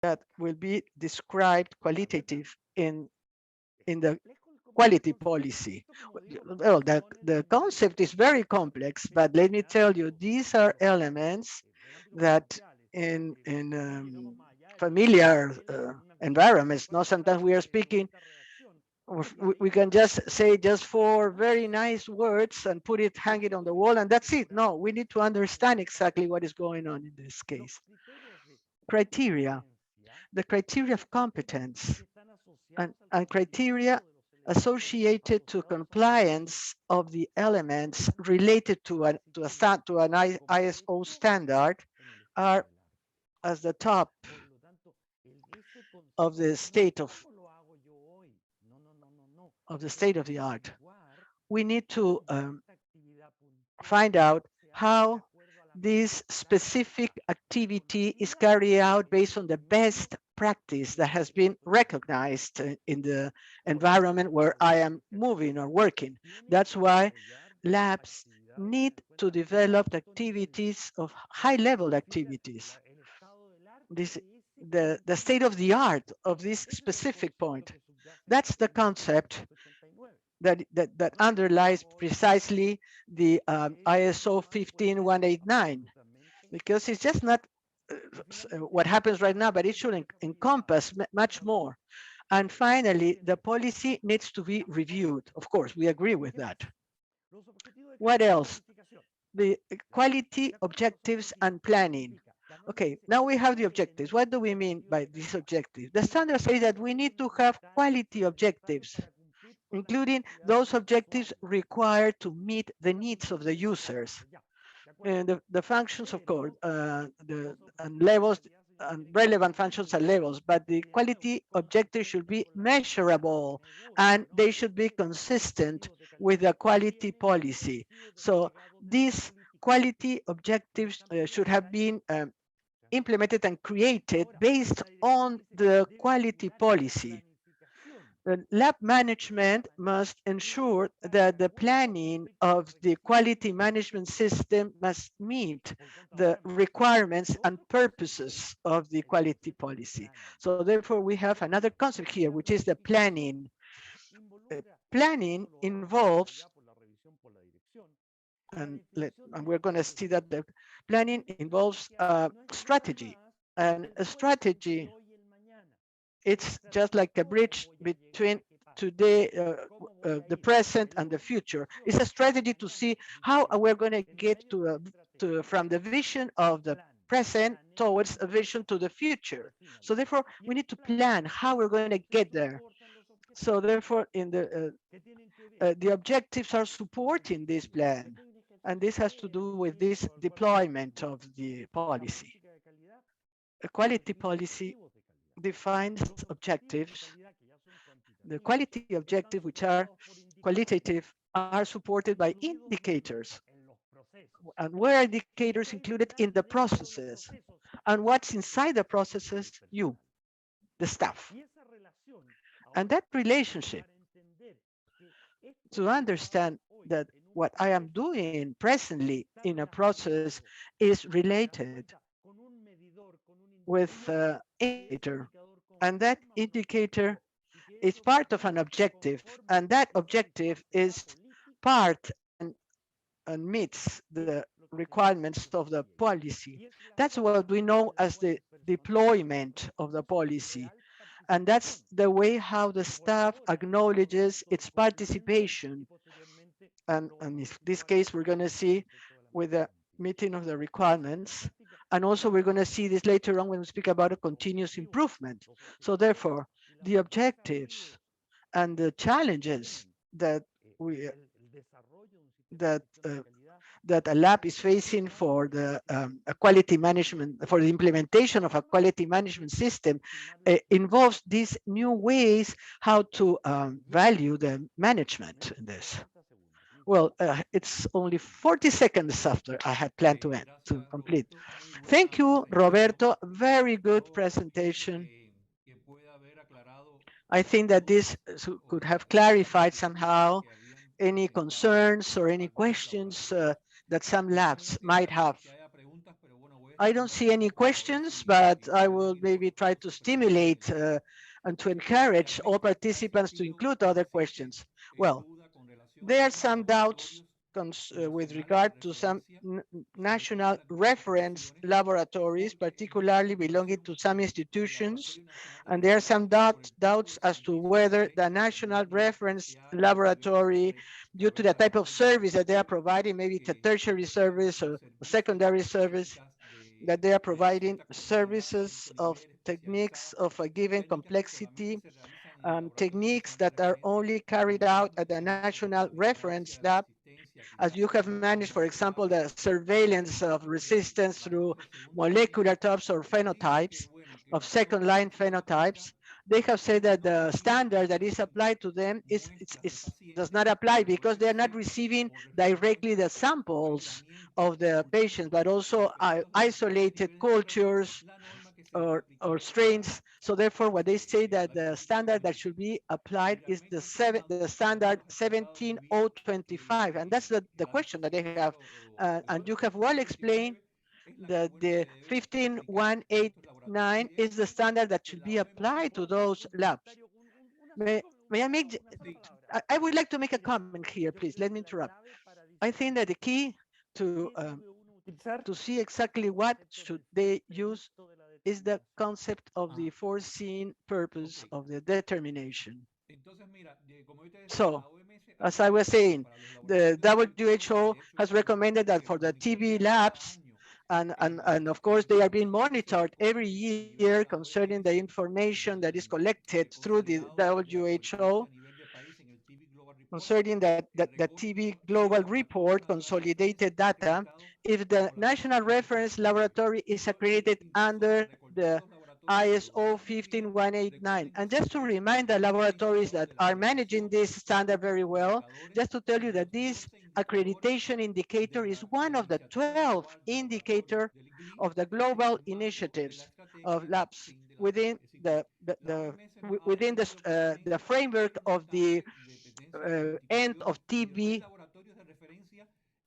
that will be described qualitative in the quality policy. Well, the concept is very complex, but let me tell you, these are elements that in familiar environments, no, sometimes we are speaking, we can just say just four very nice words and put it hanging on the wall and that's it. No, we need to understand exactly what is going on in this case. Criteria, the criteria of competence and criteria associated to compliance of the elements related to an ISO standard are as the top of the state of the art. We need to find out how this specific activity is carried out based on the best practice that has been recognized in the environment where I am moving or working. That's why labs need to develop activities of high-level activities. This, the state of the art of this specific point. That's the concept that underlies precisely the ISO 15189, because it's just not what happens right now, but it should encompass much more. And finally, the policy needs to be reviewed. Of course, we agree with that. What else? The quality objectives and planning. Okay, now we have the objectives. What do we mean by these objectives? The standards say that we need to have quality objectives, including those objectives required to meet the needs of the users. And the functions, of course, and levels and relevant functions and levels, but the quality objectives should be measurable and they should be consistent with the quality policy. So these quality objectives should have been implemented and created based on the quality policy. The lab management must ensure that the planning of the quality management system must meet the requirements and purposes of the quality policy. So therefore, we have another concept here, which is the planning. Planning involves, and we're going to see that the planning involves strategy. And a strategy, it's just like a bridge between today, the present and the future. It's a strategy to see how we're going to get from the vision of the present towards a vision to the future. So therefore, we need to plan how we're going to get there. So therefore, the objectives are supporting this plan. And this has to do with this deployment of the policy. A quality policy defines objectives. The quality objectives, which are qualitative, are supported by indicators. And where are indicators included? In the processes. And what's inside the processes? You, the staff. And that relationship, to understand that what I am doing presently in a process is related with indicator, and that indicator is part of an objective, and that objective is part and meets the requirements of the policy. That's what we know as the deployment of the policy. And that's the way how the staff acknowledges its participation. And in this case, we're going to see with the meeting of the requirements. And also we're going to see this later on when we speak about a continuous improvement. So therefore, the objectives and the challenges that we that that a lab is facing for the quality management, for the implementation of a quality management system, involves these new ways how to value the management in this. Well, it's only 40 seconds after I had planned to end, to complete. Thank you, Roberto. Very good presentation. I think that this could have clarified somehow any concerns or any questions that some labs might have. I don't see any questions, but I will maybe try to stimulate and to encourage all participants to include other questions. Well, there are some doubts with regard to some national reference laboratories, particularly belonging to some institutions. And there are some doubts as to whether the national reference laboratory, due to the type of service that they are providing, maybe it's a tertiary service or a secondary service, that they are providing services of techniques of a given complexity, techniques that are only carried out at the national reference lab, as you have managed, for example, the surveillance of resistance through molecular types or phenotypes, of second line phenotypes. They have said that the standard that is applied to them does not apply because they are not receiving directly the samples of the patients, but also isolated cultures or strains. So therefore, what they say that the standard that should be applied is the standard 17025, and that's the question that they have. And you have well explained that the 15189 is the standard that should be applied to those labs. May I make? I would like to make a comment here, please. Let me interrupt. I think that the key to to see exactly what should they use is the concept of the foreseen purpose of the determination. So, as I was saying, the WHO has recommended that for the TB labs, and of course they are being monitored every year concerning the information that is collected through the WHO concerning the TB global report consolidated data. If the national reference laboratory is accredited under the ISO 15189. And just to remind the laboratories that are managing this standard very well, just to tell you that this accreditation indicator is one of the 12 indicators of the global initiatives of labs within the framework of the end of TB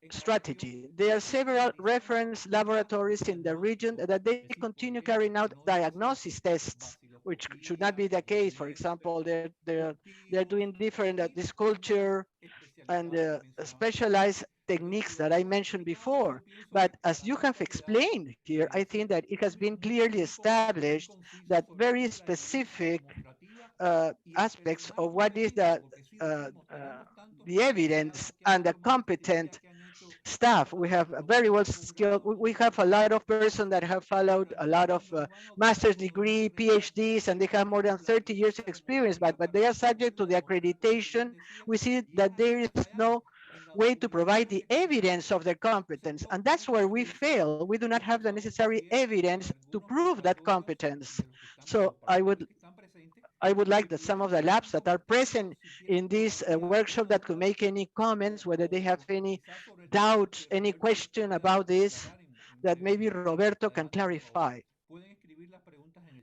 strategy. There are several reference laboratories in the region that they continue carrying out diagnosis tests, which should not be the case. For example, they're doing different this culture and specialized techniques that I mentioned before. But as you have explained here, I think that it has been clearly established that very specific aspects of what is the evidence and the competent staff. We have a very well skilled, we have a lot of persons that have followed a lot of master's degree, PhDs, and they have more than 30 years experience, but they are subject to the accreditation. We see that there is no way to provide the evidence of their competence. And that's where we fail. We do not have the necessary evidence to prove that competence. So I would like that some of the labs that are present in this workshop that could make any comments, whether they have any doubts, any question about this, that maybe Roberto can clarify.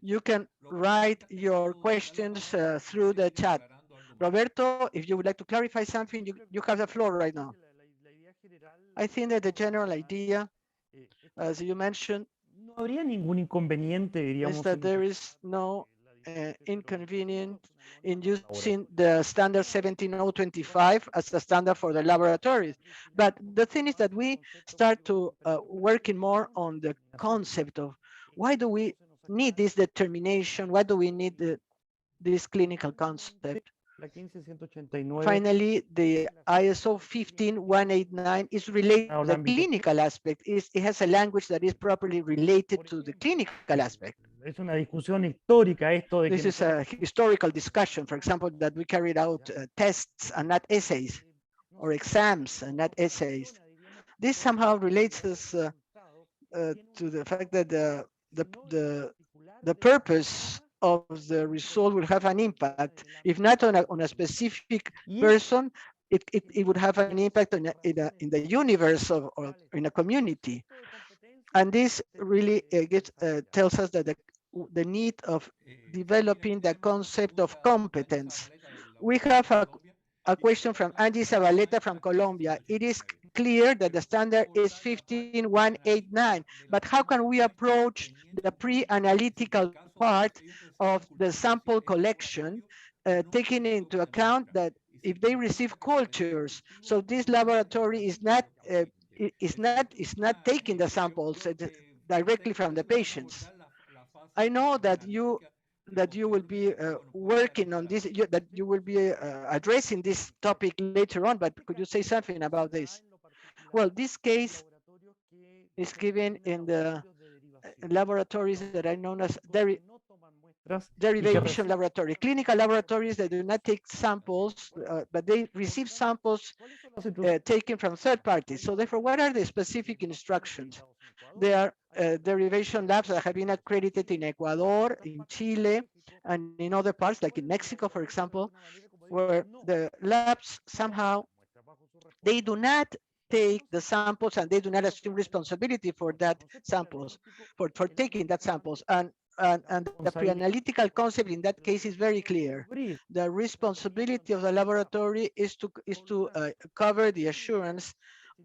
You can write your questions through the chat. Roberto, if you would like to clarify something, you have the floor right now. I think that the general idea, as you mentioned, is that there is no inconvenient in using the standard 17025 as a standard for the laboratories. But the thing is that we start to working more on the concept of why do we need this determination? Why do we need this clinical concept? Finally, the ISO 15189 is related to the clinical aspect. It has a language that is properly related to the clinical aspect. This is a historical discussion, for example, that we carried out tests and not essays, or exams and not essays. This somehow relates us to the fact that the purpose of the result will have an impact, if not on a specific person, it would have an impact in the universe or in a community. And this really tells us that the need of developing the concept of competence. We have a question from Angie Zabaleta from Colombia. It is clear that the standard is 15189, but how can we approach the pre-analytical part of the sample collection, taking into account that if they receive cultures, so this laboratory is not taking the samples directly from the patients. I know that you will be working on this, that you will be addressing this topic later on, but could you say something about this? Well, this case is given in the laboratories that are known as derivation laboratory, clinical laboratories that do not take samples, but they receive samples taken from third parties. So therefore, what are the specific instructions? There are derivation labs that have been accredited in Ecuador, in Chile, and in other parts, like in Mexico, for example, where the labs somehow, they do not take the samples and they do not assume responsibility for that samples, for taking that samples. And the pre-analytical concept in that case is very clear. The responsibility of the laboratory is to cover the assurance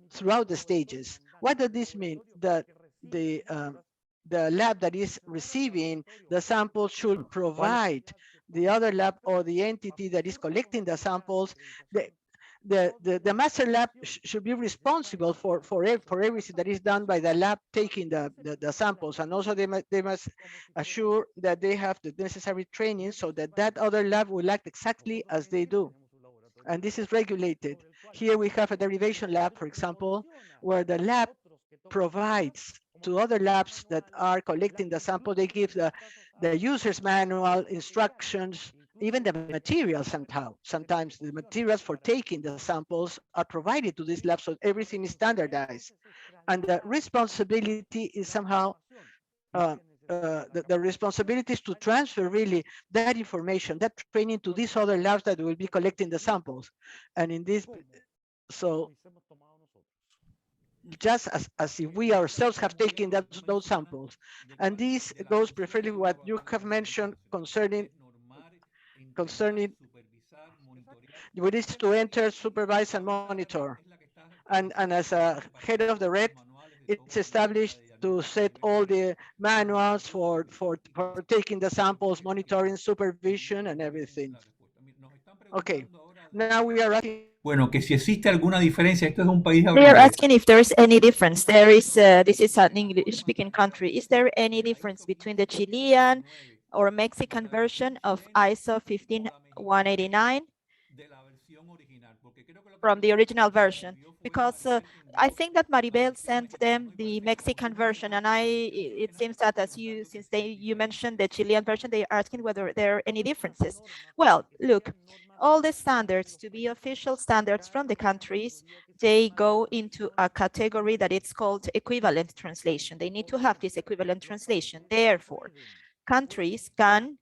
throughout the stages. What does this mean? That the lab that is receiving the sample should provide the other lab or the entity that is collecting the samples. The master lab should be responsible for everything that is done by the lab taking the samples, and also they must assure that they have the necessary training so that that other lab will act exactly as they do. And this is regulated. Here we have a derivation lab, for example, where the lab provides to other labs that are collecting the sample, they give the user's manual, instructions, even the materials somehow. Sometimes the materials for taking the samples are provided to this lab, so everything is standardized. And the responsibility is somehow, the responsibility is to transfer really that information, that training to these other labs that will be collecting the samples. And in this, so just as if we ourselves have taken those samples. And this goes preferably what you have mentioned concerning what is to enter, supervise, and monitor. And as a head of the red, it's established to set all the manuals for taking the samples, monitoring, supervision, and everything. Okay, now we are asking. Bueno, que si existe alguna diferencia, esto es un país de habla They are inglesa. asking if there is any difference. This is an English-speaking country. Is there any difference between the Chilean or Mexican version of ISO 15189 from the original version? Because I think that Maribel sent them the Mexican version, and it seems that since you mentioned the Chilean version, they are asking whether there are any differences. Well, look, all the standards to be official standards from the countries, they go into a category that it's called equivalent translation. They need to have this equivalent translation. Therefore, countries can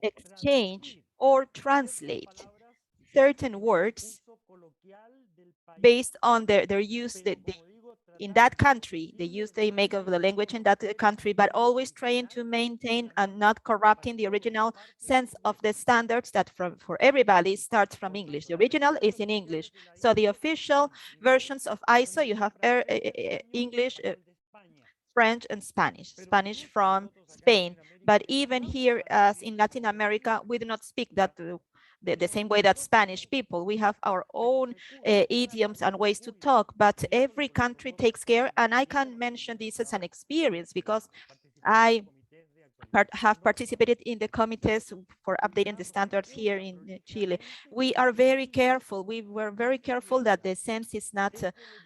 exchange or translate certain words based on their use in that country, the use they make of the language in that country, but always trying to maintain and not corrupting the original sense of the standards that for everybody starts from English. The original is in English. So the official versions of ISO, you have English, French, and Spanish. Spanish from Spain. But even here, as in Latin America, we do not speak that the same way that Spanish people. We have our own idioms and ways to talk, but every country takes care. And I can mention this as an experience because I have participated in the committees for updating the standards here in Chile. We are very careful. We were very careful that the sense is not,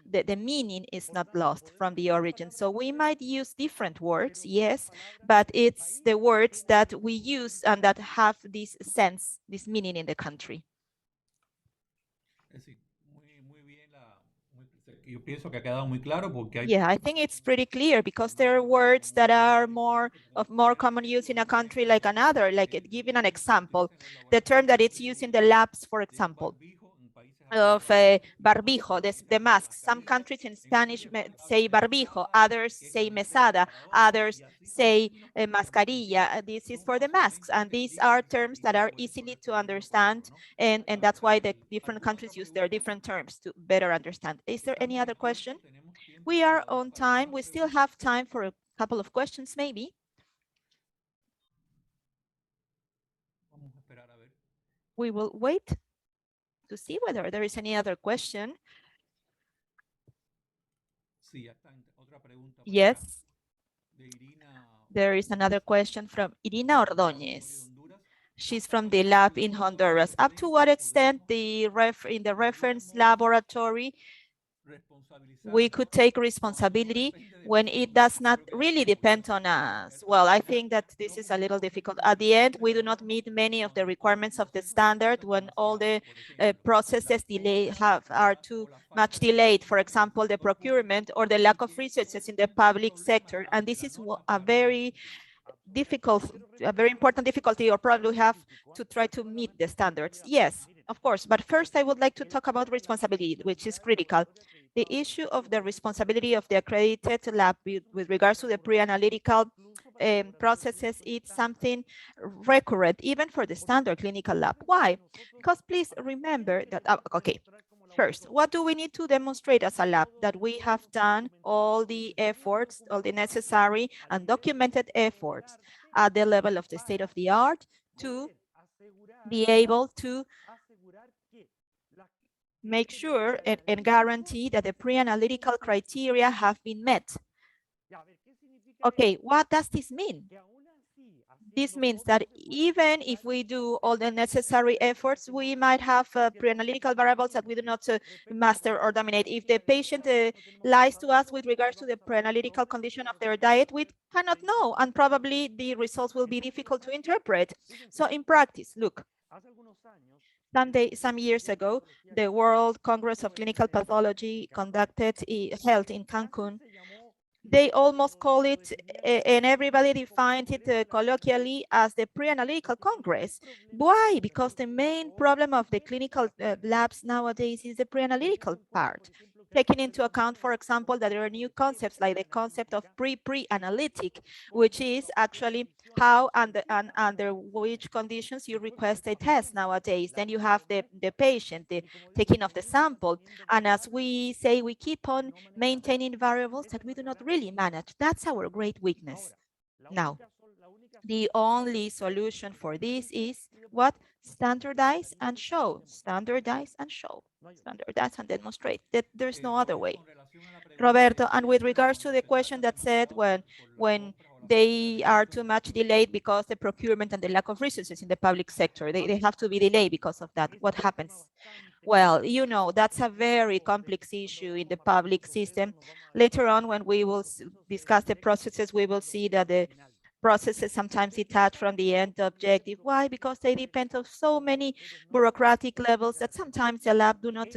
the meaning is not lost from the origin. So we might use different words, yes, but it's the words that we use and that have this sense, this meaning in the country. Yeah, I think it's pretty clear because there are words that are more common use in a country like another. Like giving an example, the term that it's used in the labs, for example, of barbijo, the masks. Some countries in Spanish say barbijo, others say mesada, others say mascarilla. This is for the masks, and these are terms that are easily to understand, and that's why the different countries use their different terms to better understand. Is there any other question? We are on time. We still have time for a couple of questions, maybe. We will wait to see whether there is any other question. Yes. There is another question from Irina Ordóñez. She's from the lab in Honduras. Up to what extent in the reference laboratory we could take responsibility when it does not really depend on us? Well, I think that this is a little difficult. At the end, we do not meet many of the requirements of the standard when all the processes are too much delayed. For example, the procurement or the lack of resources in the public sector. And this is a very important difficulty, or probably we have to try to meet the standards. Yes, of course. But first, I would like to talk about responsibility, which is critical. The issue of the responsibility of the accredited lab with regards to the pre-analytical processes, it's something recurrent, even for the standard clinical lab. Why? Because please remember that, okay, first, what do we need to demonstrate as a lab? That we have done all the efforts, all the necessary and documented efforts at the level of the state of the art to be able to make sure and guarantee that the pre-analytical criteria have been met. Okay, what does this mean? This means that even if we do all the necessary efforts, we might have pre-analytical variables that we do not master or dominate. If the patient lies to us with regards to the pre-analytical condition of their diet, we cannot know, and probably the results will be difficult to interpret. So in practice, look, some years ago, the World Congress of Clinical Pathology held in Cancun. They almost call it, and everybody defined it colloquially as the pre-analytical congress. Why? Because the main problem of the clinical labs nowadays is the pre-analytical part. Taking into account, for example, that there are new concepts like the concept of pre-analytic, which is actually how and under which conditions you request a test nowadays. Then you have the patient, the taking of the sample. And as we say, we keep on maintaining variables that we do not really manage. That's our great weakness. Now, the only solution for this is what? Standardize and show. Standardize and show. Standardize and demonstrate. That there's no other way. Roberto, and with regards to the question that said when they are too much delayed because the procurement and the lack of resources in the public sector, they have to be delayed because of that. What happens? Well, you know, that's a very complex issue in the public system. Later on, when we will discuss the processes, we will see that the processes sometimes detach from the end objective. Why? Because they depend on so many bureaucratic levels that sometimes the lab do not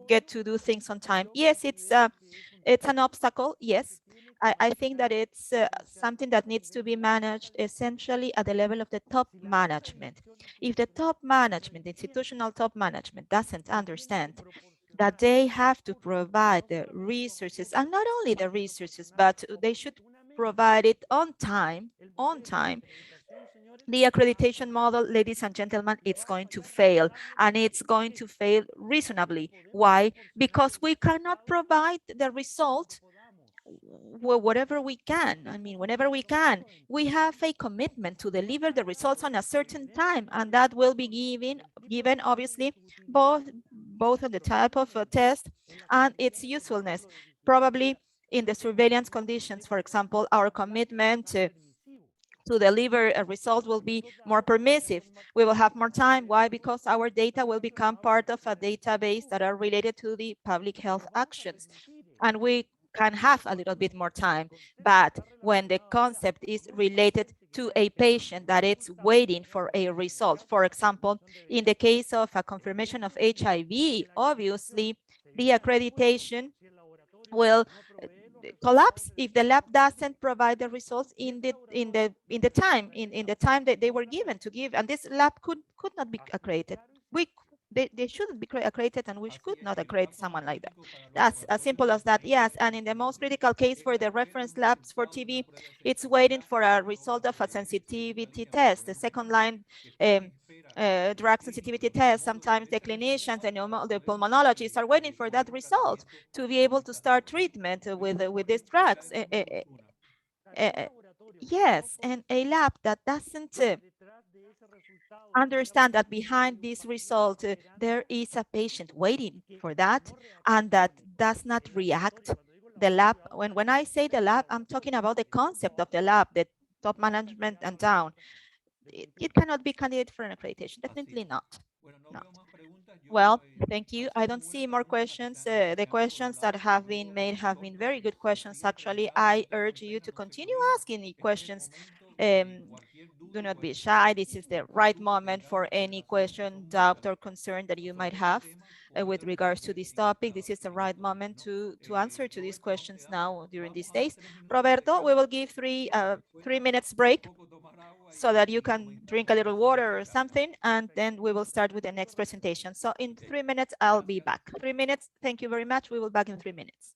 get to do things on time. Yes, it's an obstacle, yes. I think that it's something that needs to be managed essentially at the level of the top management. If the top management, the institutional top management, doesn't understand that they have to provide the resources, and not only the resources, but they should provide it on time, the accreditation model, ladies and gentlemen, it's going to fail, and it's going to fail reasonably. Why? Because we cannot provide the result whatever we can. I mean, whenever we can. We have a commitment to deliver the results on a certain time, and that will be given obviously both on the type of test and its usefulness. Probably in the surveillance conditions, for example, our commitment to deliver a result will be more permissive. We will have more time. Why? Because our data will become part of a database that are related to the public health actions, and we can have a little bit more time. But when the concept is related to a patient that is waiting for a result, for example, in the case of a confirmation of HIV, obviously the accreditation will collapse if the lab doesn't provide the results in the time that they were given to give, and this lab could not be accredited. they shouldn't be accredited, and we could not accredit someone like that. That's as simple as that. Yes, and in the most critical case for the reference labs for TB, it's waiting for a result of a sensitivity test, the second line drug sensitivity test. Sometimes the clinicians and the pulmonologists are waiting for that result to be able to start treatment with these drugs. Yes, and a lab that doesn't understand that behind this result, there is a patient waiting for that, and that does not react. The lab, when I say the lab, I'm talking about the concept of the lab, the top management and down. It cannot be candidate for an accreditation, definitely not. Not. Well, thank you. I don't see more questions. The questions that have been made have been very good questions. Actually, I urge you to continue asking the questions. Do not be shy. This is the right moment for any question, doubt, or concern that you might have with regards to this topic. This is the right moment to answer to these questions now during these days. Roberto, we will give 3 minutes break so that you can drink a little water or something, and then we will start with the next presentation. So in 3 minutes, I'll be back. 3 minutes. Thank you very much. We will be back in 3 minutes.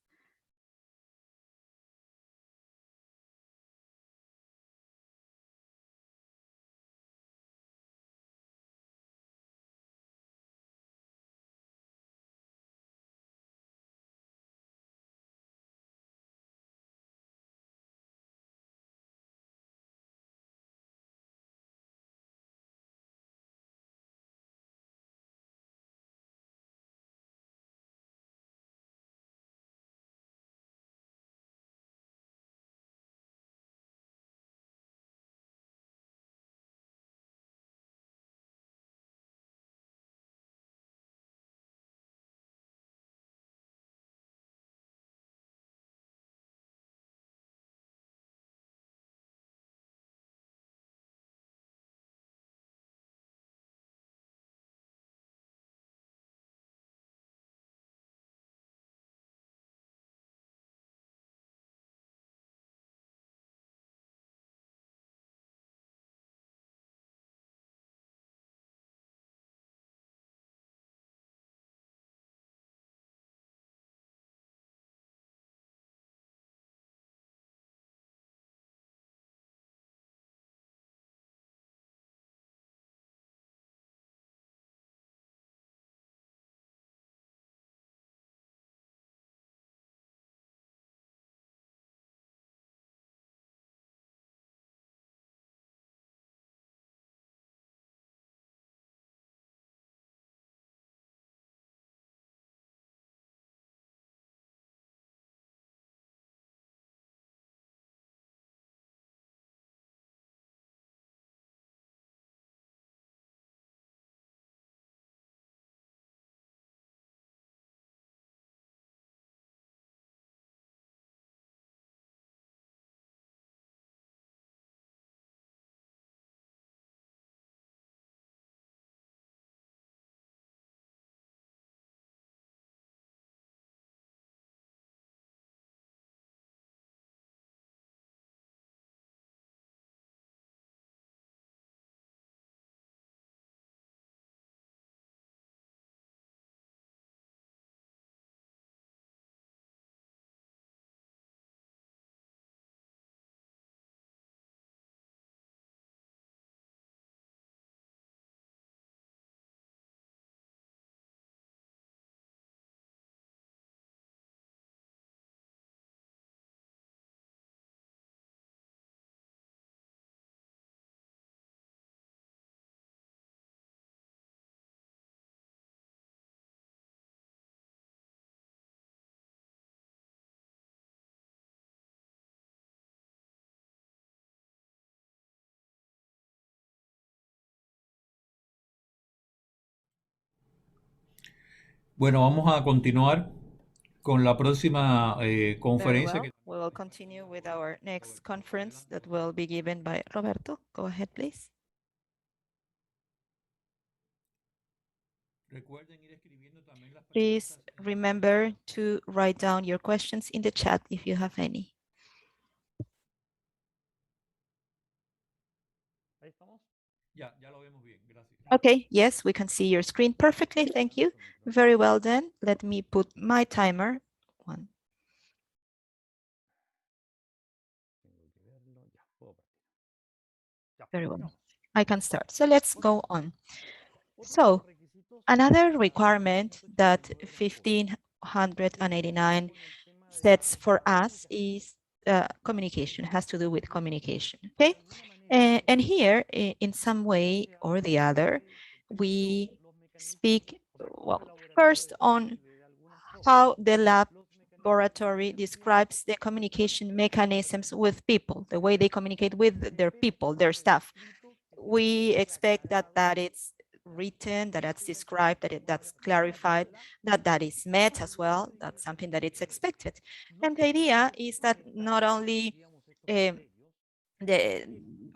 Bueno, vamos a continuar con la próxima Very conferencia. well. We will continue with our next conference that will be given by Roberto. Go ahead, please. Please remember to write down your questions in the chat if you have any. Okay, yes, we can see your screen perfectly. Thank you. Very well then. Let me put my timer. One. Very well. I can start. So let's go on. So another requirement that 1589 sets for us is communication, has to do with communication, okay? And here, in some way or the other, we speak, well, first on how the laboratory describes the communication mechanisms with people, the way they communicate with their people, their staff. We expect that that is written, that that's described, that's clarified, that that is met as well. That's something that it's expected. And the idea is that not only um,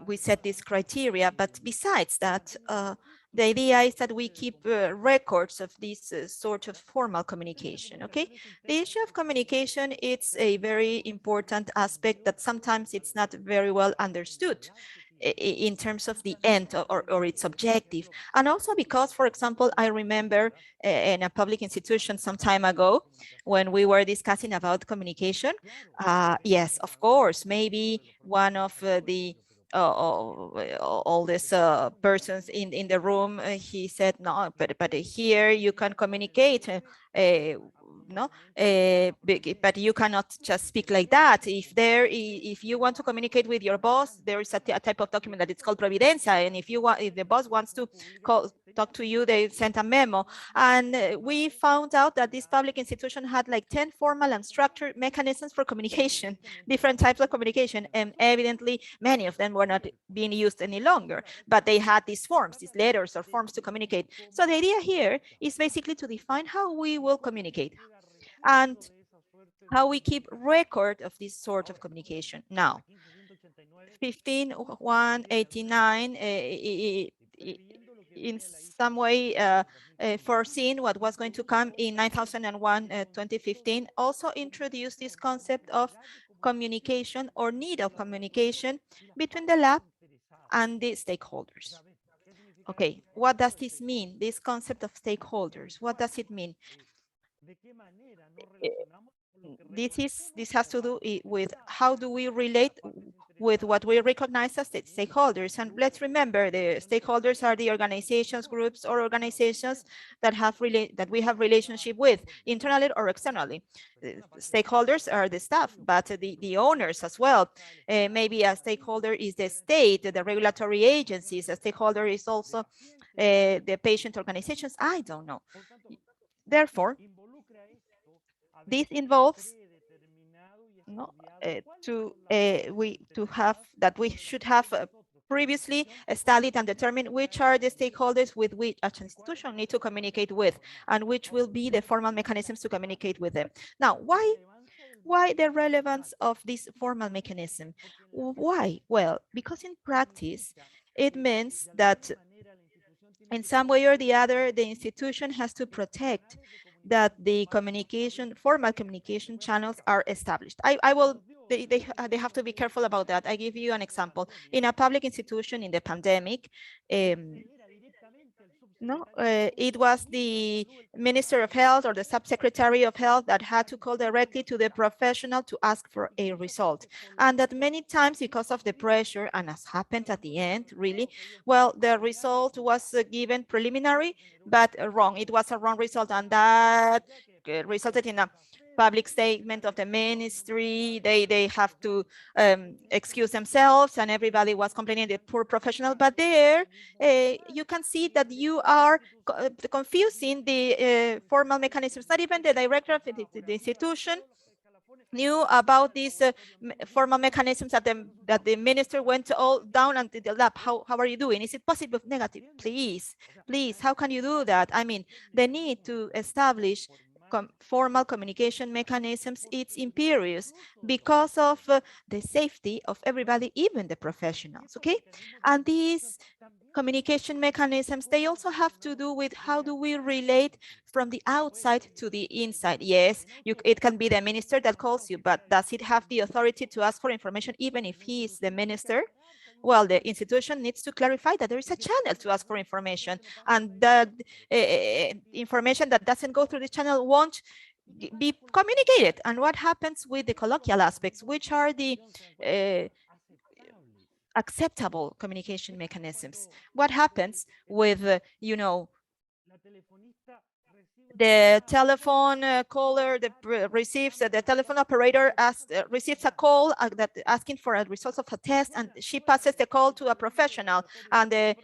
we set this criteria, but besides that, the idea is that we keep records of this sort of formal communication, okay? The issue of communication, it's a very important aspect that sometimes it's not very well understood in terms of the end or its objective. And also because, for example, I remember in a public institution some time ago when we were discussing about communication, yes, of course, maybe one of the all these persons in the room, he said, no, but here you can communicate, no, but you cannot just speak like that. If you want to communicate with your boss, there is a type of document that it's called providencia, and if the boss wants to talk to you, they send a memo. And we found out that this public institution had like 10 formal and structured mechanisms for communication, different types of communication, and evidently many of them were not being used any longer, but they had these forms, these letters or forms to communicate. So the idea here is basically to define how we will communicate and how we keep record of this sort of communication. Now, 15189 in some way foreseen what was going to come in 9001 2015, also introduced this concept of communication or need of communication between the lab and the stakeholders. Okay, what does this mean? This concept of stakeholders, what does it mean? This has to do with how do we relate with what we recognize as the stakeholders. And let's remember, the stakeholders are the organizations, groups, or organizations that we have relationship with, internally or externally. Stakeholders are the staff, but the owners as well. Maybe a stakeholder is the state, the regulatory agencies. A stakeholder is also the patient organizations. I don't know. Therefore, this involves we should have previously studied and determined which are the stakeholders with which an institution need to communicate with, and which will be the formal mechanisms to communicate with them. Now, why the relevance of this formal mechanism? Why? Well, because in practice, it means that in some way or the other, the institution has to protect that the formal communication channels are established. They have to be careful about that. I give you an example. In a public institution in the pandemic, it was the Minister of Health or the Subsecretary of Health that had to call directly to the professional to ask for a result. And that many times, because of the pressure, and as happened at the end, really, well, the result was given preliminary, but wrong. It was a wrong result, and that resulted in a public statement of the ministry. They have to excuse themselves, and everybody was complaining the poor professional. But there, you can see that you are confusing the formal mechanisms. Not even the director of the institution knew about these formal mechanisms that the minister went all down into the lab. How are you doing? Is it positive, negative? Please, how can you do that? I mean, the need to establish formal communication mechanisms, it's imperious because of the safety of everybody, even the professionals, okay? And these communication mechanisms, they also have to do with how do we relate from the outside to the inside. Yes, it can be the minister that calls you, but does it have the authority to ask for information even if he is the minister? Well, the institution needs to clarify that there is a channel to ask for information, and that information that doesn't go through the channel won't be communicated. And what happens with the colloquial aspects, which are the acceptable communication mechanisms? What happens with, the telephone caller receives, the telephone operator receives a call that asking for a result of a test, and she passes the call to a professional, and the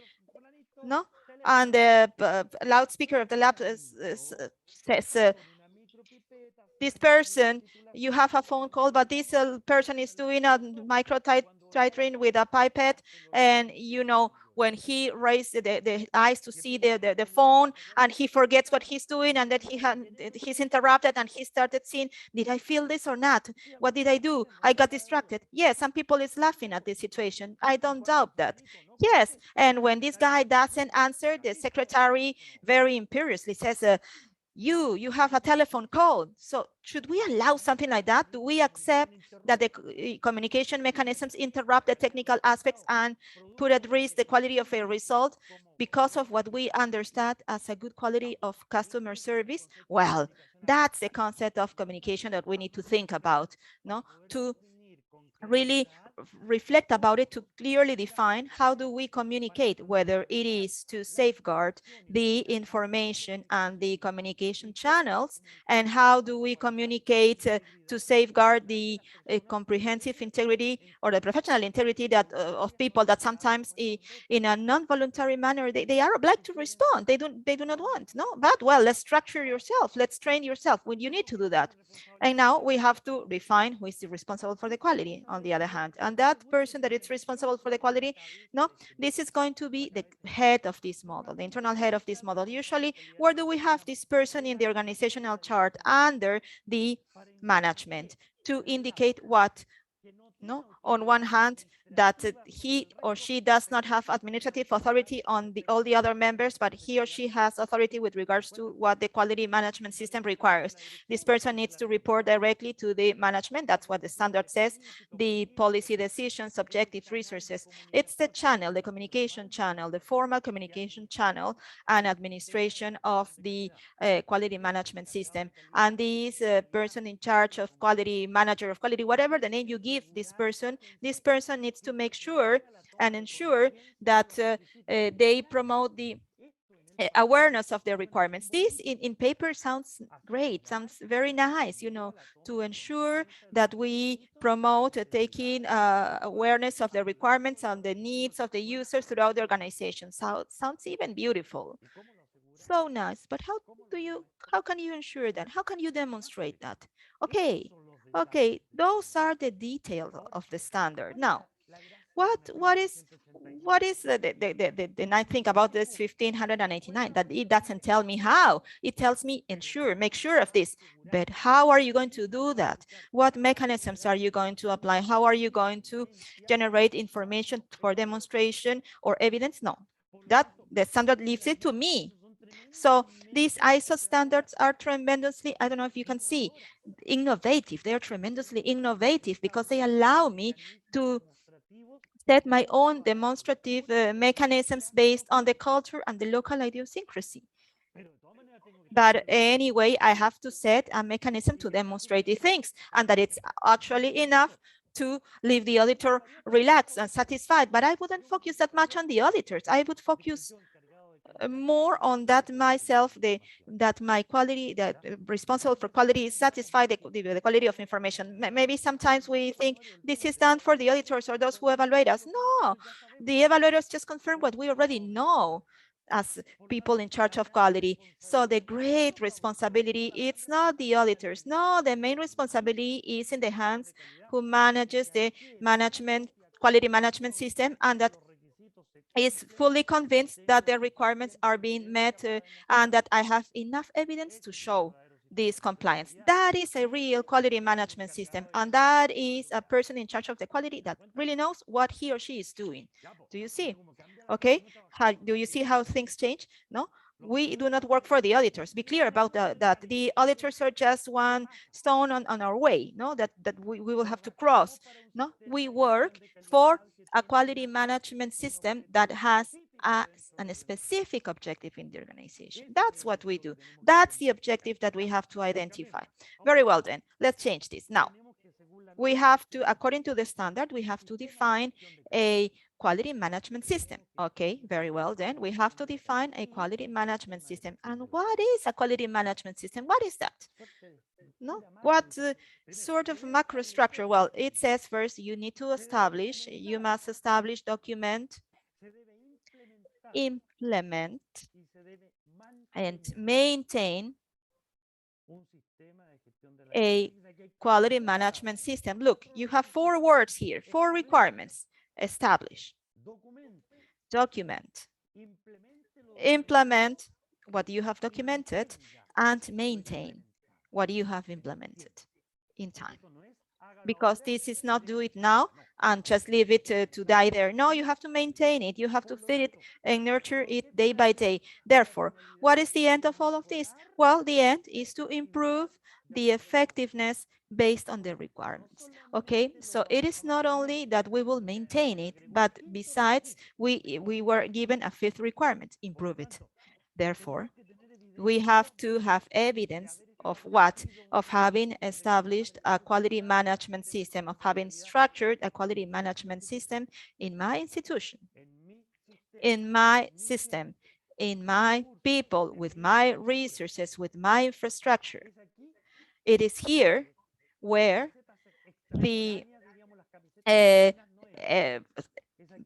loudspeaker of the lab says, this person, you have a phone call, but this person is doing a micro titering with a pipette, and when he raises the eyes to see the phone, and he forgets what he's doing, and that he's interrupted, and he started seeing, did I feel this or not? What did I do? I got distracted. Yes, some people is laughing at this situation. I don't doubt that. Yes, and when this guy doesn't answer, the secretary very imperiously says, you have a telephone call. So should we allow something like that? Do we accept that the communication mechanisms interrupt the technical aspects and put at risk the quality of a result because of what we understand as a good quality of customer service? Well, that's the concept of communication that we need to think about, to really reflect about it, to clearly define how do we communicate, whether it is to safeguard the information and the communication channels, and how do we communicate to safeguard the comprehensive integrity or the professional integrity that of people that sometimes in a non-voluntary manner they are obliged to respond. They do not want, but well, let's structure yourself, let's train yourself when you need to do that. And now we have to define who is responsible for the quality, on the other hand. And that person that is responsible for the quality, this is going to be the head of this model, the internal head of this model. Usually, where do we have this person in the organizational chart? Under the management, to indicate what? On one hand, that he or she does not have administrative authority on all the other members, but he or she has authority with regards to what the quality management system requires. This person needs to report directly to the management. That's what the standard says. The policy decisions, objectives, resources. It's the channel, the communication channel, the formal communication channel, and administration of the quality management system. And this person in charge of quality, manager of quality, whatever the name you give this person needs to make sure and ensure that they promote the awareness of the requirements. This in paper sounds great, sounds very nice, to ensure that we promote taking awareness of the requirements and the needs of the users throughout the organization. So it sounds even beautiful. So nice, but how can you ensure that? How can you demonstrate that? Okay, those are the details of the standard. Now, what is the nice thing about this 1589? That it doesn't tell me how. It tells me make sure of this. But how are you going to do that? What mechanisms are you going to apply? How are you going to generate information for demonstration or evidence? No, that the standard leaves it to me. So these ISO standards are tremendously, I don't know if you can see, innovative. They are tremendously innovative because they allow me to set my own demonstrative mechanisms based on the culture and the local idiosyncrasy. But anyway, I have to set a mechanism to demonstrate the things, and that it's actually enough to leave the auditor relaxed and satisfied. But I wouldn't focus that much on the auditors. I would focus more on that myself, that my quality, that responsible for quality is satisfied the quality of information. Maybe sometimes we think this is done for the auditors or those who evaluate us. No, the evaluators just confirm what we already know as people in charge of quality. So the great responsibility, it's not the auditors. No, the main responsibility is in the hands who manages the quality management system, and that is fully convinced that the requirements are being met and that I have enough evidence to show this compliance. That is a real quality management system, and that is a person in charge of the quality that really knows what he or she is doing. Do you see? Okay, do you see how things change? No, we do not work for the auditors. Be clear about that. The auditors are just one stone on our way, no? That we will have to cross, no? We work for a quality management system that has a specific objective in the organization. That's what we do. That's the objective that we have to identify. Very well then, let's change this. Now, we have to, according to the standard, we have to define a quality management system. Okay, very well then. We have to define a quality management system. And what is a quality management system? What is that? No, what sort of macro structure? Well, it says first you need to establish, you must establish, document, implement, and maintain a quality management system. Look, you have 4 words here, 4 requirements. Establish, document, implement what you have documented, and maintain what you have implemented in time. Because this is not do it now and just leave it to die there. No, you have to maintain it. You have to feed it and nurture it day by day. Therefore, what is the end of all of this? Well, the end is to improve the effectiveness based on the requirements. Okay, so it is not only that we will maintain it, but besides, we were given a 5th requirement, improve it. Therefore, we have to have evidence of what? Of having established a quality management system, of having structured a quality management system in my institution, in my system, in my people, with my resources, with my infrastructure. It is here where the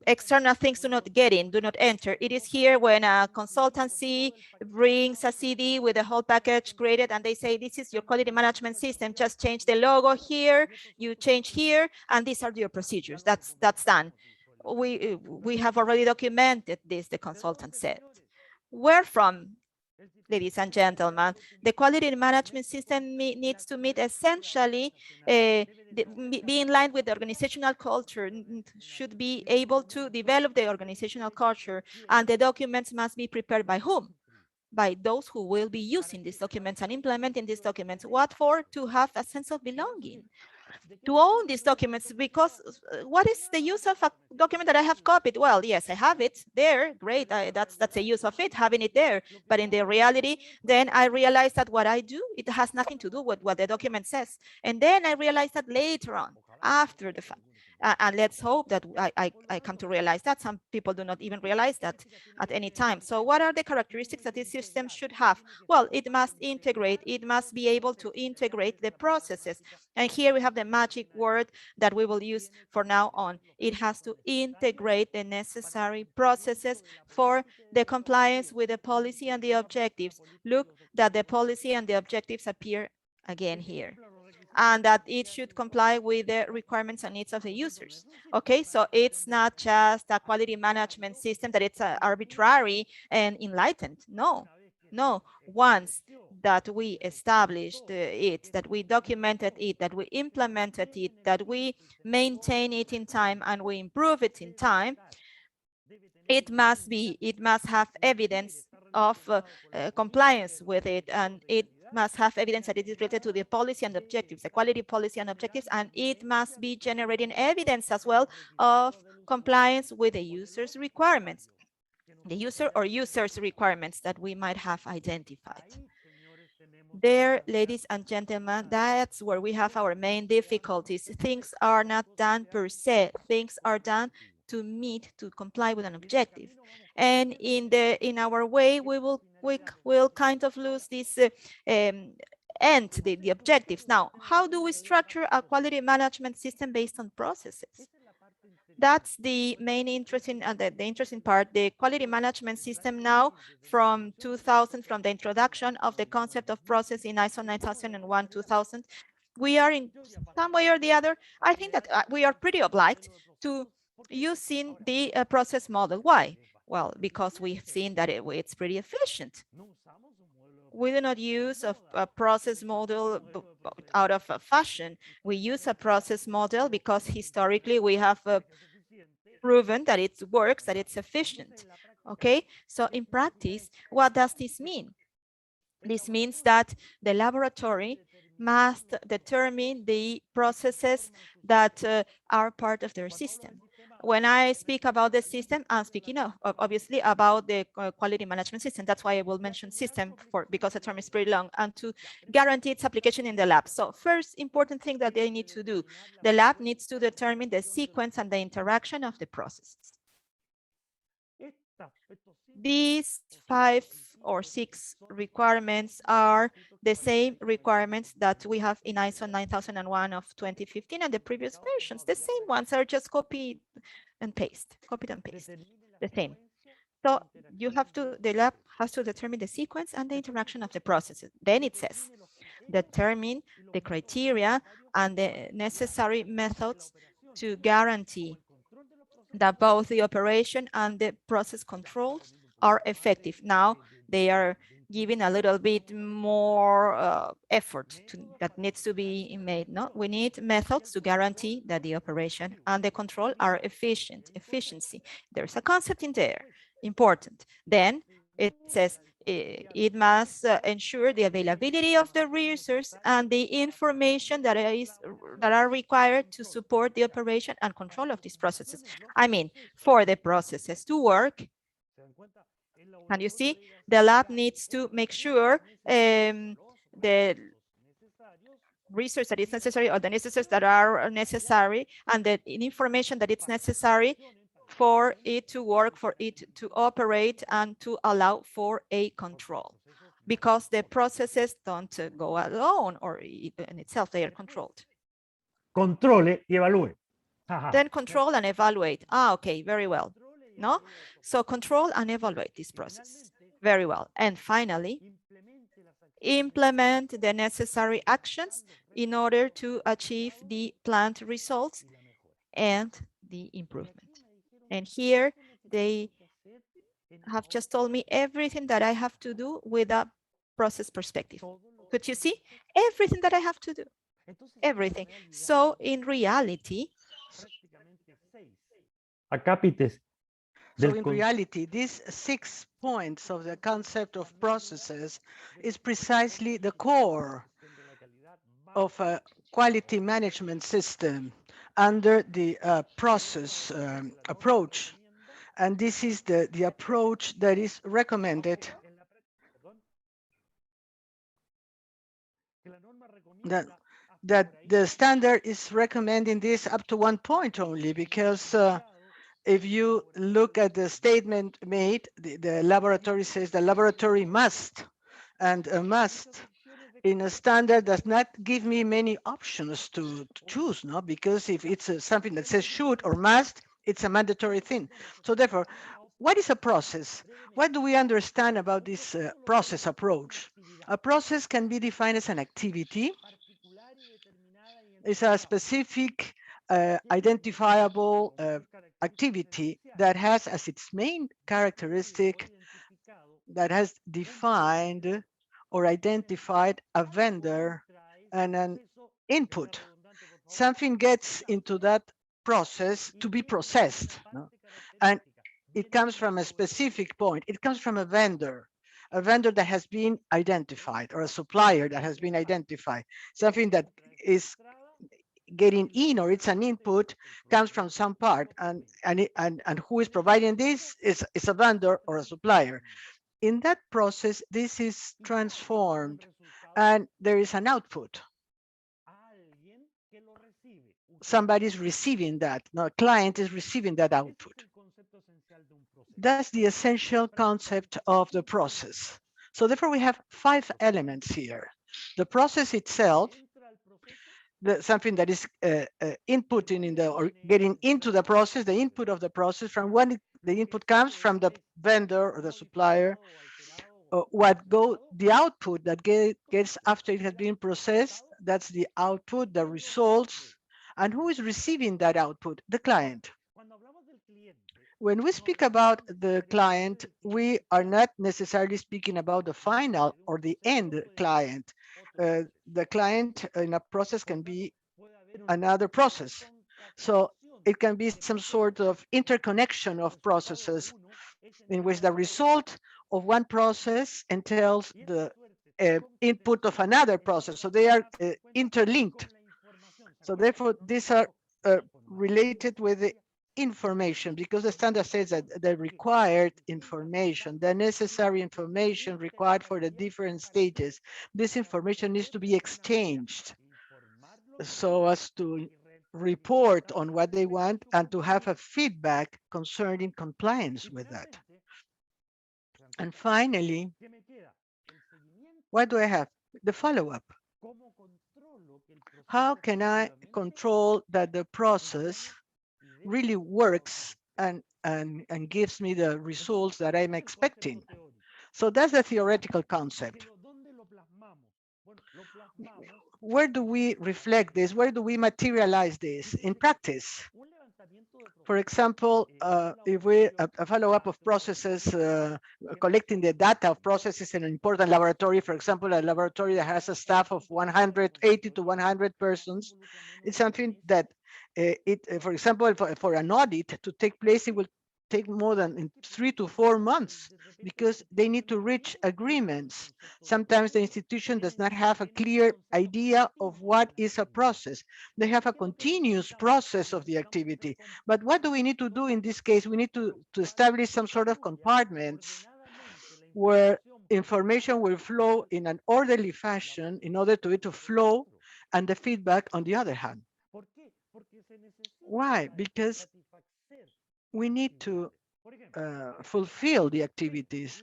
external things do not get in, do not enter. It is here when a consultancy brings a CD with the whole package created and they say, this is your quality management system, just change the logo here, you change here, and these are your procedures. That's done. We have already documented this, the consultant said. Where from? Ladies and gentlemen, the quality management system needs to meet essentially, be in line with the organizational culture, should be able to develop the organizational culture, and the documents must be prepared by whom? By those who will be using these documents and implementing these documents. What for? To have a sense of belonging, to own these documents, because what is the use of a document that I have copied? Well, yes, I have it there, great, that's a use of it, having it there, but in the reality, then I realized that what I do, it has nothing to do with what the document says, and then I realized that later on, after the fact. And let's hope that I come to realize that. Some people do not even realize that at any time. So what are the characteristics that this system should have? Well, it must integrate, it must be able to integrate the processes. And here we have the magic word that we will use for now on. It has to integrate the necessary processes for the compliance with the policy and the objectives. Look that the policy and the objectives appear again here, and that it should comply with the requirements and needs of the users. Okay, so it's not just a quality management system that it's arbitrary and enlightened. No, no. Once that we established it, that we documented it, that we implemented it, that we maintain it in time and we improve it in time, it must have evidence of compliance with it, and it must have evidence that it is related to the policy and objectives, the quality policy and objectives, and it must be generating evidence as well of compliance with the user's requirements, the user or users' requirements that we might have identified. There, ladies and gentlemen, that's where we have our main difficulties. Things are not done per se. Things are done to meet, to comply with an objective. And in our way, we will kind of lose this end, the objectives. Now, how do we structure a quality management system based on processes? That's the main interesting, the interesting part. The quality management system now from 2000, from the introduction of the concept of process in ISO 9001, 2000, we are in some way or the other, I think that we are pretty obliged to using the process model. Why? Well, because we've seen that it's pretty efficient. We do not use a process model out of fashion. We use a process model because historically we have proven that it works, that it's efficient. Okay, so in practice, what does this mean? This means that the laboratory must determine the processes that are part of their system. When I speak about the system, I'm speaking obviously about the quality management system. That's why I will mention system because the term is pretty long, and to guarantee its application in the lab. So first important thing that they need to do, the lab needs to determine the sequence and the interaction of the processes. These 5 or 6 requirements are the same requirements that we have in ISO 9001 of 2015 and the previous versions. The same ones are just copied and paste, the same. So you have to, the lab has to determine the sequence and the interaction of the processes. Then it says, determine the criteria and the necessary methods to guarantee that both the operation and the process controls are effective. Now they are giving a little bit more effort that needs to be made. No, we need methods to guarantee that the operation and the control are efficiency. There's a concept in there, important. Then it says it must ensure the availability of the resource and the information that are required to support the operation and control of these processes. I mean, for the processes to work, and you see, the lab needs to make sure the resource that is necessary or the necessaries that are necessary and the information that it's necessary for it to work, for it to operate, and to allow for a control. Because the processes don't go alone or in itself, they are controlled. Controle y evalúe. Then control and evaluate. Ah, okay, very well. No? So control and evaluate this process. Very well. And finally, implement the necessary actions in order to achieve the planned results and the improvement. And here they have just told me everything that I have to do with a process perspective. Could you see? Everything that I have to do. Everything. So in reality, Acápites. So in reality, these 6 points of the concept of processes is precisely the core of a quality management system under the process approach. And this is the approach that is recommended, that the standard is recommending this up to 1 point only, because if you look at the statement made, the laboratory says the laboratory must, and a must in a standard does not give me many options to choose, no? Because if it's something that says should or must, it's a mandatory thing. So therefore, what is a process? What do we understand about this process approach? A process can be defined as an activity. It's a specific identifiable activity that has as its main characteristic that has defined or identified a vendor and an input. Something gets into that process to be processed, no? And it comes from a specific point. It comes from a vendor that has been identified, or a supplier that has been identified. Something that is getting in, or it's an input, comes from some part, and who is providing this is a vendor or a supplier. In that process, this is transformed and there is an output. Somebody's receiving that, no, a client is receiving that output. That's the essential concept of the process. So therefore we have 5 elements here. The process itself, something that is inputting in the, or getting into the process, the input of the process, from when the input comes from the vendor or the supplier, the output that gets after it has been processed, that's the output, the results. And who is receiving that output? The client. When we speak about the client, we are not necessarily speaking about the final or the end client. The client in a process can be another process. So it can be some sort of interconnection of processes in which the result of one process entails the input of another process. So they are interlinked. So therefore, these are related with the information, because the standard says that the required information, the necessary information required for the different stages, this information needs to be exchanged so as to report on what they want and to have a feedback concerning compliance with that. And finally, what do I have? The follow-up. How can I control that the process really works and gives me the results that I'm expecting? So that's the theoretical concept. Where do we reflect this? Where do we materialize this in practice? For example, if we a follow-up of processes, collecting the data of processes in an important laboratory, for example, a laboratory that has a staff of 180 to 100 persons, it's something that for example, for an audit to take place, it will take more than 3 to 4 months because they need to reach agreements. Sometimes the institution does not have a clear idea of what is a process. They have a continuous process of the activity. But what do we need to do in this case? We need to establish some sort of compartments where information will flow in an orderly fashion in order to it to flow, and the feedback on the other hand. Why? Because we need to fulfill the activities.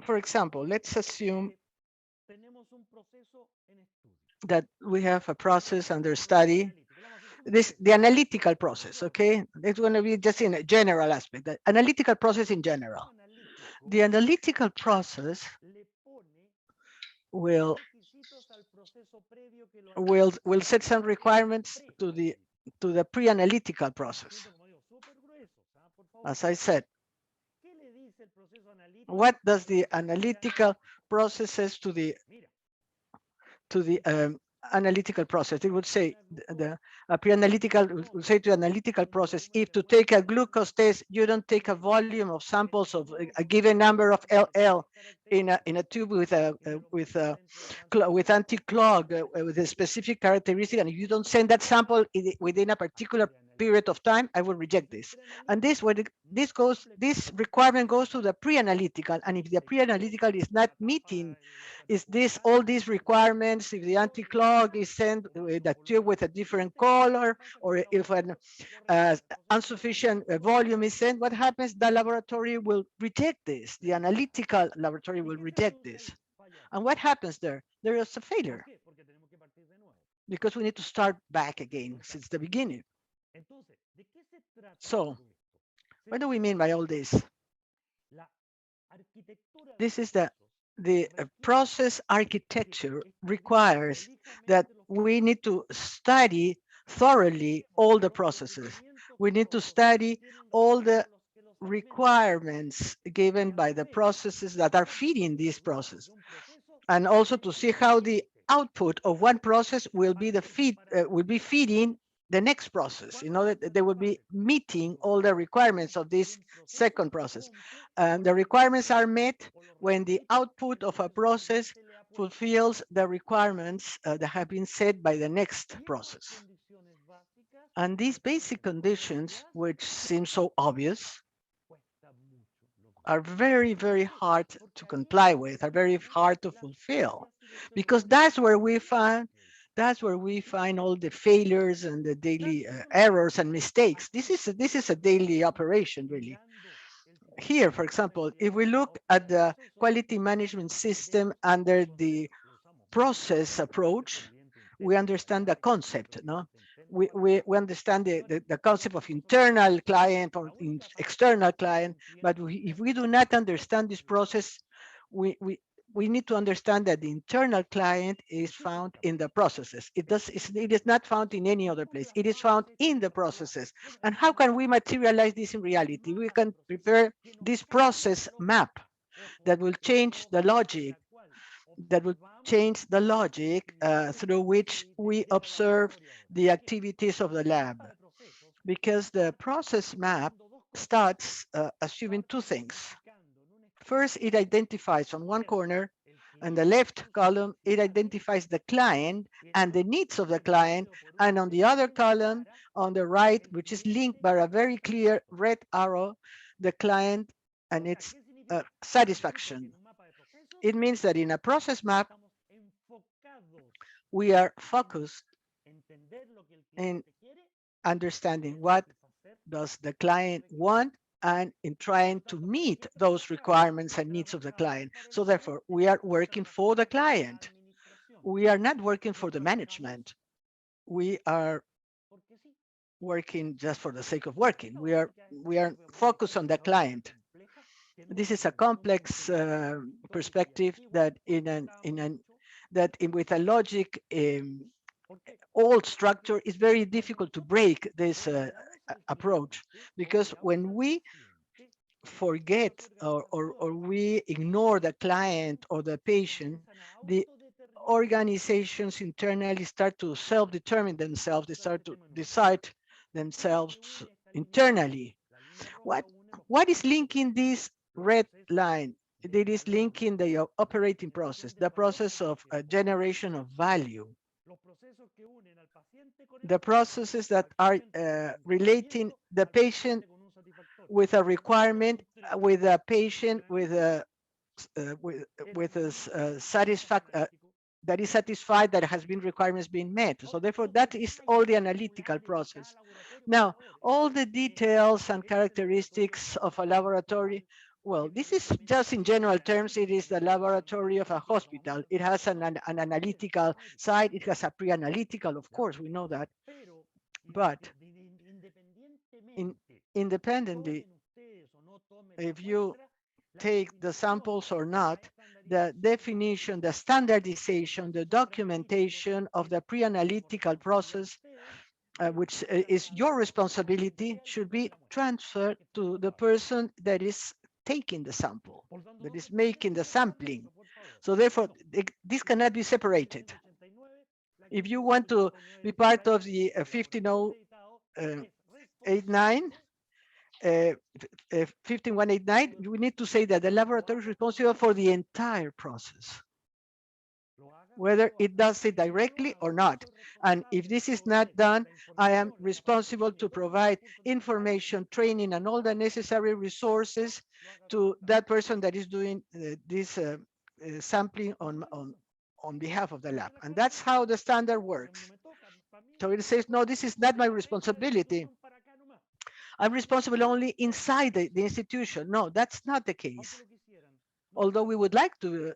For example, let's assume that we have a process under study. The analytical process, okay? It's going to be just in a general aspect, the analytical process in general. The analytical process will set some requirements to the pre-analytical process. As I said, what does the analytical process says to the analytical process? It would say the pre-analytical will say to the analytical process, if to take a glucose test, you don't take a volume of samples of a given number of LL in a tube with anti-clog with a specific characteristic, and if you don't send that sample within a particular period of time, I will reject this. And this requirement goes to the pre-analytical, and if the pre-analytical is not meeting all these requirements, if the anti-clog is sent with a tube with a different color, or if an insufficient volume is sent, what happens? The laboratory will reject this. The analytical laboratory will reject this. And what happens there? There is a failure because we need to start back again since the beginning. So what do we mean by all this? This is the process architecture requires that we need to study thoroughly all the processes. We need to study all the requirements given by the processes that are feeding this process, and also to see how the output of one process will be feeding the next process, in order that they will be meeting all the requirements of this second process. The requirements are met when the output of a process fulfills the requirements that have been set by the next process. And these basic conditions, which seem so obvious, are very, very hard to comply with, are very hard to fulfill, because that's where we find all the failures and the daily errors and mistakes. This is a daily operation, really. Here, for example, if we look at the quality management system under the process approach, we understand the concept, no? We understand the concept of internal client or external client, but if we do not understand this process, we need to understand that the internal client is found in the processes. It is not found in any other place. It is found in the processes. And how can we materialize this in reality? We can prepare this process map that will change the logic, through which we observe the activities of the lab. because the process map starts assuming two things. First, it identifies on one corner, and the left column, it identifies the client and the needs of the client. And on the other column, on the right, which is linked by a very clear red arrow, the client and its satisfaction. It means that in a process map, we are focused in understanding what does the client want and in trying to meet those requirements and needs of the client. So therefore, we are working for the client. We are not working for the management. We are working just for the sake of working. We are focused on the client. This is a complex perspective that with a logic old structure is very difficult to break this approach, because when we forget or we ignore the client or the patient, the organizations internally start to self-determine themselves. They start to decide themselves internally. What is linking this red line? It is linking the operating process, the process of generation of value, the processes that are relating the patient with a requirement, with a patient with a that is satisfied, that has been requirements being met. So therefore, that is all the analytical process. Now, all the details and characteristics of a laboratory, well, this is just in general terms, it is the laboratory of a hospital. It has an analytical side. It has a pre-analytical, of course, we know that. But independently, if you take the samples or not, the definition, the standardization, the documentation of the pre-analytical process, which is your responsibility, should be transferred to the person that is taking the sample, that is making the sampling. So therefore, this cannot be separated. If you want to be part of the 15189, 15189, we need to say that the laboratory is responsible for the entire process, whether it does it directly or not. And if this is not done, I am responsible to provide information, training, and all the necessary resources to that person that is doing this sampling on behalf of the lab. And that's how the standard works. So it says, no, this is not my responsibility. I'm responsible only inside the institution. No, that's not the case. Although we would like to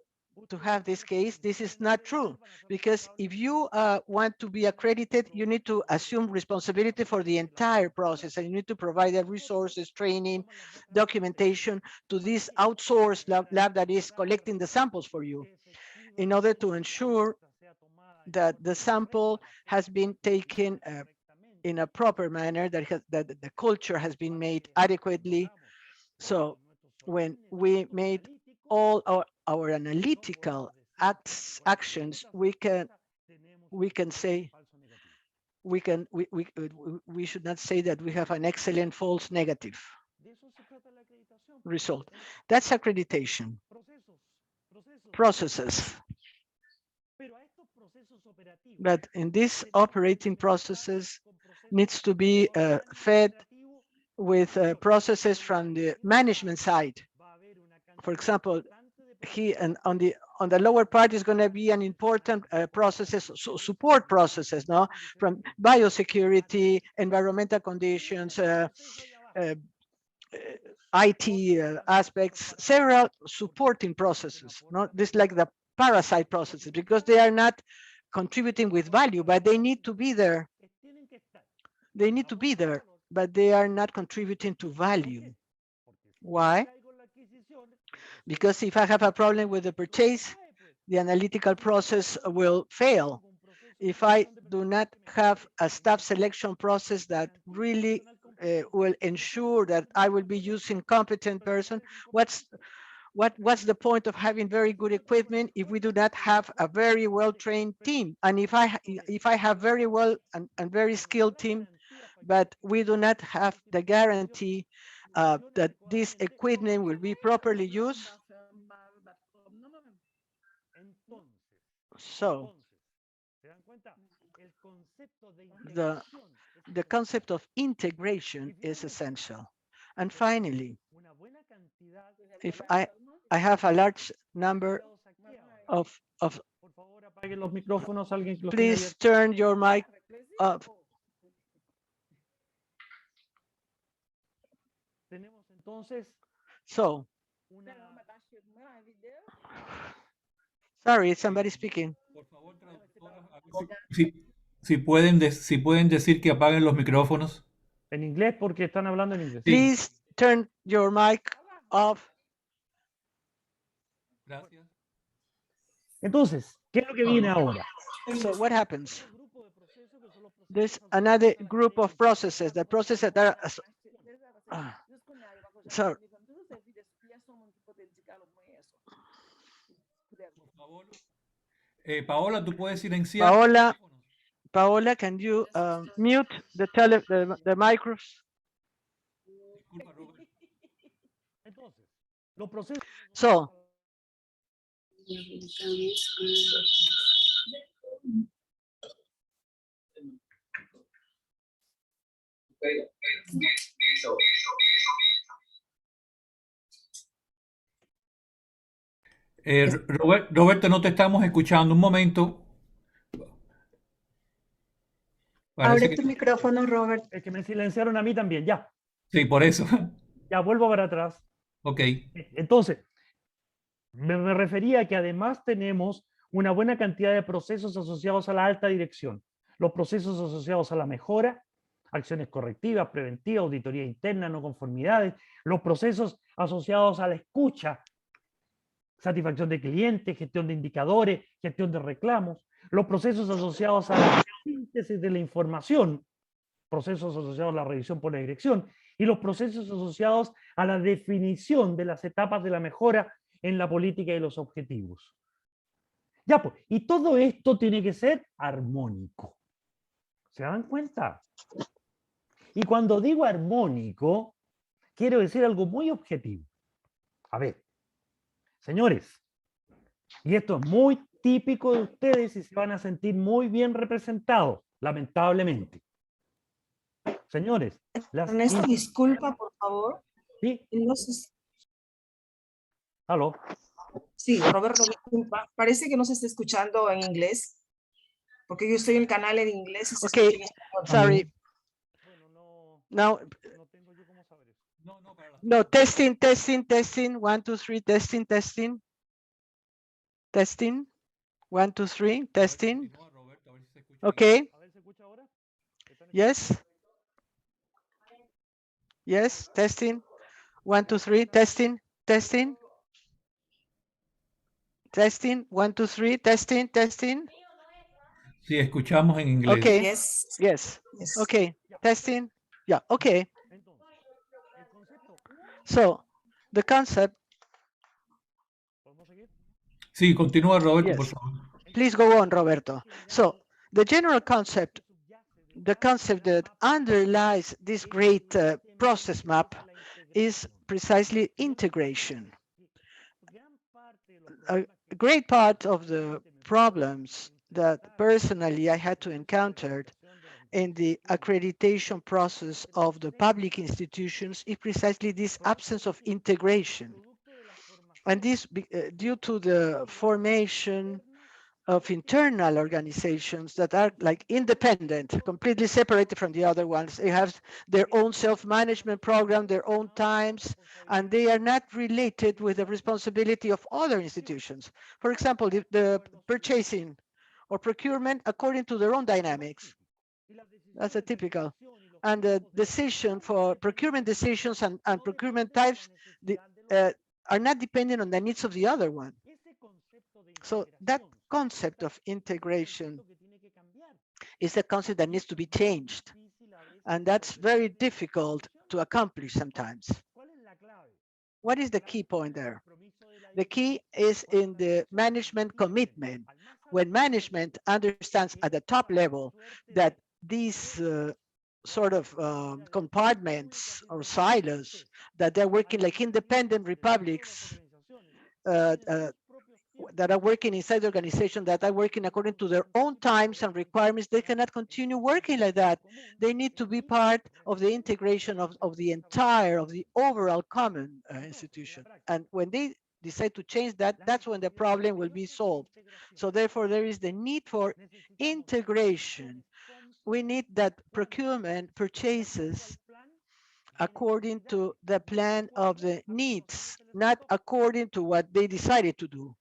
have this case, this is not true, because if you want to be accredited, you need to assume responsibility for the entire process, and you need to provide the resources, training, documentation to this outsourced lab that is collecting the samples for you, in order to ensure that the sample has been taken in a proper manner, that the culture has been made adequately. So when we made all our analytical actions, we should not say that we have an excellent false negative result. That's accreditation. Processes. But in these operating processes needs to be fed with processes from the management side. For example, on the lower part is going to be an important processes, support processes, no, from biosecurity, environmental conditions, IT aspects, several supporting processes, not this like the parasite processes, because they are not contributing with value, but they need to be there. They need to be there, but they are not contributing to value. Why? Because if I have a problem with the purchase, the analytical process will fail. If I do not have a staff selection process that really will ensure that I will be using competent person, what's the point of having very good equipment if we do not have a very well-trained team? And if I have very well and very skilled team, but we do not have the guarantee that this equipment will be properly used. So the concept of integration is essential. And finally, if I have a large number of Apaguen los micrófonos, alguien que los tenga please abiertos. turn your mic up. Tenemos entonces So, una sorry, somebody speaking. Por favor, traductora, a ver si pueden decir que apaguen los micrófonos. en inglés porque están hablando en inglés. Sí. Please turn your mic off. Gracias. Entonces, ¿qué es lo que viene ahora? So what happens? There's another group of processes, the processes that are so Por favor. Paola, ¿tú puedes silenciar? Paola, can you mute the microphones? Disculpa, Robert. Entonces, los procesos So, Roberto, no te estamos escuchando. Un momento. Parece Abre tu micrófono, Robert. es que me silenciaron a mí también, ya. Sí, por eso. Ya vuelvo para atrás. Ok. Entonces, me refería a que además tenemos una buena cantidad de procesos asociados a la alta dirección. Los procesos asociados a la mejora, acciones correctivas, preventivas, auditoría interna, no conformidades, los procesos asociados a la escucha, satisfacción de clientes, gestión de indicadores, gestión de reclamos, los procesos asociados a la síntesis de la información, procesos asociados a la revisión por la dirección, y los procesos asociados a la definición de las etapas de la mejora en la política y los objetivos. Ya, pues, y todo esto tiene que ser armónico. ¿Se dan cuenta? Y cuando digo armónico, quiero decir algo muy objetivo. A ver, señores, y esto es muy típico de ustedes y se van a sentir muy bien representados, lamentablemente. Señores, Ernesto, disculpa, por favor. ¿Sí? No sé ¿Aló? Sí, Roberto, disculpa. Parece que no se está escuchando en inglés, porque yo estoy en el canal en inglés. Y se okay, escucha en español sorry. también. Bueno, Now, no tengo yo cómo saber eso. no, testing, 1, 2, 3, testing, 1, 2, 3, testing. Okay. A ver, ¿se escucha ahora? Yes. Yes, testing. 1, 2, 3, testing. Testing, 1, 2, 3, testing. Sí, escuchamos en inglés. Okay. Yes. Yes. Yes. Okay. Testing. Yeah. Okay. Entonces, el concepto. So the concept. ¿Podemos seguir? Sí, continúa, Roberto, Yes. por favor. Please go on, Roberto. So the general concept, the concept that underlies this great process map is precisely integration. A great part of the problems that personally I had to encounter in the accreditation process of the public institutions is precisely this absence of integration. And this due to the formation of internal organizations that are like independent, completely separated from the other ones. They have their own self-management program, their own times, and they are not related with the responsibility of other institutions. For example, the purchasing or procurement according to their own dynamics. That's a typical. And the decision for procurement decisions and procurement types are not dependent on the needs of the other one. So that concept of integration is a concept that needs to be changed. And that's very difficult to accomplish sometimes. What is the key point there? The key is in the management commitment. When management understands at the top level that these sort of compartments or silos, that they're working like independent republics, uh, uh, that are working inside the organization, that are working according to their own times and requirements, they cannot continue working like that. They need to be part of the integration of the entire, of the overall common institution. And when they decide to change that, that's when the problem will be solved. So therefore, there is the need for integration. We need that procurement purchases according to the plan of the needs, not according to what they decided to do.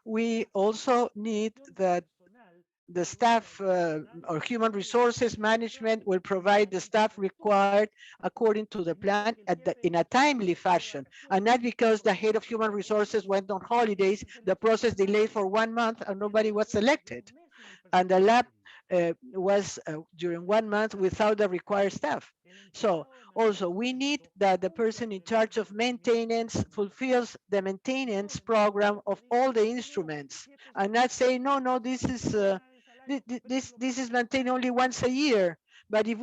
We also need that the staff or human resources management will provide the staff required according to the plan in a timely fashion, and not because the head of human resources went on holidays, the process delayed for 1 month and nobody was selected, and the lab was during 1 month without the required staff. So also we need that the person in charge of maintenance fulfills the maintenance program of all the instruments, and not say, no, no, this is maintained only once a year. But if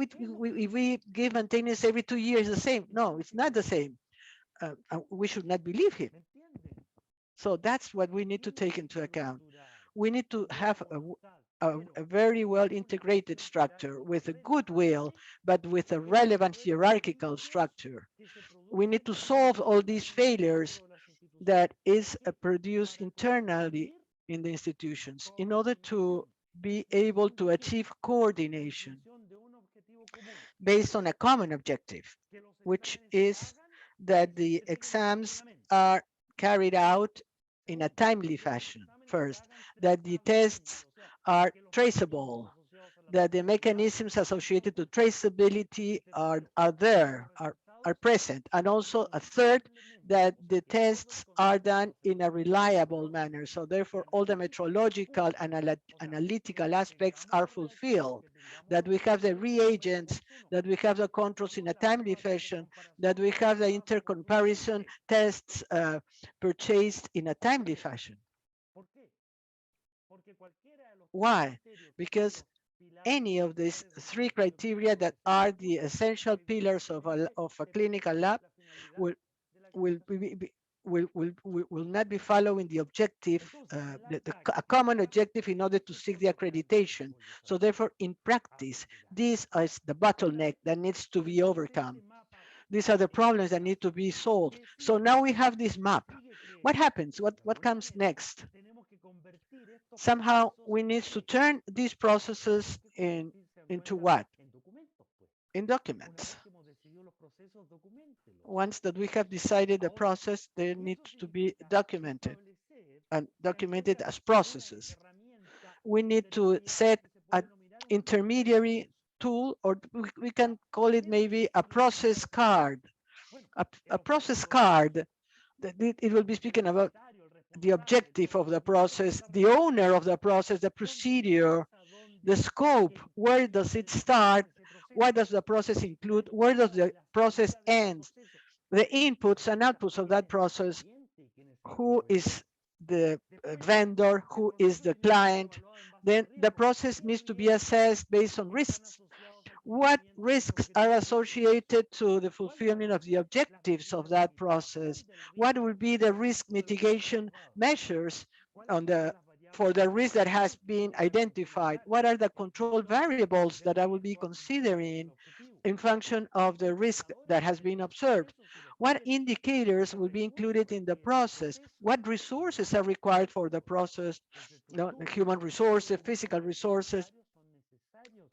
we give maintenance every 2 years, the same. No, it's not the same. We should not believe him. So that's what we need to take into account. We need to have a very well integrated structure with a goodwill, but with a relevant hierarchical structure. We need to solve all these failures that is produced internally in the institutions in order to be able to achieve coordination based on a common objective, which is that the exams are carried out in a timely fashion first, that the tests are traceable, that the mechanisms associated to traceability are there, are present. And also a third, that the tests are done in a reliable manner. So therefore, all the metrological and analytical aspects are fulfilled, that we have the reagents, that we have the controls in a timely fashion, that we have the intercomparison tests purchased in a timely fashion. Why? Because any of these three criteria that are the essential pillars of a clinical lab will will be, will not be following the objective, a common objective in order to seek the accreditation. So therefore, in practice, this is the bottleneck that needs to be overcome. These are the problems that need to be solved. So now we have this map. What happens? What comes next? Somehow we need to turn these processes into what? In documents. Once that we have decided the process, they need to be documented and documented as processes. We need to set an intermediary tool, or we can call it maybe a process card. A process card, it will be speaking about the objective of the process, the owner of the process, the procedure, the scope, where does it start, what does the process include, where does the process end, the inputs and outputs of that process, who is the vendor, who is the client. Then the process needs to be assessed based on risks. What risks are associated to the fulfillment of the objectives of that process? What will be the risk mitigation measures for the risk that has been identified? What are the control variables that I will be considering in function of the risk that has been observed? What indicators will be included in the process? What resources are required for the process? The human resources, physical resources,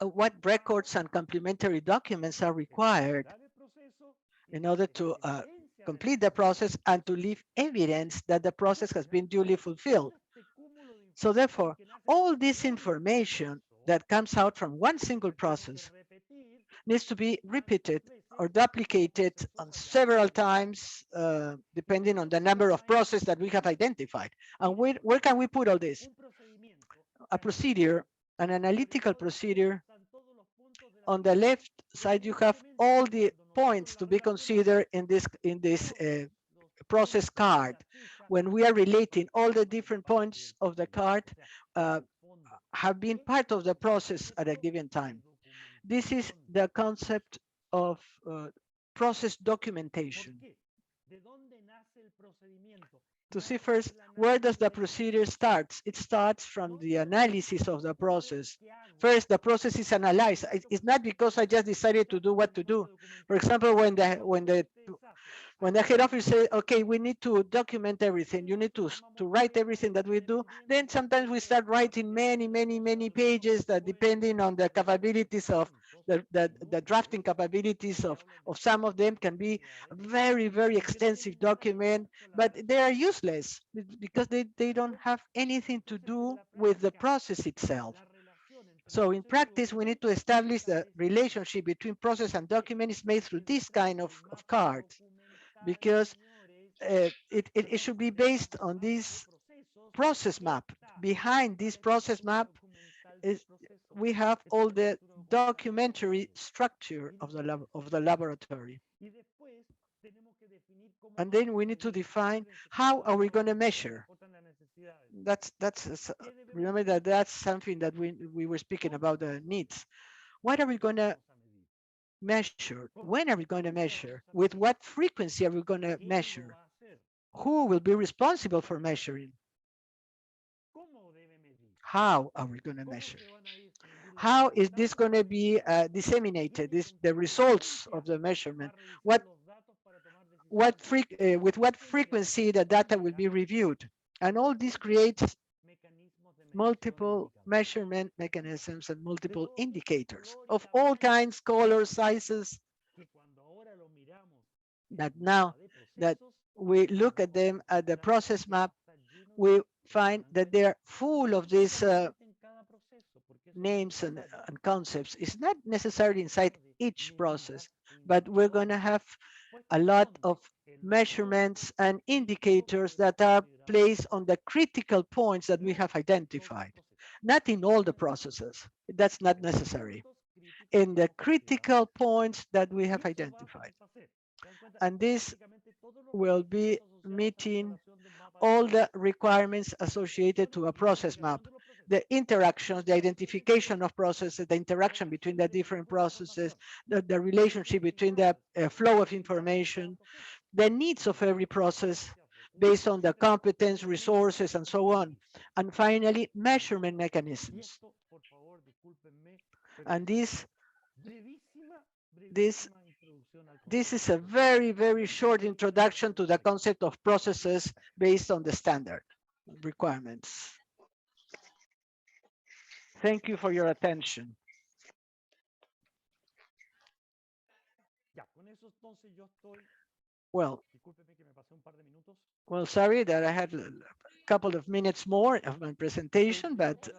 what records and complementary documents are required in order to complete the process and to leave evidence that the process has been duly fulfilled. So therefore, all this information that comes out from one single process needs to be repeated or duplicated on several times, depending on the number of processes that we have identified. And where can we put all this? A procedure, an analytical procedure. On the left side, you have all the points to be considered in this process card. When we are relating all the different points of the card, have been part of the process at a given time. This is the concept of process documentation. To see first, where does the procedure start? It starts from the analysis of the process. First, the process is analyzed. It's not because I just decided to do what to do. For example, when the head office says, okay, we need to document everything, you need to write everything that we do, then sometimes we start writing many pages that, depending on the capabilities of the drafting capabilities of some of them, can be a very extensive document, but they are useless because they don't have anything to do with the process itself. So in practice, we need to establish the relationship between process and document is made through this kind of cards, because it should be based on this process map. Behind this process map we have all the documentary structure of the laboratory. And then we need to define how are we going to measure. Remember that that's something that we were speaking about, the needs. What are we going to measure? When are we going to measure? With what frequency are we going to measure? Who will be responsible for measuring? How are we going to measure? How is this going to be disseminated? The results of the measurement. With what frequency the data will be reviewed? And all this creates multiple measurement mechanisms and multiple indicators of all kinds, colors, sizes, that now that we look at them at the process map, we find that they're full of these names and concepts. It's not necessarily inside each process, but we're going to have a lot of measurements and indicators that are placed on the critical points that we have identified. Not in all the processes, that's not necessary. In the critical points that we have identified. And this will be meeting all the requirements associated to a process map. The interactions, the identification of processes, the interaction between the different processes, the relationship between the flow of information, the needs of every process based on the competence, resources, and so on. And finally, measurement mechanisms. And this is a very short introduction to the concept of processes based on the standard requirements. Thank you for your attention. Well, sorry that I had a couple of minutes more of my presentation, but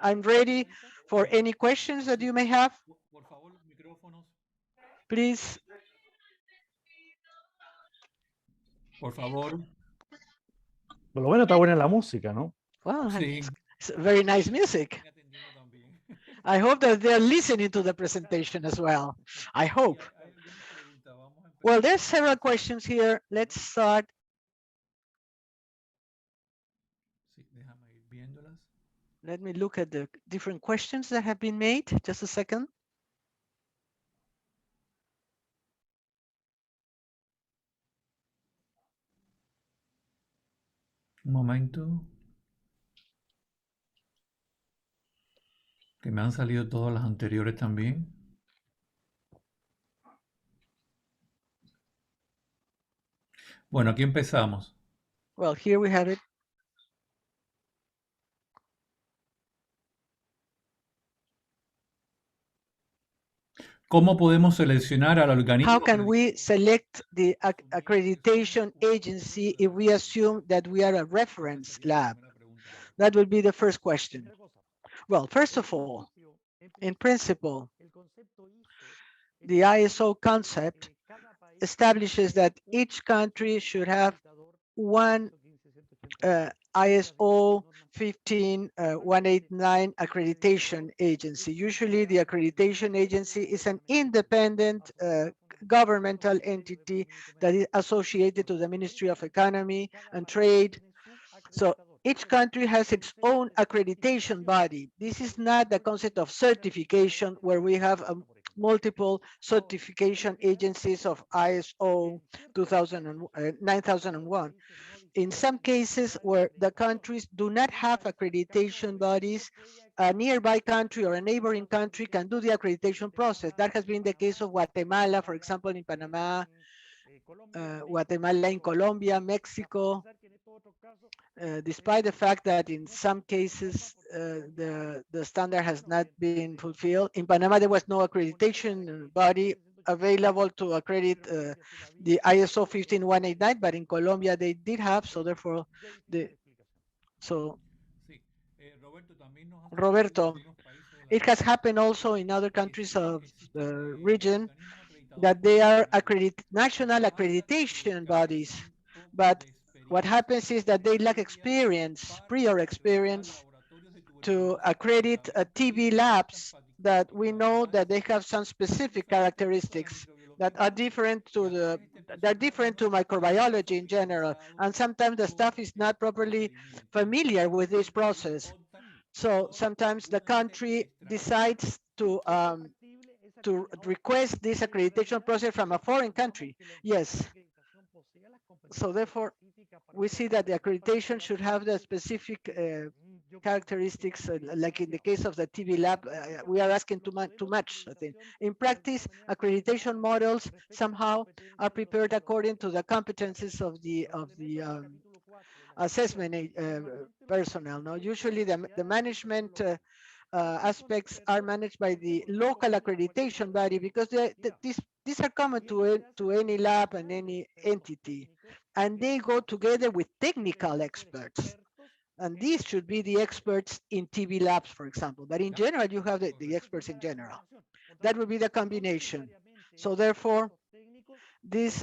I'm ready for any questions that you may have. Please. Por favor. Por lo menos está buena la música, ¿no? Well, sí. It's very nice music. I hope that they're listening to the presentation as well. I hope. Well, there's several questions here. Let's start. Let me look at the different questions that have been made. Just a second. Un momento. Que me han salido todas las anteriores también. Bueno, aquí empezamos. Well, here we have it. ¿Cómo podemos seleccionar al organismo? How can we select the accreditation agency if we assume that we are a reference lab? That would be the first question. Well, first of all, in principle, the ISO concept establishes that each country should have one ISO 15189 accreditation agency. Usually the accreditation agency is an independent governmental entity that is associated to the Ministry of Economy and Trade. So each country has its own accreditation body. This is not the concept of certification where we have multiple certification agencies of ISO 9001. In some cases where the countries do not have accreditation bodies, a nearby country or a neighboring country can do the accreditation process. That has been the case of Guatemala, for example, in Panama, Guatemala in Colombia, Mexico, despite the fact that in some cases the standard has not been fulfilled. In Panama, there was no accreditation body available to accredit the ISO 15189, but in Colombia they did have, so therefore, Roberto, it has happened also in other countries of the region that they are national accreditation bodies, but what happens is that they lack experience, prior experience, to accredit TB labs that we know that they have some specific characteristics that are different to they're different to microbiology in general, and sometimes the staff is not properly familiar with this process. So sometimes the country decides to request this accreditation process from a foreign country. Yes. So therefore, we see that the accreditation should have the specific characteristics, like in the case of the TB lab, we are asking too much, I think. In practice, accreditation models somehow are prepared according to the competencies of the assessment personnel. No, usually the management aspects are managed by the local accreditation body because these are common to any lab and any entity, and they go together with technical experts. And these should be the experts in TB labs, for example. But in general, you have the experts in general. That would be the combination. So therefore, these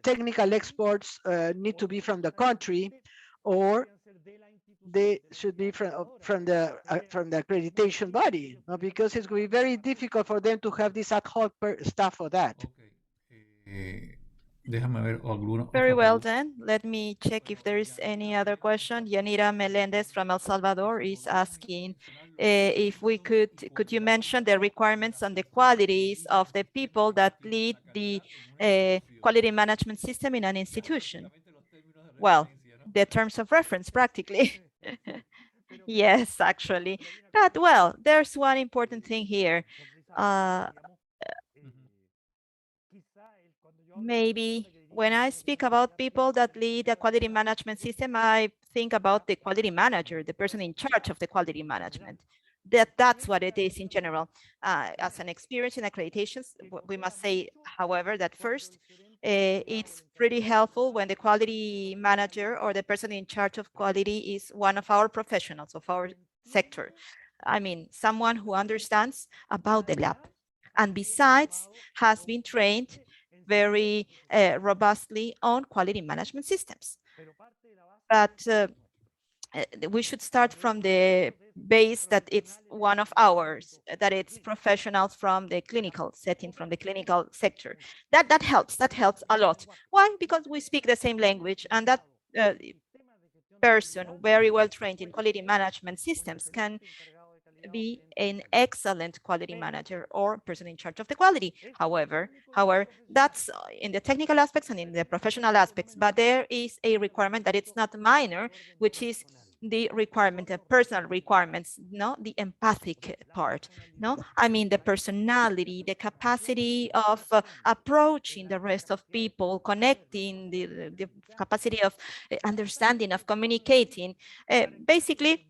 technical experts need to be from the country, or they should be from the accreditation body, no? Because it's going to be very difficult for them to have this ad hoc staff for that. Very well then. Let me check if there is any other question. Yanira Melendez from El Salvador is asking if we could you mention the requirements and the qualities of the people that lead the quality management system in an institution? Well, the terms of reference practically. Yes, actually. But well, there's one important thing here. Maybe when I speak about people that lead a quality management system, I think about the quality manager, the person in charge of the quality management. That's what it is in general. As an experience in accreditations, we must say, however, that first, it's pretty helpful when the quality manager or the person in charge of quality is one of our professionals of our sector. I mean, someone who understands about the lab and besides has been trained very robustly on quality management systems. But we should start from the base that it's one of ours, that it's professionals from the clinical setting, from the clinical sector. That helps a lot. Why? Because we speak the same language, and that person very well trained in quality management systems can be an excellent quality manager or person in charge of the quality. However, that's in the technical aspects and in the professional aspects, but there is a requirement that it's not minor, which is the requirement, the personal requirements, no, the empathic part, no, I mean the personality, the capacity of approaching the rest of people, connecting, the capacity of understanding, of communicating, basically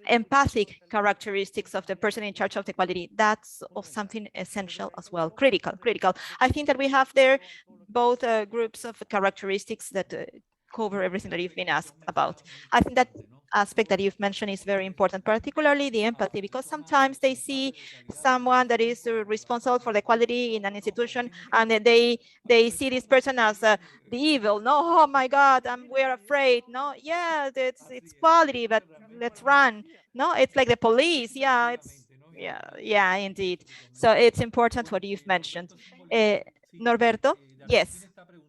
empathic characteristics of the person in charge of the quality. That's something essential as well, critical. I think that we have there both groups of characteristics that cover everything that you've been asked about. I think that aspect that you've mentioned is very important, particularly the empathy, because sometimes they see someone that is responsible for the quality in an institution, and they see this person as the evil. No, oh my God, we're afraid. No, yeah, it's quality, but let's run. No, it's like the police. Yeah, yeah, indeed. So it's important what you've mentioned. Norberto, yes.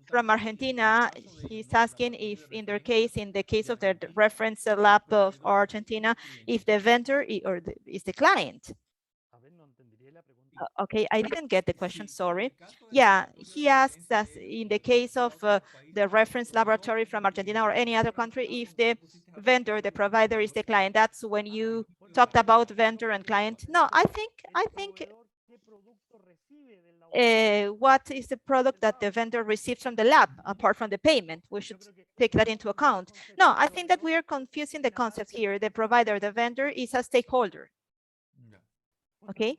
from Argentina, he's asking if in their case, in the case of the reference lab of Argentina, if the vendor is the client. Okay, I didn't get the question, sorry. Yeah, he asks us in the case of the reference laboratory from Argentina or any other country, if the vendor, the provider is the client. That's when you talked about vendor and client. No, I think what is the product that the vendor receives from the lab, apart from the payment? We should take that into account. No, I think that we are confusing the concepts here. The provider, the vendor is a stakeholder. Okay,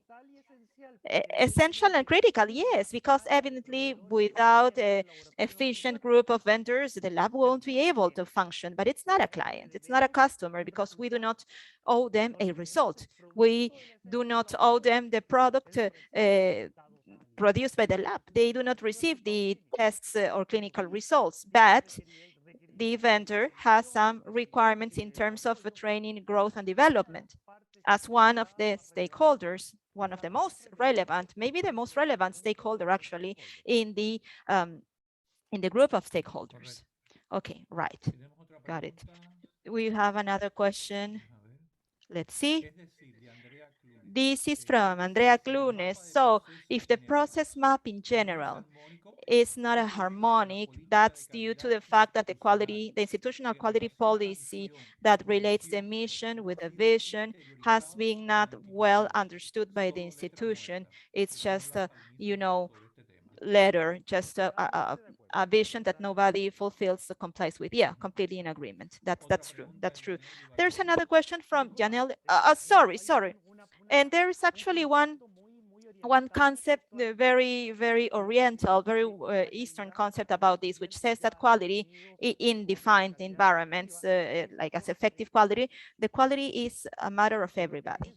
essential and critical, yes, because evidently without an efficient group of vendors, the lab won't be able to function, but it's not a client, it's not a customer, because we do not owe them a result. We do not owe them the product produced by the lab. They do not receive the tests or clinical results, but the vendor has some requirements in terms of training, growth, and development. As one of the stakeholders, one of the most relevant, maybe the most relevant stakeholder actually in the group of stakeholders. Okay, right, got it. We have another question. Let's see. This is from Andrea Clunes. So if the process map in general is not a harmonic, that's due to the fact that the institutional quality policy that relates the mission with the vision has been not well understood by the institution. It's just a, letter, just a vision that nobody fulfills or complies with. Yeah, completely in agreement. That's true. That's true. There's another question from Janelle. Sorry. And there is actually one concept, very, very oriental, very Eastern concept about this, which says that quality in defined environments, like as effective quality, the quality is a matter of everybody.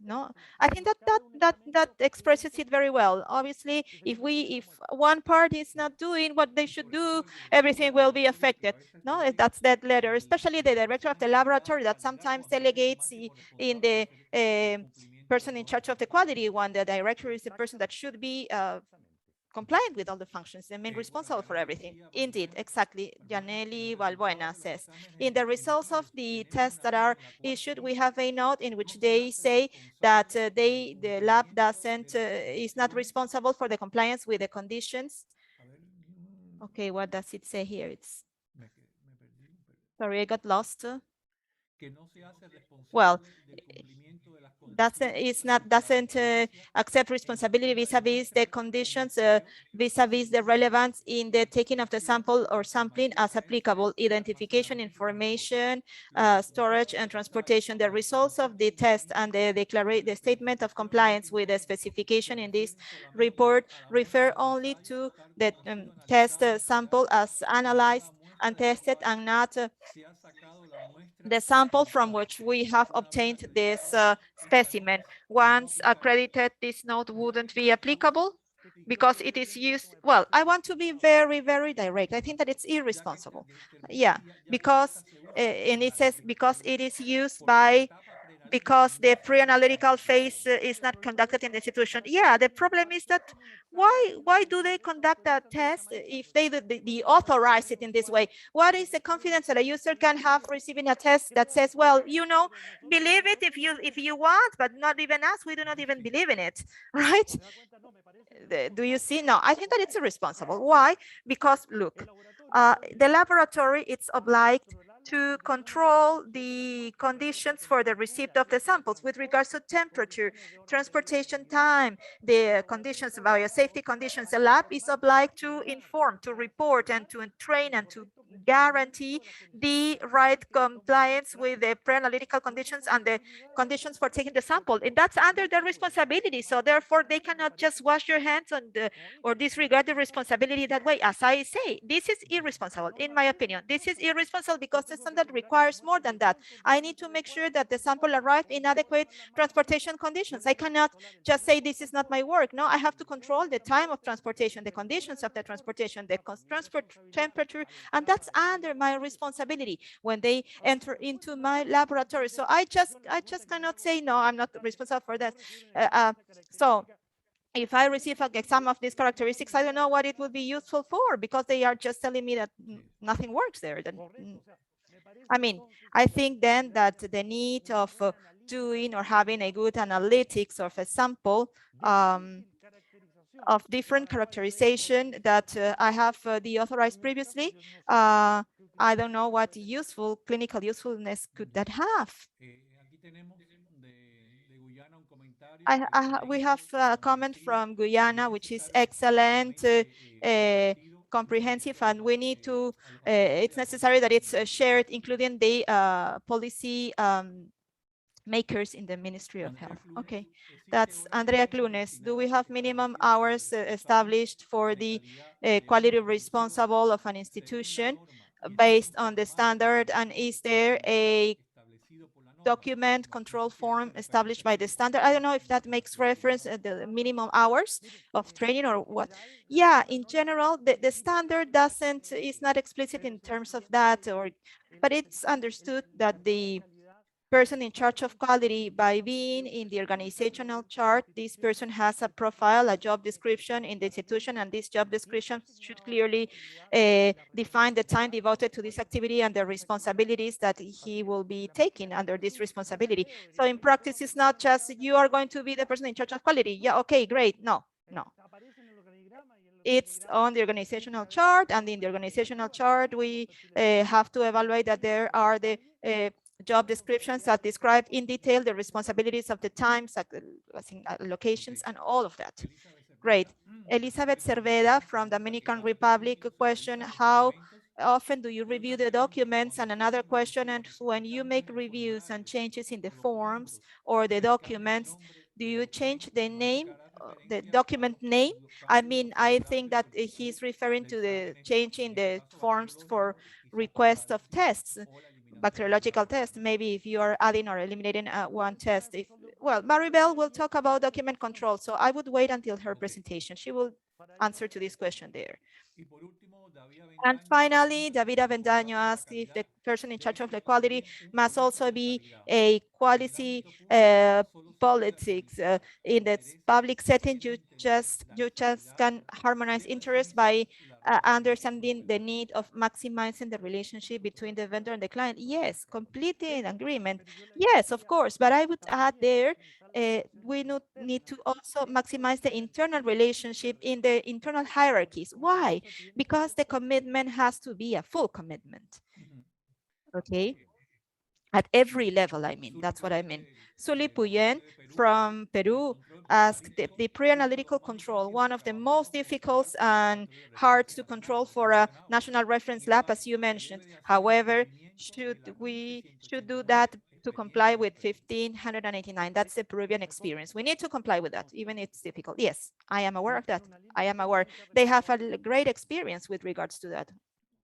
No, I think that expresses it very well. Obviously, if one part is not doing what they should do, everything will be affected. No, that's that letter, especially the director of the laboratory that sometimes delegates in the person in charge of the quality one. The director is the person that should be compliant with all the functions and being responsible for everything. Indeed, exactly. Janelli Valbuena says, in the results of the tests that are issued, we have a note in which they say that the lab is not responsible for the compliance with the conditions. Okay, what does it say here? Sorry, I got lost. Well, doesn't accept responsibility vis-a-vis the conditions, vis-a-vis the relevance in the taking of the sample or sampling as applicable, identification, information, storage, and transportation. The results of the test and the statement of compliance with the specification in this report refer only to the test sample as analyzed and tested, and not the sample from which we have obtained this specimen. Once accredited, this note wouldn't be applicable because it is used. Well, I want to be very, very direct. I think that it's irresponsible. Yeah, because, and it says because it is used because the pre-analytical phase is not conducted in the institution. Yeah, the problem is that why do they conduct a test if they authorize it in this way? What is the confidence that a user can have receiving a test that says, well, believe it if you want, but not even us, we do not even believe in it, right? Do you see? No, I think that it's irresponsible. Why? Because look, the laboratory, it's obliged to control the conditions for the receipt of the samples with regards to temperature, transportation time, the conditions, biosafety conditions. The lab is obliged to inform, to report, and to train and to guarantee the right compliance with the pre-analytical conditions and the conditions for taking the sample. And that's under their responsibility. So therefore, they cannot just wash your hands on or disregard the responsibility that way. As I say, this is irresponsible, in my opinion. This is irresponsible because the standard requires more than that. I need to make sure that the sample arrives in adequate transportation conditions. I cannot just say this is not my work. No, I have to control the time of transportation, the conditions of the transportation, the transport temperature, and that's under my responsibility when they enter into my laboratory. So I just cannot say, no, I'm not responsible for that. So if I receive some of these characteristics, I don't know what it would be useful for, because they are just telling me that nothing works there. I mean, I think then that the need of doing or having a good analytics of a sample of different characterization that I have the authorized previously, I don't know what useful clinical usefulness could that have. We have a comment from Guyana, which is excellent, comprehensive, and we need to, it's necessary that it's shared, including the policy makers in the Ministry of Health. Okay, that's Andrea Clunes. Do we have minimum hours established for the quality responsible of an institution based on the standard? And is there a document control form established by the standard? I don't know if that makes reference at the minimum hours of training or what. Yeah, in general, the standard is not explicit in terms of that, but it's understood that the person in charge of quality, by being in the organizational chart, this person has a profile, a job description in the institution, and this job description should clearly define the time devoted to this activity and the responsibilities that he will be taking under this responsibility. So in practice, it's not just you are going to be the person in charge of quality. Yeah, okay, great. No. It's on the organizational chart, and in the organizational chart, we have to evaluate that there are the job descriptions that describe in detail the responsibilities of the times, locations, and all of that. Great. Elizabeth Cerveda from the Dominican Republic question, how often do you review the documents? And another question, and when you make reviews and changes in the forms or the documents, do you change the name, the document name? I mean, I think that he's referring to the change in the forms for request of tests, bacteriological tests. Maybe if you are adding or eliminating one test. Well, Maribel will talk about document control, so I would wait until her presentation. She will answer to this question there. And finally, Davida Vendaño asked if the person in charge of the quality must also be a quality politics. In the public setting, you just can harmonize interests by understanding the need of maximizing the relationship between the vendor and the client. Yes, completely in agreement. Yes, of course, but I would add there, we need to also maximize the internal relationship in the internal hierarchies. Why? Because the commitment has to be a full commitment. Okay. At every level, I mean, that's what I mean. Suli Puyen from Peru asked the pre-analytical control, one of the most difficult and hard to control for a national reference lab, as you mentioned. However, we should do that to comply with 1589. That's the Peruvian experience. We need to comply with that, even if it's difficult. Yes, I am aware of that. I am aware. They have a great experience with regards to that.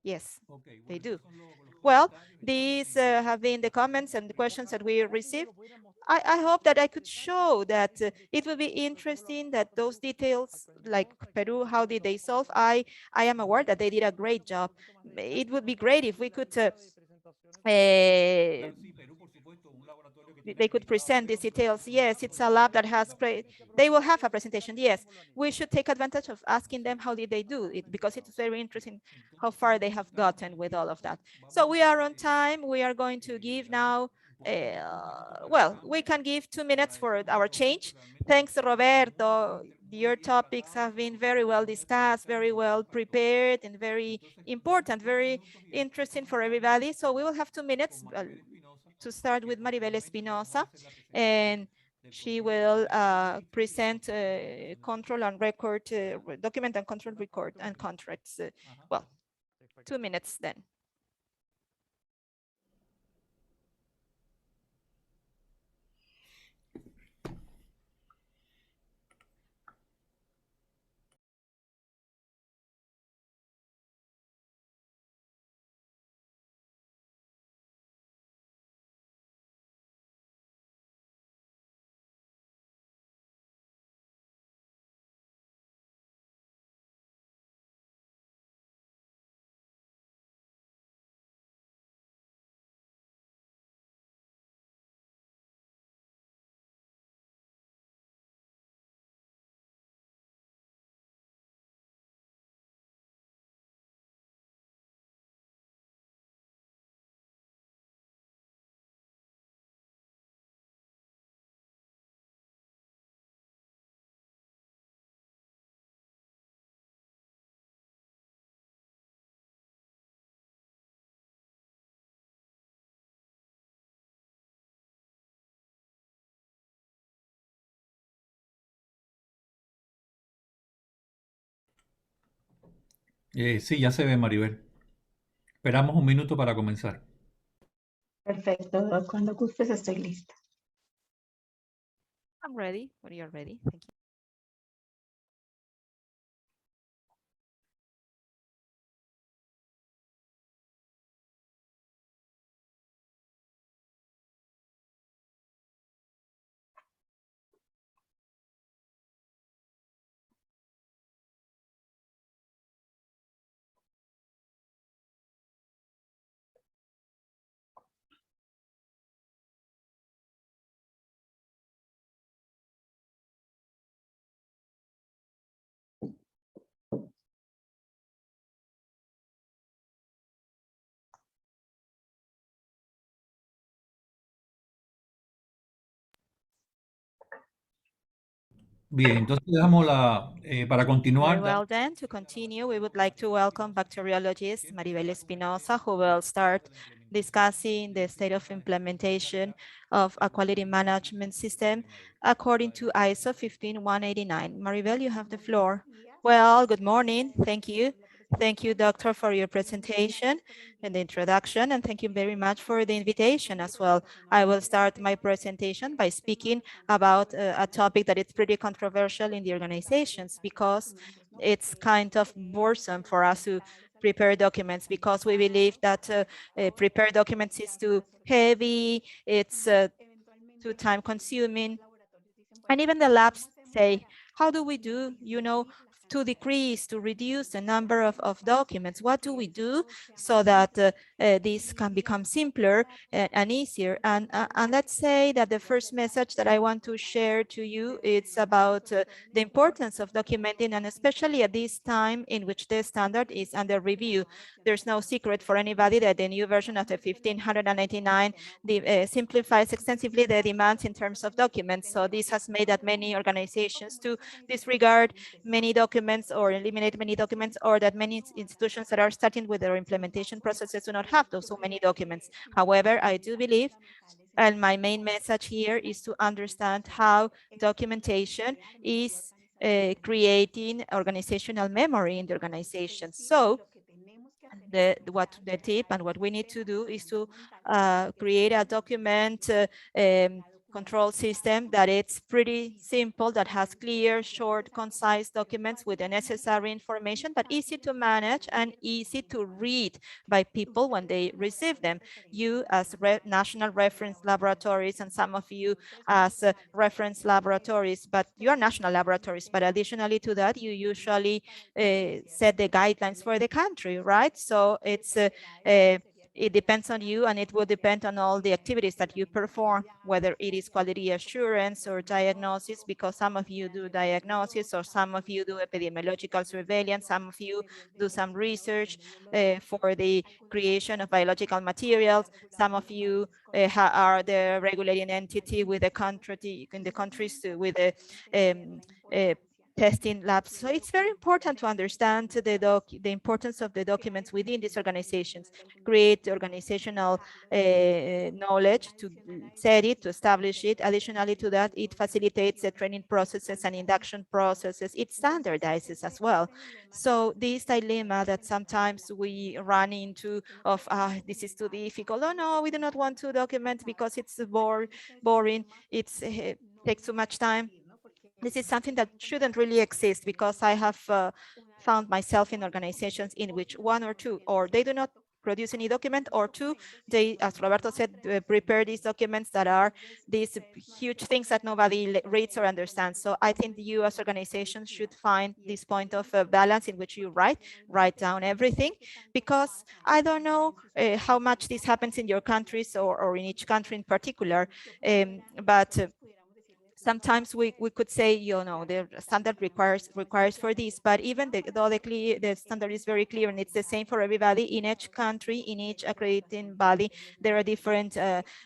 Yes, they do. Well, these have been the comments and the questions that we received. I hope that I could show that it will be interesting that those details, like Peru, how did they solve? I am aware that they did a great job. It would be great if we could they could present these details. Yes, it's a lab that has great, they will have a presentation. Yes, we should take advantage of asking them how did they do it, because it's very interesting how far they have gotten with all of that. So we are on time. We are going to give now, well, we can give 2 minutes for our change. Thanks, Roberto. Your topics have been very well discussed, very well prepared, and very important, very interesting for everybody. So we will have 2 minutes to start with Maribel Espinosa, and she will present control and record, document and control record and contracts. Well, 2 minutes then. Sí, ya se ve, Maribel. Esperamos un minuto para comenzar. Perfecto, Doc. Cuando gustes estoy lista. I'm ready when you're ready. Thank you. Bien, entonces dejamos para Very continuar. well, then, to continue, we would like to welcome bacteriologist Maribel Espinosa, who will start discussing the state of implementation of a quality management system according to ISO 15189. Maribel, you have the floor. Well, good morning. Thank you. Thank you, Doctor, for your presentation and the introduction, and thank you very much for the invitation as well. I will start my presentation by speaking about a topic that is pretty controversial in the organizations because it's kind of boresome for us to prepare documents because we believe that prepare documents is too heavy, it's too time consuming. And even the labs say, how do we do, to decrease, to reduce the number of documents? What do we do so that this can become simpler and easier? And let's say that the first message that I want to share to you, it's about the importance of documenting, and especially at this time in which the standard is under review. There's no secret for anybody that the new version of the 1599 simplifies extensively the demands in terms of documents. So this has made that many organizations to disregard many documents or eliminate many documents, or that many institutions that are starting with their implementation processes do not have those so many documents. However, I do believe, and my main message here is to understand how documentation is creating organizational memory in the organization. So the tip and what we need to do is to create a document control system that it's pretty simple, that has clear, short, concise documents with the necessary information, but easy to manage and easy to read by people when they receive them. You as national reference laboratories, and some of you as reference laboratories, but you are national laboratories, but additionally to that, you usually set the guidelines for the country, right? So it's it depends on you, and it will depend on all the activities that you perform, whether it is quality assurance or diagnosis, because some of you do diagnosis, or some of you do epidemiological surveillance, some of you do some research for the creation of biological materials, some of you are the regulating entity with the country in the countries with the testing labs. So it's very important to understand the importance of the documents within these organizations, create organizational knowledge to set it, to establish it. Additionally to that, it facilitates the training processes and induction processes. It standardizes as well. So this dilemma that sometimes we run into of, this is too difficult. Oh no, we do not want to document because it's boring. It's takes too much time. This is something that shouldn't really exist, because I have found myself in organizations in which one or two, or they do not produce any document, or two, they, as Roberto said, prepare these documents that are these huge things that nobody reads or understands. So I think you as organizations should find this point of balance in which you write down everything, because I don't know how much this happens in your countries, or in each country in particular, but sometimes we could say, the standard requires for this, but even though the standard is very clear and it's the same for everybody, in each country, in each accrediting body, there are different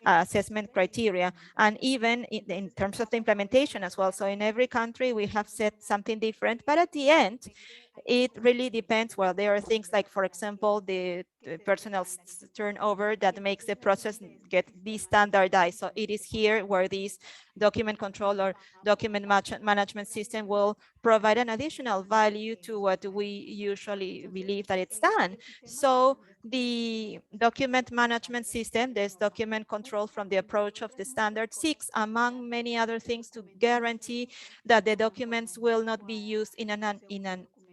assessment criteria, and even in terms of the implementation as well. So in every country, we have set something different, but at the end, It really depends. Well, there are things like, for example, the personnel turnover that makes the process get de-standardized. So it is here where this document control or document management system will provide an additional value to what we usually believe that it's done. So the document management system, this document control from the approach of the standard, seeks, among many other things, to guarantee that the documents will not be used in an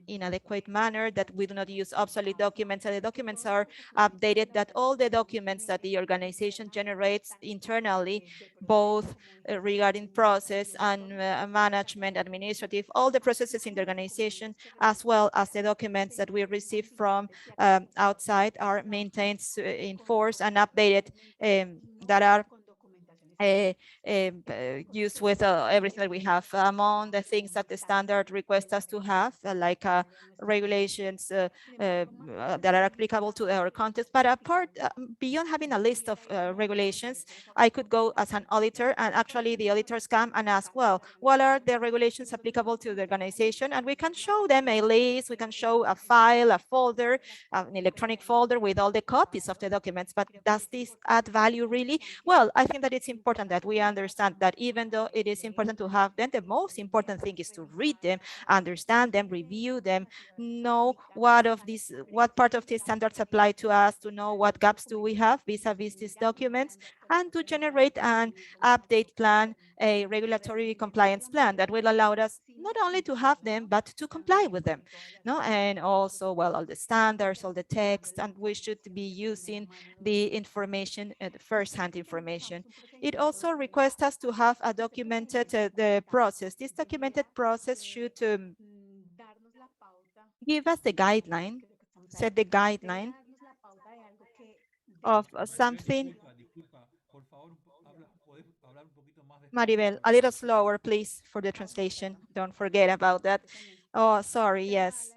inadequate manner, that we do not use obsolete documents, and the documents are updated, that all the documents that the organization generates internally, both regarding process and management, administrative, all the processes in the organization, as well as the documents that we receive from outside, are maintained, enforced, and updated, that are used with everything that we have. Among the things that the standard requests us to have, like regulations that are applicable to our context. But apart, beyond having a list of regulations, I could go as an auditor, and actually the auditors come and ask, well, what are the regulations applicable to the organization? And we can show them a list, we can show a file, a folder, an electronic folder with all the copies of the documents. But does this add value really? Well, I think that it's important that we understand that even though it is important to have them, the most important thing is to read them, understand them, review them, know what part of these standards apply to us, to know what gaps do we have vis-a-vis these documents, and to generate an update plan, a regulatory compliance plan that will allow us not only to have them, but to comply with them. No, and also, well, all the standards, all the text, and we should be using the information, the first-hand information. It also requests us to have a documented the process. This documented process should give us the guideline, set the guideline of something. Maribel, a little slower, please, for the translation. Don't forget about that. Oh, sorry, yes.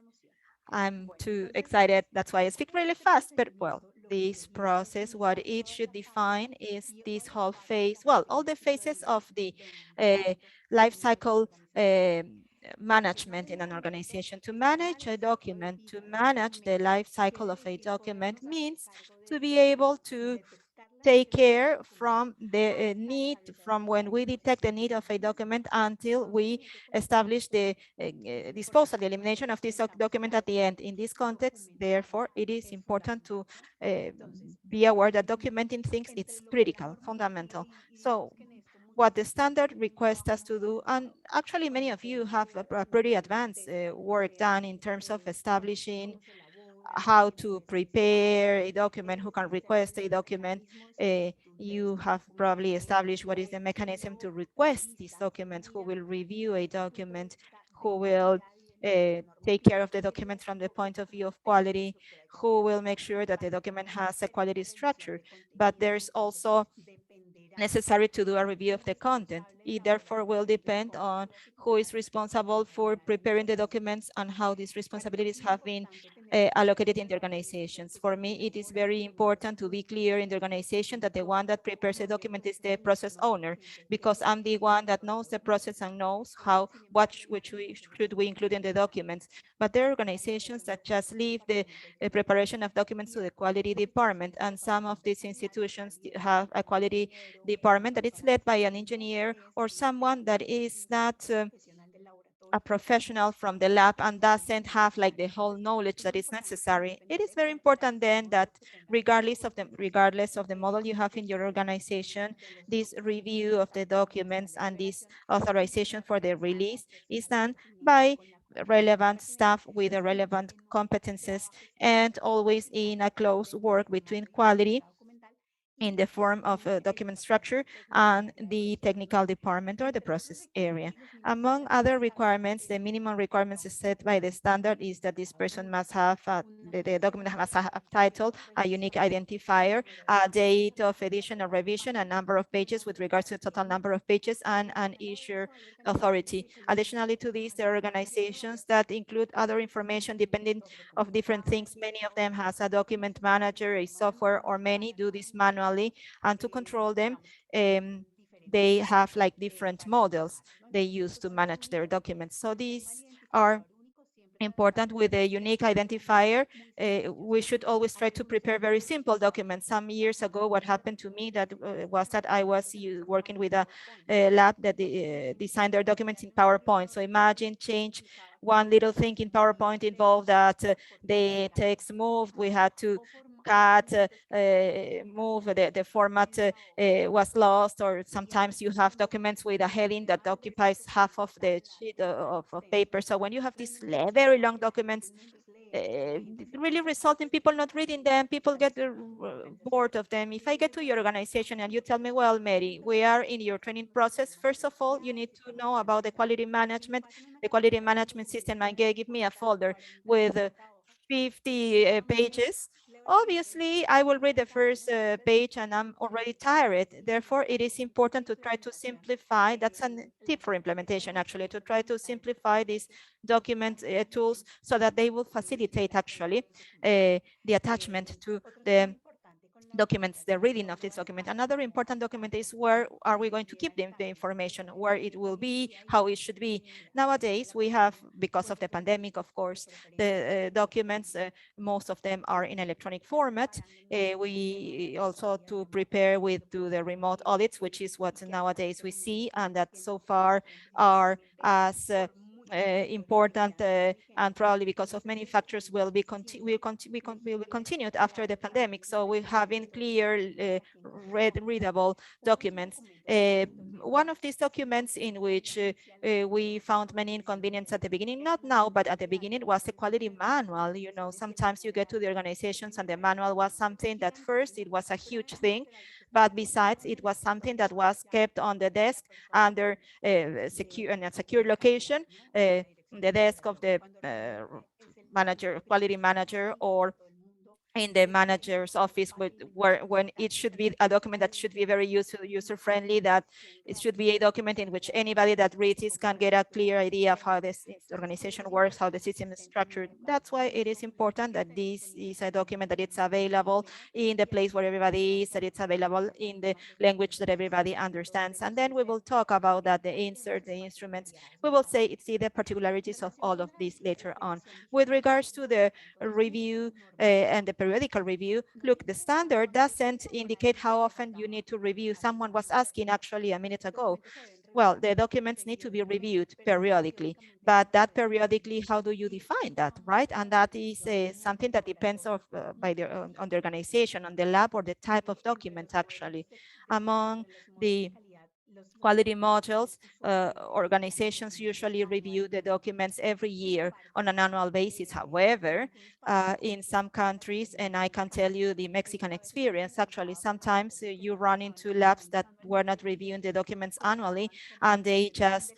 I'm too excited. That's why I speak really fast. But well, this process, what it should define is this whole phase, well, all the phases of the life cycle management in an organization. To manage a document, to manage the life cycle of a document means to be able to take care from the need, from when we detect the need of a document until we establish the disposal, the elimination of this document at the end. In this context, therefore, it is important to be aware that documenting things, it's critical, fundamental. So what the standard requests us to do, and actually many of you have a pretty advanced work done in terms of establishing how to prepare a document, who can request a document. You have probably established what is the mechanism to request these documents, who will review a document, who will take care of the document from the point of view of quality, who will make sure that the document has a quality structure. But there's also necessary to do a review of the content. It therefore will depend on who is responsible for preparing the documents and how these responsibilities have been allocated in the organizations. For me, it is very important to be clear in the organization that the one that prepares the document is the process owner, because I'm the one that knows the process and knows which should we include in the documents. But there are organizations that just leave the preparation of documents to the quality department, and some of these institutions have a quality department that is led by an engineer or someone that is not a professional from the lab and doesn't have like the whole knowledge that is necessary. It is very important then that regardless of the model you have in your organization, this review of the documents and this authorization for the release is done by relevant staff with the relevant competences, and always in a close work between quality in the form of a document structure and the technical department or the process area. Among other requirements, the minimum requirements set by the standard is that this person must have, the document must have a title, a unique identifier, a date of edition or revision, a number of pages with regards to the total number of pages, and an issue authority. Additionally to this, there are organizations that include other information depending of different things. Many of them has a document manager, a software, or many do this manually. And to control them, they have like different models they use to manage their documents. So these are important with a unique identifier. We should always try to prepare very simple documents. Some years ago, what happened to me that was that I was working with a lab that designed their documents in PowerPoint. So imagine change one little thing in PowerPoint involved that the text moved. We had to cut, move, the format was lost, or sometimes you have documents with a heading that occupies half of the sheet of paper. So when you have these very long documents, it really result in people not reading them. People get bored of them. If I get to your organization and you tell me, well, Mary, we are in your training process. First of all, you need to know about the quality management. The quality management system might give me a folder with 50 pages. Obviously, I will read the first page and I'm already tired. Therefore, it is important to try to simplify. That's a tip for implementation, actually, to try to simplify these document tools so that they will facilitate, actually, the attachment to the documents, the reading of this document. Another important document is where are we going to keep the information, where it will be, how it should be. Nowadays, we have, because of the pandemic, of course, the documents, most of them are in electronic format. We also to prepare with do the remote audits, which is what nowadays we see, and that so far are as important and probably because of many factors will be continued after the pandemic. So we're having clear, readable documents. One of these documents in which we found many inconveniences at the beginning, not now, but at the beginning, was the quality manual. You know, sometimes you get to the organizations and the manual was something that first it was a huge thing, but besides it was something that was kept on the desk under secure in a secure location, the desk of the manager, quality manager, or in the manager's office, where when it should be a document that should be very user friendly, that it should be a document in which anybody that reads it can get a clear idea of how this organization works, how the system is structured. That's why it is important that this is a document that it's available in the place where everybody is, that it's available in the language that everybody understands. And then we will talk about that, the insert, the instruments. We will see the particularities of all of this later on. With regards to the review and the periodical review, look, the standard doesn't indicate how often you need to review. Someone was asking actually a minute ago. Well, the documents need to be reviewed periodically, but that periodically, how do you define that, right? And that is something that depends on the organization, on the lab, or the type of document, actually. Among the quality modules, organizations usually review the documents every year on an annual basis. However, in some countries, and I can tell you the Mexican experience, actually, sometimes you run into labs that were not reviewing the documents annually, and they just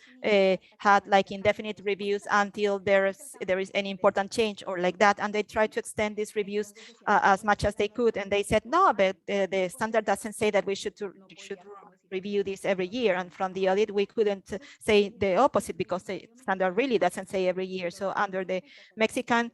had like indefinite reviews until there is any important change or like that, and they try to extend these reviews as much as they could, and they said, no, but the standard doesn't say that we should review this every year. And from the audit, we couldn't say the opposite because the standard really doesn't say every year. So under the Mexican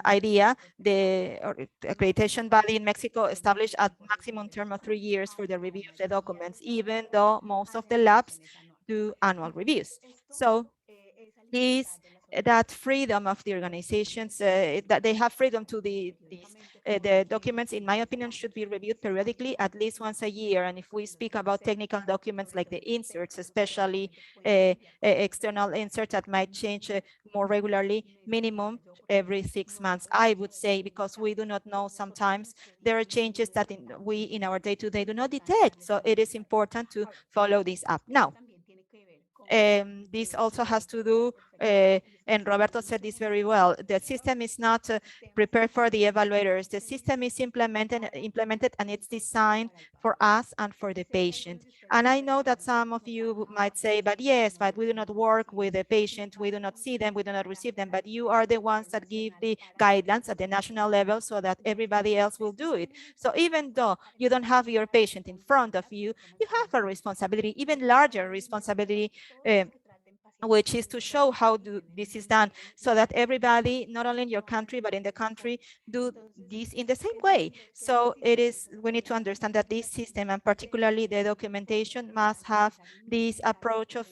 idea, the accreditation body in Mexico established a maximum term of 3 years for the review of the documents, even though most of the labs do annual reviews. So is that freedom of the organizations, that they have freedom to the documents, in my opinion, should be reviewed periodically, at least once a year. And if we speak about technical documents like the inserts, especially external inserts that might change more regularly, minimum every 6 months, I would say, because we do not know, sometimes there are changes that we in our day-to-day do not detect. So it is important to follow this up. Now, this also has to do, and Roberto said this very well, the system is not prepared for the evaluators. The system is implemented and it's designed for us and for the patient. And I know that some of you might say, but yes, but we do not work with the patient, we do not see them, we do not receive them, but you are the ones that give the guidelines at the national level so that everybody else will do it. So even though you don't have your patient in front of you, you have a responsibility, even larger responsibility, which is to show how this is done so that everybody, not only in your country, but in the country, do this in the same way. So we need to understand that this system, and particularly the documentation, must have this approach of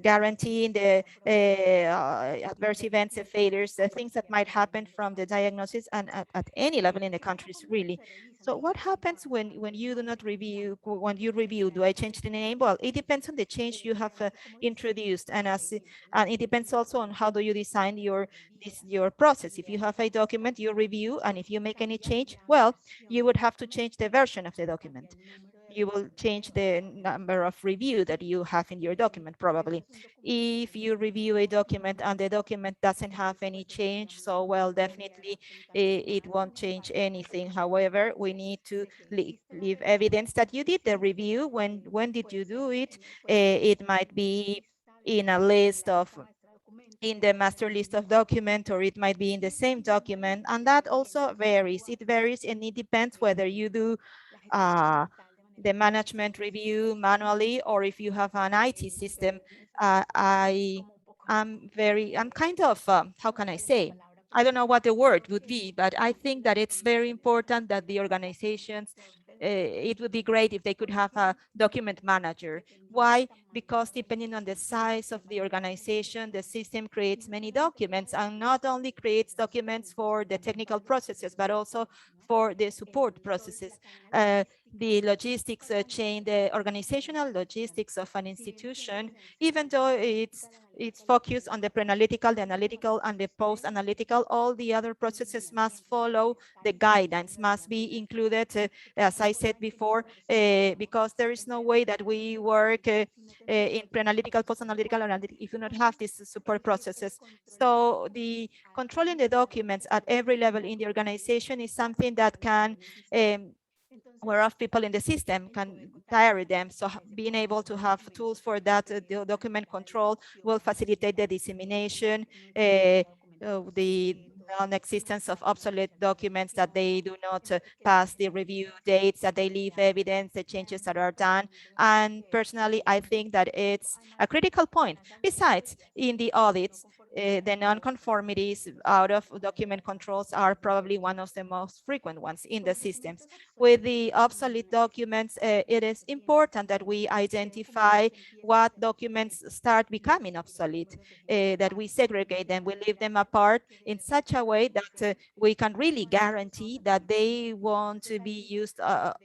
guaranteeing the adverse events and failures, the things that might happen from the diagnosis and at any level in the countries, really. So what happens when you do not review, when you review, do I change the name? Well, it depends on the change you have introduced, and it depends also on how do you design your process. If you have a document, you review, and if you make any change, well, you would have to change the version of the document. You will change the number of review that you have in your document, probably. If you review a document and the document doesn't have any change, so well, definitely it won't change anything. However, we need to leave evidence that you did the review. When did you do it? It might be in a list of, in the master list of document, or it might be in the same document, and that also varies. It varies, and it depends whether you do the management review manually, or if you have an IT system. I'm kind of, how can I say? I don't know what the word would be, but I think that it's very important that the organizations, it would be great if they could have a document manager. Why? Because depending on the size of the organization, the system creates many documents, and not only creates documents for the technical processes, but also for the support processes. The logistics chain, the organizational logistics of an institution, even though it's focused on the pre-analytical, the analytical, and the post-analytical, all the other processes must follow the guidance, must be included, as I said before, because there is no way that we work in pre-analytical, post-analytical, if you not have these support processes. So the controlling the documents at every level in the organization is something that can wear off people in the system, can tire them. So being able to have tools for that, the document control, will facilitate the dissemination, the non-existence of obsolete documents, that they do not pass the review dates, that they leave evidence, the changes that are done. And personally, I think that it's a critical point. Besides, in the audits, the non-conformities out of document controls are probably one of the most frequent ones in the systems. With the obsolete documents, it is important that we identify what documents start becoming obsolete, that we segregate them, we leave them apart in such a way that we can really guarantee that they won't be used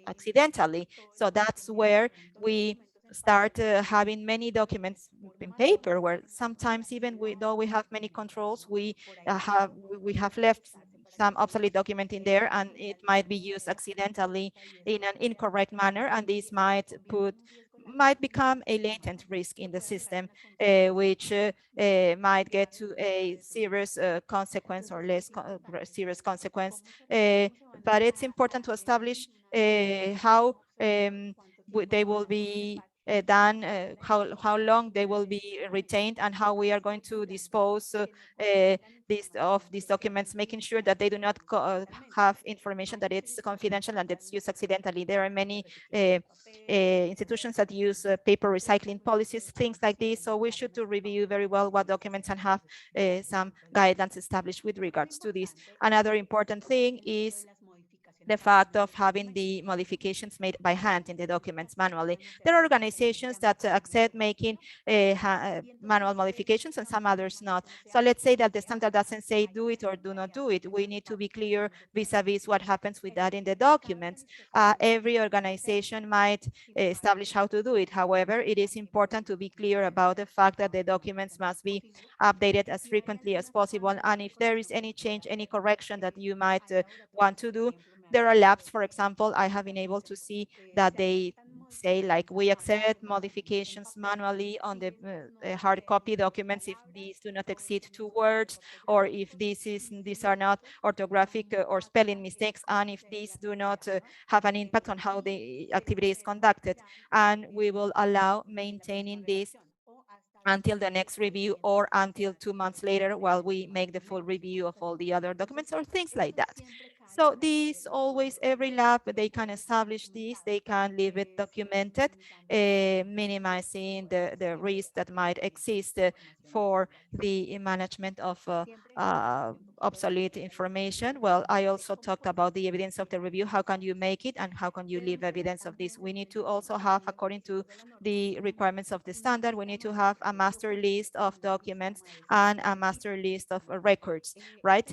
accidentally. So that's where we start having many documents in paper, where sometimes even though we have many controls, we have left some obsolete document in there, and it might be used accidentally in an incorrect manner, and this might become a latent risk in the system, which might get to a serious consequence, or less serious consequence. But it's important to establish how they will be done, how long they will be retained, and how we are going to dispose of these documents, making sure that they do not have information that it's confidential and that's used accidentally. There are many institutions that use paper recycling policies, things like this. So we should review very well what documents, and have some guidelines established with regards to this. Another important thing is the fact of having the modifications made by hand in the documents manually. There are organizations that accept making manual modifications, and some others not. So let's say that the standard doesn't say do it or do not do it. We need to be clear vis-a-vis what happens with that in the documents. Every organization might establish how to do it. However, it is important to be clear about the fact that the documents must be updated as frequently as possible. And if there is any change, any correction that you might want to do, there are labs, for example, I have been able to see that they say, like, we accept modifications manually on the hard copy documents if these do not exceed 2 words, or if these are not orthographic or spelling mistakes, and if these do not have an impact on how the activity is conducted. And we will allow maintaining this until the next review, or until 2 months later, while we make the full review of all the other documents, or things like that. So these always, every lab, they can establish this, they can leave it documented, minimizing the risk that might exist for the management of obsolete information. Well, I also talked about the evidence of the review. How can you make it and how can you leave evidence of this? We need to also have, according to the requirements of the standard, we need to have a master list of documents and a master list of records, right?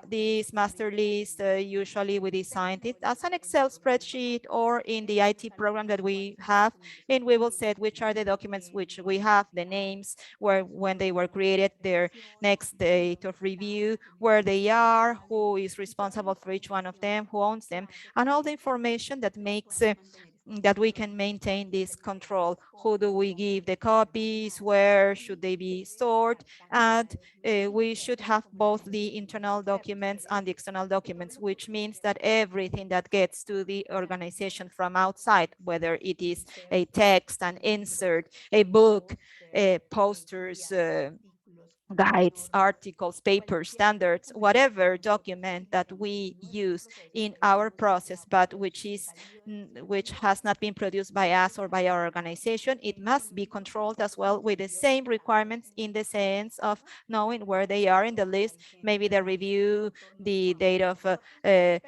This master list, usually we designed it as an Excel spreadsheet or in the IT program that we have, and we will set which are the documents which we have, the names, where when they were created, their next date of review, where they are, who is responsible for each one of them, who owns them, and all the information that makes that we can maintain this control. Who do we give the copies? Where should they be stored? And we should have both the internal documents and the external documents, which means that everything that gets to the organization from outside, whether it is a text, an insert, a book, posters, guides, articles, papers, standards, whatever document that we use in our process, but which has not been produced by us or by our organization, it must be controlled as well with the same requirements in the sense of knowing where they are in the list, maybe the review, the date of they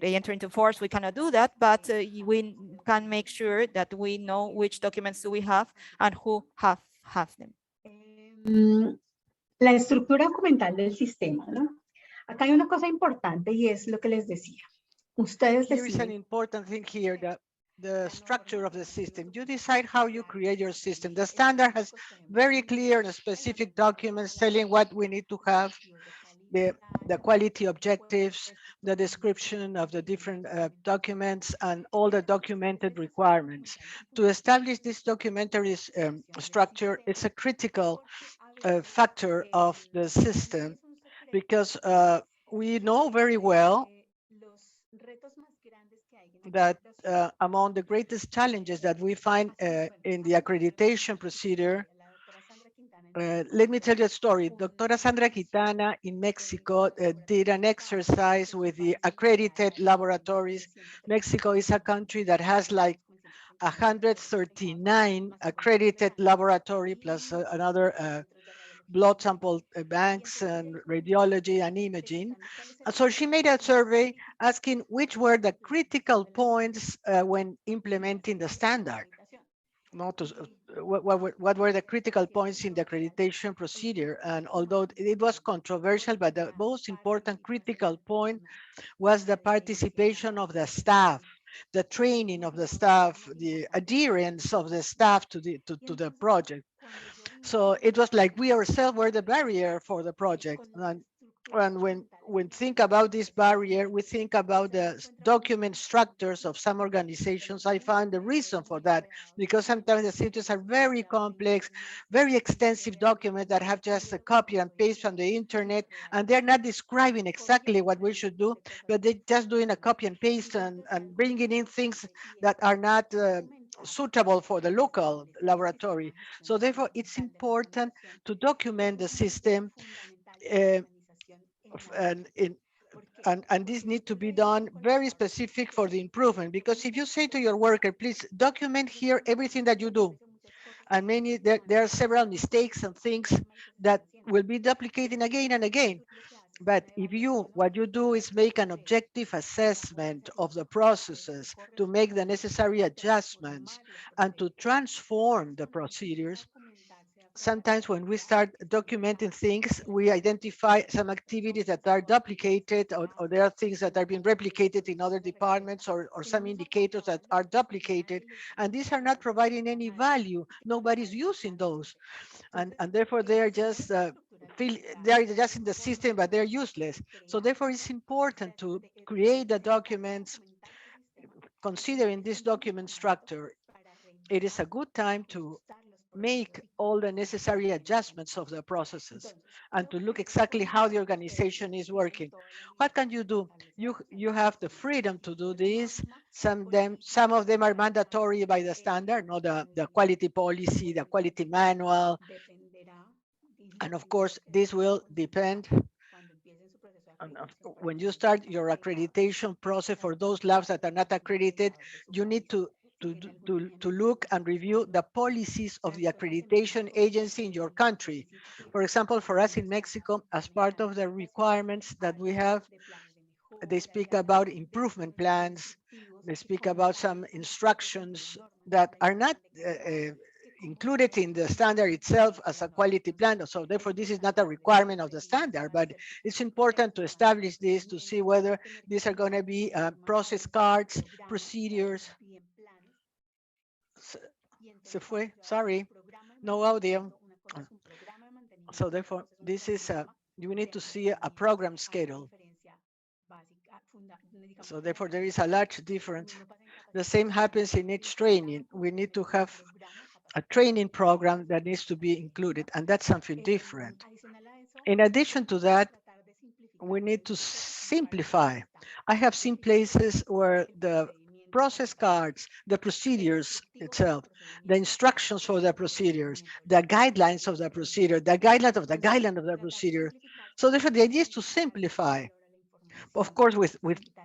enter into force. We cannot do that, but we can make sure that we know which documents do we have and who have them. La estructura documental del sistema, ¿no? Acá hay una cosa importante y es lo que les decía. Ustedes Here is an deciden. important thing here, that the structure of the system. You decide how you create your system. The standard has very clear and specific documents telling what we need to have, the quality objectives, the description of the different documents, and all the documented requirements. To establish this documentary structure, it's a critical factor of the system, because we know very well that among the greatest challenges that we find in the accreditation procedure, let me tell you a story. Doctora Sandra Quintana in Mexico did an exercise with the accredited laboratories. Mexico is a country that has like 139 accredited laboratory plus another blood sample banks and radiology and imaging. So she made a survey asking which were the critical points when implementing the standard. What were the critical points in the accreditation procedure? And although it was controversial, but the most important critical point was the participation of the staff, the training of the staff, the adherence of the staff to the project. So it was like we ourselves were the barrier for the project. And when think about this barrier, we think about the document structures of some organizations. I found the reason for that, because sometimes the systems are very complex, very extensive documents that have just a copy and paste from the internet, and they're not describing exactly what we should do, but they're just doing a copy and paste and bringing in things that are not suitable for the local laboratory. So therefore, it's important to document the system, and this needs to be done very specific for the improvement. Because if you say to your worker, please document here everything that you do, and there are several mistakes and things that will be duplicating again and again. But if what you do is make an objective assessment of the processes to make the necessary adjustments and to transform the procedures, sometimes when we start documenting things, we identify some activities that are duplicated, or there are things that are being replicated in other departments, or some indicators that are duplicated, and these are not providing any value. Nobody's using those, and therefore they are just they are just in the system, but they're useless. So therefore, it's important to create the documents considering this document structure. It is a good time to make all the necessary adjustments of the processes and to look exactly how the organization is working. What can you do? You have the freedom to do this. Some of them are mandatory by the standard, no, the quality policy, the quality manual. And of course, this will depend when you start your accreditation process for those labs that are not accredited, you need to look and review the policies of the accreditation agency in your country. For example, for us in Mexico, as part of the requirements that we have, they speak about improvement plans. They speak about some instructions that are not included in the standard itself as a quality plan. So therefore, this is not a requirement of the standard, but it's important to establish this to see whether these are going to be process cards, procedures. Se fue, sorry, no audio. So therefore, this is you need to see a program schedule. So therefore, there is a large difference. The same happens in each training. We need to have a training program that needs to be included, and that's something different. In addition to that, we need to simplify. I have seen places where the process cards, the procedures itself, the instructions for the procedures, the guidelines of the procedure, the guideline of the guideline of the procedure. So therefore, the idea is to simplify, of course,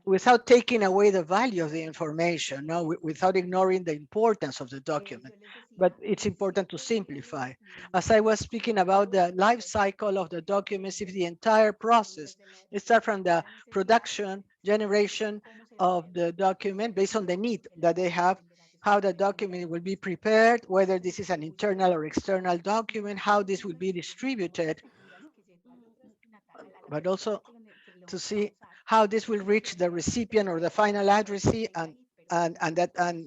without taking away the value of the information, no, without ignoring the importance of the document. But it's important to simplify. As I was speaking about the life cycle of the documents, if the entire process, it starts from the production, generation of the document based on the need that they have, how the document will be prepared, whether this is an internal or external document, how this will be distributed, but also to see how this will reach the recipient or the final addressee, and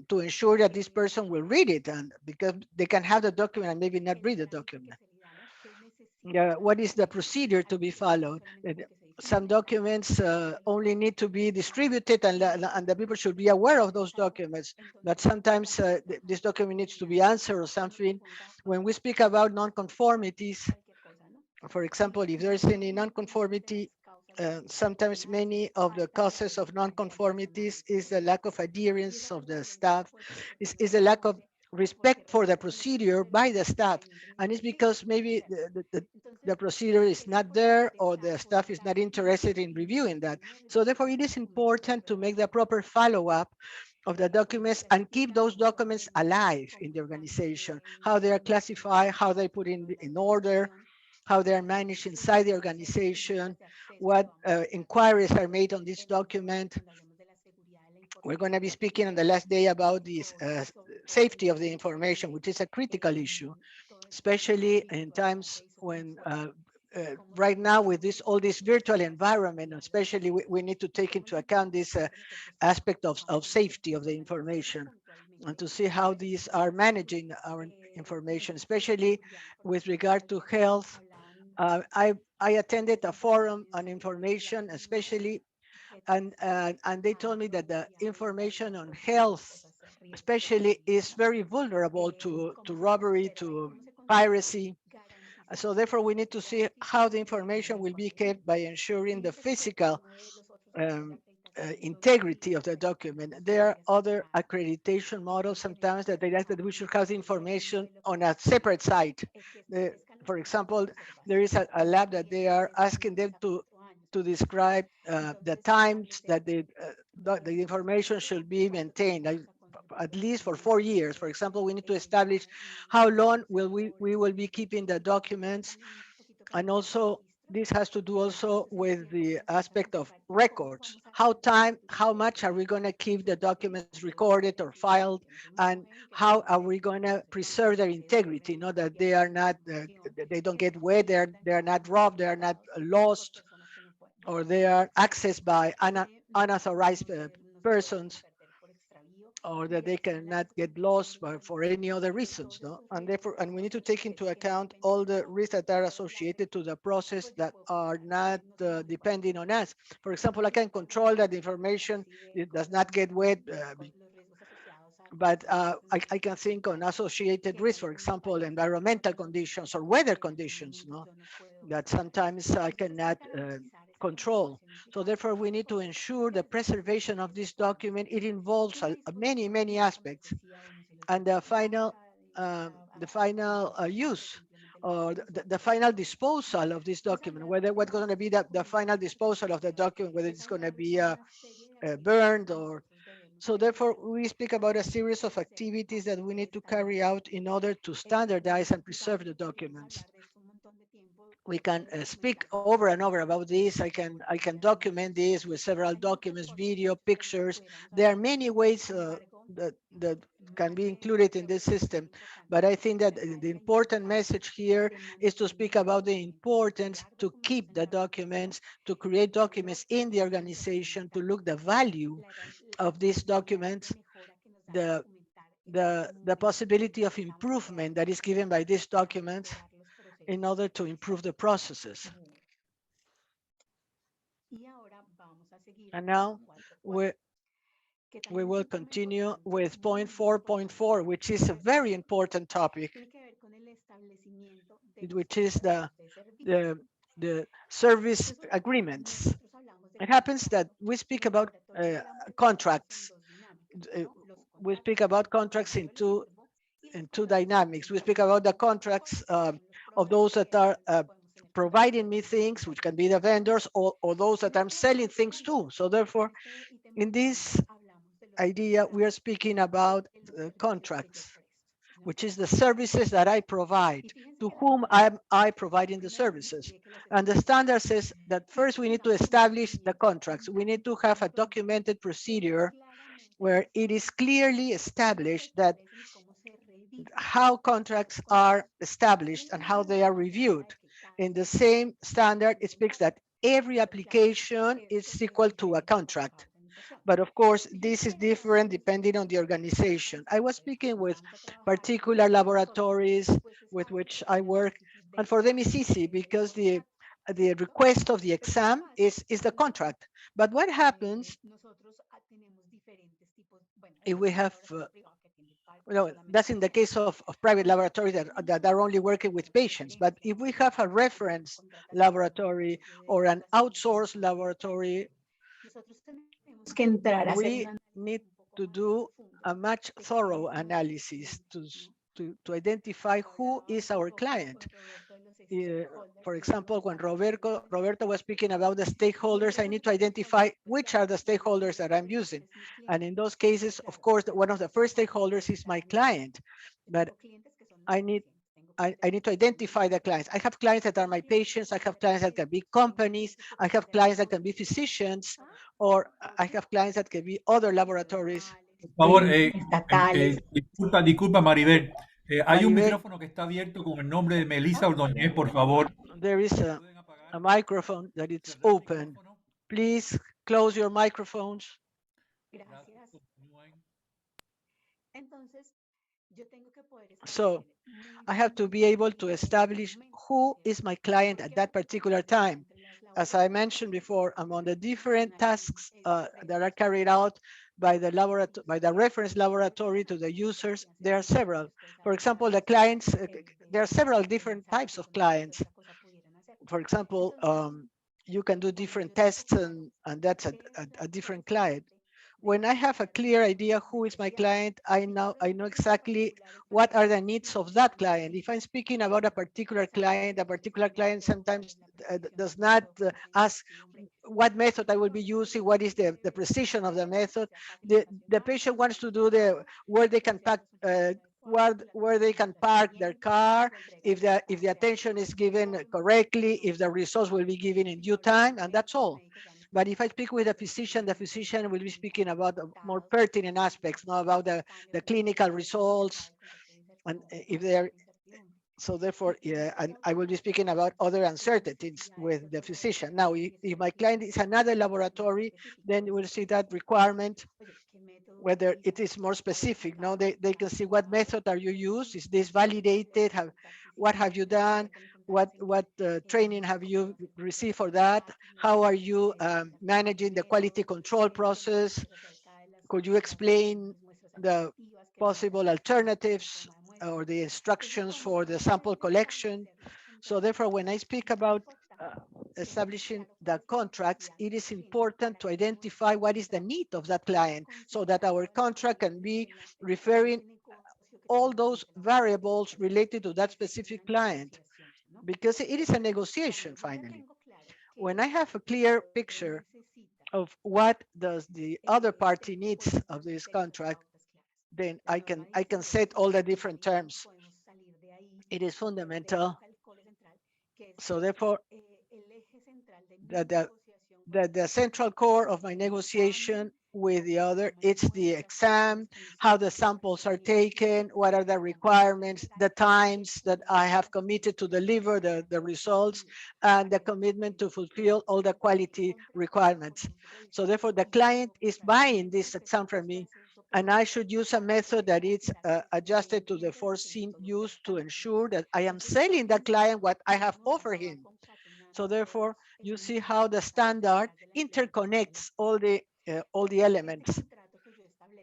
to ensure that this person will read it, and because they can have the document and maybe not read the document. What is the procedure to be followed? Some documents only need to be distributed, and the people should be aware of those documents. But sometimes this document needs to be answered or something. When we speak about non-conformities, for example, if there's any non-conformity, sometimes many of the causes of non-conformities is the lack of adherence of the staff, is the lack of respect for the procedure by the staff. And it's because maybe the procedure is not there, or the staff is not interested in reviewing that. So therefore, it is important to make the proper follow-up of the documents and keep those documents alive in the organization, how they are classified, how they put in order, how they are managed inside the organization, what inquiries are made on this document. We're going to be speaking on the last day about this safety of the information, which is a critical issue, especially in times when right now with all this virtual environment, especially we need to take into account this aspect of safety of the information, and to see how these are managing our information, especially with regard to health. I attended a forum on information, especially, and they told me that the information on health, especially, is very vulnerable to robbery, to piracy. So therefore, we need to see how the information will be kept by ensuring the physical integrity of the document. There are other accreditation models sometimes that they ask that we should have the information on a separate site. For example, there is a lab that they are asking them to describe the times that the information should be maintained, at least for 4 years. For example, we need to establish how long we will be keeping the documents, and also this has to do also with the aspect of records. How much are we going to keep the documents recorded or filed, and how are we going to preserve their integrity, that they are not, they don't get wet, they are not robbed, they are not lost, or they are accessed by unauthorized persons, or that they cannot get lost for any other reasons, no? And therefore, and we need to take into account all the risks that are associated to the process that are not depending on us. For example, I can control that the information it does not get wet, but I can think on associated risks, for example, environmental conditions or weather conditions, no? That sometimes I cannot control. So therefore, we need to ensure the preservation of this document. It involves many aspects, and the final use or the final disposal of this document, whether what's going to be the final disposal of the document, whether it's going to be burned or so. Therefore, we speak about a series of activities that we need to carry out in order to standardize and preserve the documents. We can speak over and over about this. I can document this with several documents, video, pictures. There are many ways that can be included in this system, but I think that the important message here is to speak about the importance to keep the documents, to create documents in the organization, to look the value of these documents, the the possibility of improvement that is given by these documents in order to improve the processes. And now we will continue with point 4.4, which is a very important topic, which is the service agreements. It happens that we speak about contracts. We speak about contracts in two dynamics. We speak about the contracts of those that are providing me things, which can be the vendors, or those that I'm selling things to. So therefore, in this idea, we are speaking about contracts, which is the services that I provide, to whom am I providing the services. And the standard says that first we need to establish the contracts. We need to have a documented procedure where it is clearly established that how contracts are established and how they are reviewed. In the same standard, it speaks that every application is equal to a contract. But of course, this is different depending on the organization. I was speaking with particular laboratories with which I work, and for them it's easy because the request of the exam is the contract. But what happens if we have that's in the case of private laboratories that are only working with patients. But if we have a reference laboratory or an outsourced laboratory, we need to do a much thorough analysis to identify who is our client. For example, when Roberto was speaking about the stakeholders, I need to identify which are the stakeholders that I'm using. And in those cases, of course, one of the first stakeholders is my client, but I need to identify the clients. I have clients that are my patients. I have clients that can be companies. I have clients that can be physicians, or I have clients that can be other laboratories. Por favor, disculpa Maribel. Hay un micrófono que está abierto con el nombre de Melissa Ordóñez, por favor. There is a microphone that it's open. Please close your microphones. So I have to be able to establish who is my client at that particular time. As I mentioned before, among the different tasks that are carried out by the reference laboratory to the users, there are several. For example, the clients, there are several different types of clients. For example, you can do different tests, and that's a different client. When I have a clear idea who is my client, I know exactly what are the needs of that client. If I'm speaking about a particular client sometimes does not ask what method I will be using, what is the precision of the method. The patient wants to do where they can pack where they can park their car, if the attention is given correctly, if the results will be given in due time, and that's all. But if I speak with a physician, the physician will be speaking about more pertinent aspects, not about the clinical results, and if they're so therefore, yeah, and I will be speaking about other uncertainties with the physician. Now, if my client is another laboratory, then we'll see that requirement, whether it is more specific. Now, they can see what method are you use? Is this validated? What have you done? What training have you received for that? How are you managing the quality control process? Could you explain the possible alternatives or the instructions for the sample collection? So therefore, when I speak about establishing the contracts, it is important to identify what is the need of that client so that our contract can be referring all those variables related to that specific client. because it is a negotiation finally. When I have a clear picture of what does the other party needs of this contract, then I can set all the different terms. It is fundamental. So therefore, that the central core of my negotiation with the other, it's the exam, how the samples are taken, what are the requirements, the times that I have committed to deliver the results, and the commitment to fulfill all the quality requirements. So therefore, the client is buying this exam from me, and I should use a method that is adjusted to the foreseen use to ensure that I am selling the client what I have offered him. So therefore, you see how the standard interconnects all the elements.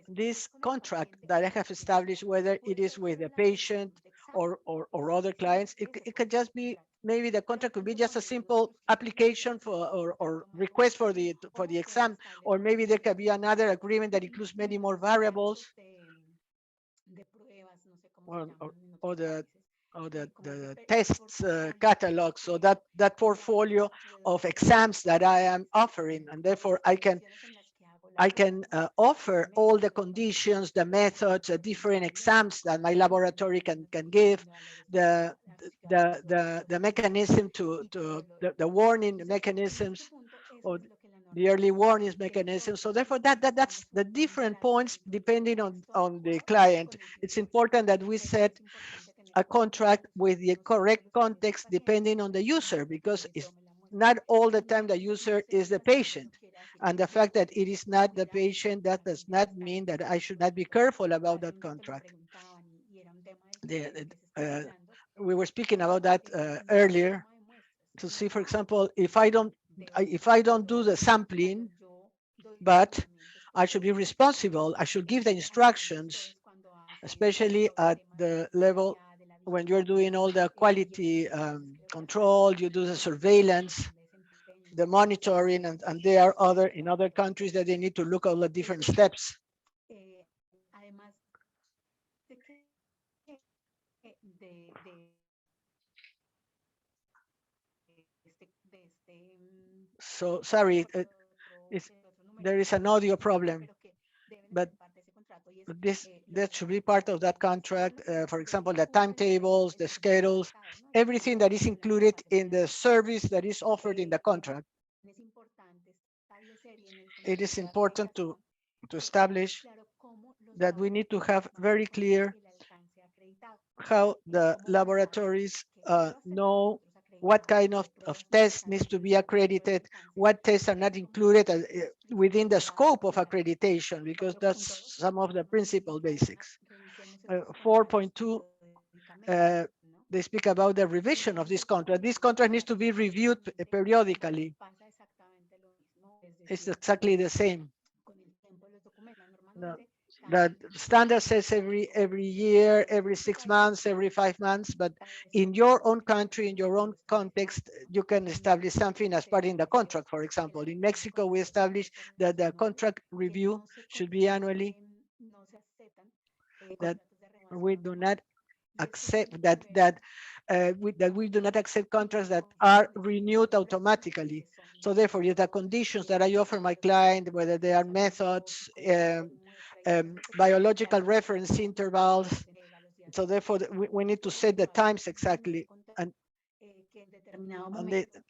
This contract that I have established, whether it is with the patient or other clients, it could just be, maybe the contract could be just a simple application for or request for the exam, or maybe there could be another agreement that includes many more variables, or, or, or the the tests catalog, so that portfolio of exams that I am offering, and therefore I can offer all the conditions, the methods, the different exams that my laboratory can give, the mechanism to the warning mechanisms, or the early warnings mechanism. So therefore, that's the different points depending on the client. It's important that we set a contract with the correct context depending on the user, because it's not all the time the user is the patient. And the fact that it is not the patient, that does not mean that I should not be careful about that contract. We were speaking about that earlier, to see, for example, if I don't do the sampling, but I should be responsible, I should give the instructions, especially at the level when you're doing all the quality control, you do the surveillance, the monitoring, and there are in other countries that they need to look at all the different steps. So sorry, there is an audio problem, but that should be part of that contract. For example, the timetables, the schedules, everything that is included in the service that is offered in the contract. It is important to establish that we need to have very clear how the laboratories know what kind of test needs to be accredited, what tests are not included within the scope of accreditation, because that's some of the principal basics. 4.2, they speak about the revision of this contract. This contract needs to be reviewed periodically. It's exactly the same. The standard says every year, every 6 months, every 5 months, but in your own country, in your own context, you can establish something as part in the contract. For example, in Mexico, we established that the contract review should be annually, that we do not accept that we do not accept contracts that are renewed automatically. So therefore, if the conditions that I offer my client, whether they are methods, biological reference intervals, so therefore we need to set the times exactly, and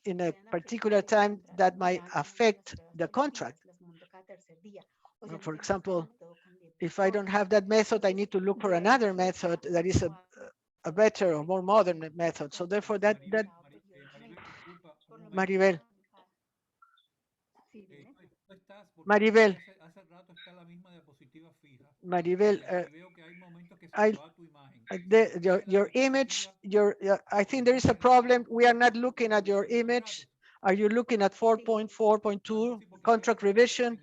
in a particular time that might affect the contract. For example, if I don't have that method, I need to look for another method that is a better or more modern method. So therefore, Maribel, Maribel, Maribel, your image, I think there is a problem. We are not looking at your image. Are you looking at 4.4.2 contract revision?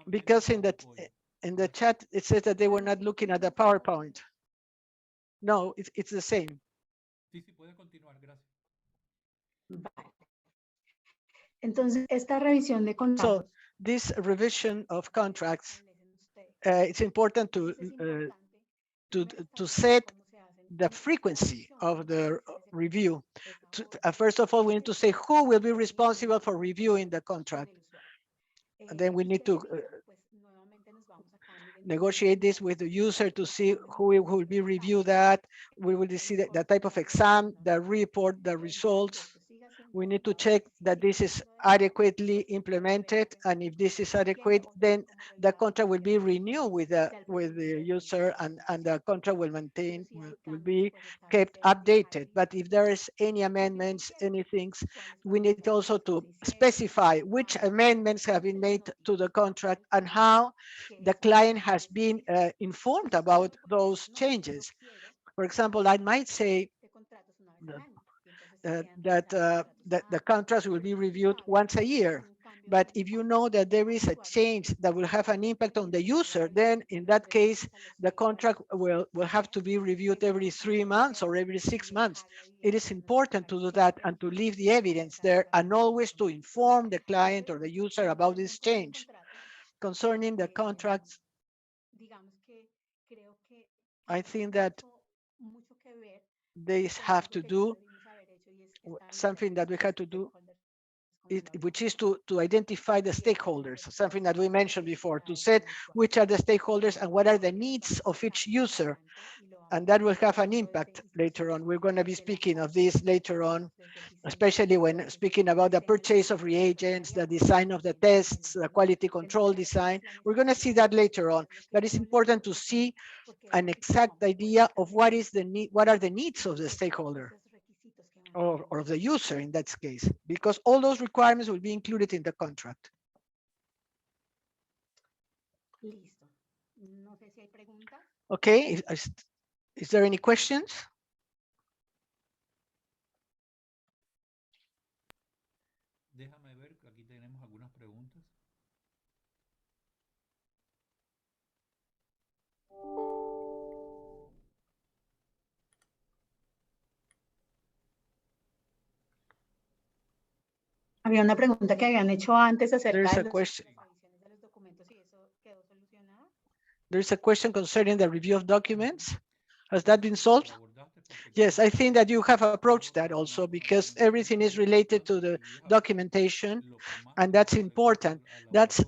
Because in the chat, it says that they were not looking at the PowerPoint. No, it's the same. Entonces, esta revisión de contratos. So this revision of contracts, it's important to set the frequency of the review. First of all, we need to say who will be responsible for reviewing the contract. And then we need to negotiate this with the user to see who will be review that. We will see the type of exam, the report, the results. We need to check that this is adequately implemented, and if this is adequate, then the contract will be renewed with the user, and the contract will be kept updated. But if there is any amendments, any things, we need also to specify which amendments have been made to the contract and how the client has been informed about those changes. For example, I might say that the contracts will be reviewed once a year. But if you know that there is a change that will have an impact on the user, then in that case, the contract will have to be reviewed every 3 months or every 6 months. It is important to do that and to leave the evidence there, and always to inform the client or the user about this change. Concerning the contracts, I think that they have to do something that we had to do, which is to identify the stakeholders, something that we mentioned before, to set which are the stakeholders and what are the needs of each user. And that will have an impact later on. We're going to be speaking of this later on, especially when speaking about the purchase of reagents, the design of the tests, the quality control design. We're going to see that later on. But it's important to see an exact idea of what is the need, what are the needs of the stakeholder or of the user in that case, because all those requirements will be included in the contract. Okay, is there any questions? Déjame ver, aquí tenemos algunas preguntas. Había una pregunta que habían hecho antes acerca There's de a las question. revisiones de los documentos y eso quedó solucionado. There's a question concerning the review of documents. Has that been solved? Yes, I think that you have approached that also, because everything is related to the documentation, and that's important. That's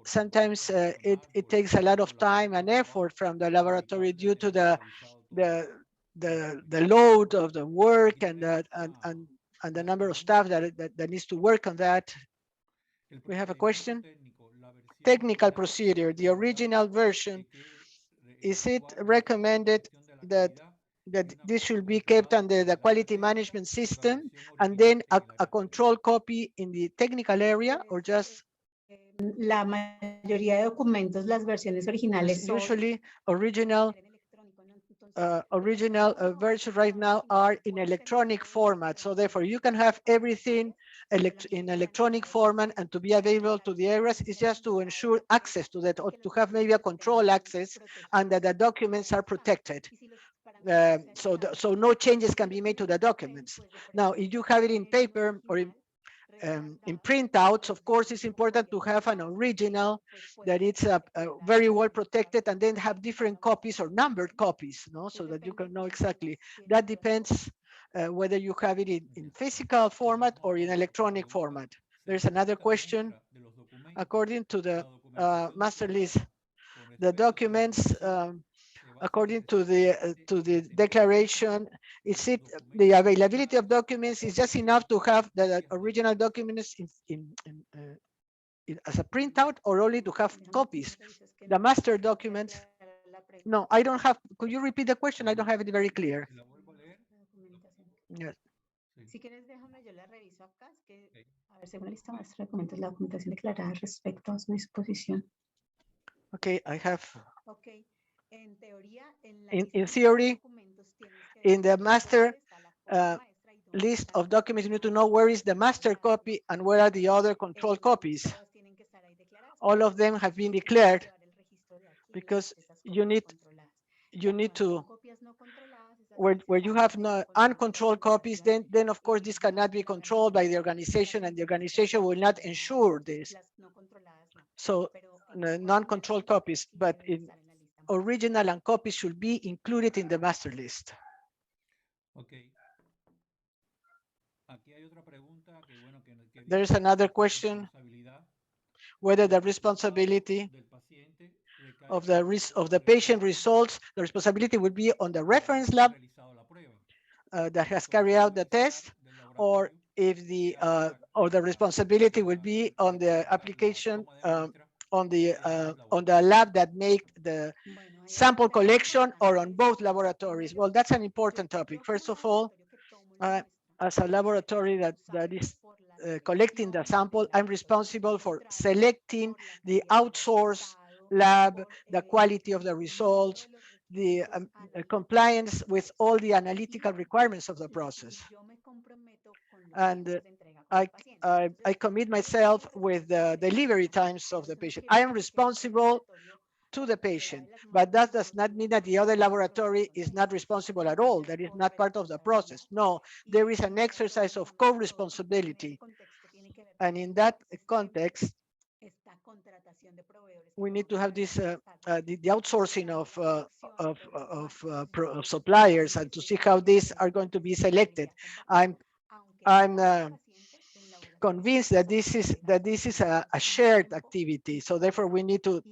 sometimes it takes a lot of time and effort from the laboratory due to the load of the work and the number of staff that needs to work on that. We have a question. Technical procedure, the original version, is it recommended that this should be kept under the quality management system and then a control copy in the technical area, or just? La mayoría de documentos, las versiones originales son Usually original versions right now are in electronic format. So therefore you can have everything in electronic format, and to be available to the areas is just to ensure access to that, or to have maybe a control access, and that the documents are protected. So no changes can be made to the documents. Now, if you have it in paper or in printouts, of course, it's important to have an original that it's very well protected, and then have different copies or numbered copies, no? So that you can know exactly. That depends whether you have it in physical format or in electronic format. There's another question. According to the master list, the documents, according to the declaration, is it the availability of documents is just enough to have the original documents as a printout, or only to have copies? The master documents. No, I don't have. Could you repeat the question? I don't have it very clear. Yes. Si quieres, déjame, yo la reviso acá. Es que, a ver, según la lista maestra de documentos, la documentación declarada respecto a su disposición. Okay, I have. Okay. En teoría, in theory, in the master list of documents, you need to know where is the master copy and where are the other control copies. All of them have been declared, because you need to, where you have no uncontrolled copies, then of course this cannot be controlled by the organization, and the organization will not ensure this. So non-controlled copies, but in original and copies should be included in the master list. Ok. Aquí hay otra pregunta que, bueno, que There's dice another que la question, responsabilidad whether the del responsibility del paciente of recaiga of sobre the el patient laboratorio results, the responsibility would be on the reference que ha lab realizado la prueba. that has La carried out the responsabilidad test, del or laboratorio if the se hace or the responsibility will be on the la application toma de muestra on the laboratorio. lab that make the sample collection, or on both laboratories. Well, that's an important topic. First of all, as a laboratory that is collecting the sample, I'm responsible for selecting the outsource lab, the quality of the results, the compliance with all the analytical requirements of the process. And I commit myself with the delivery times of the patient. I am responsible to the patient, but that does not mean that the other laboratory is not responsible at all. That is not part of the process. No, there is an exercise of co-responsibility. And in that context, we need to have this the outsourcing of suppliers, and to see how these are going to be selected. I'm convinced that this is a shared activity. So therefore, we need to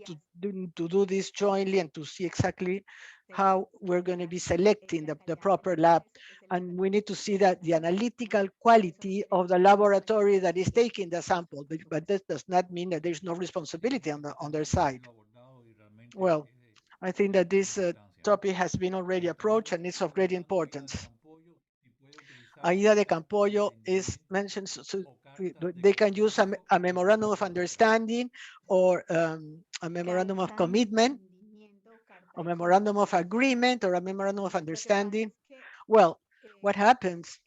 do this jointly and to see exactly how we're going to be selecting the proper lab. And we need to see that the analytical quality of the laboratory that is taking the sample, but that does not mean that there's no responsibility on their side. Well, I think that this topic has been already approached and it's of great importance. Aida de Campollo is mentioned, so they can use a memorandum of understanding, or a memorandum of commitment, a memorandum of agreement, or a memorandum of understanding. Well, what happens,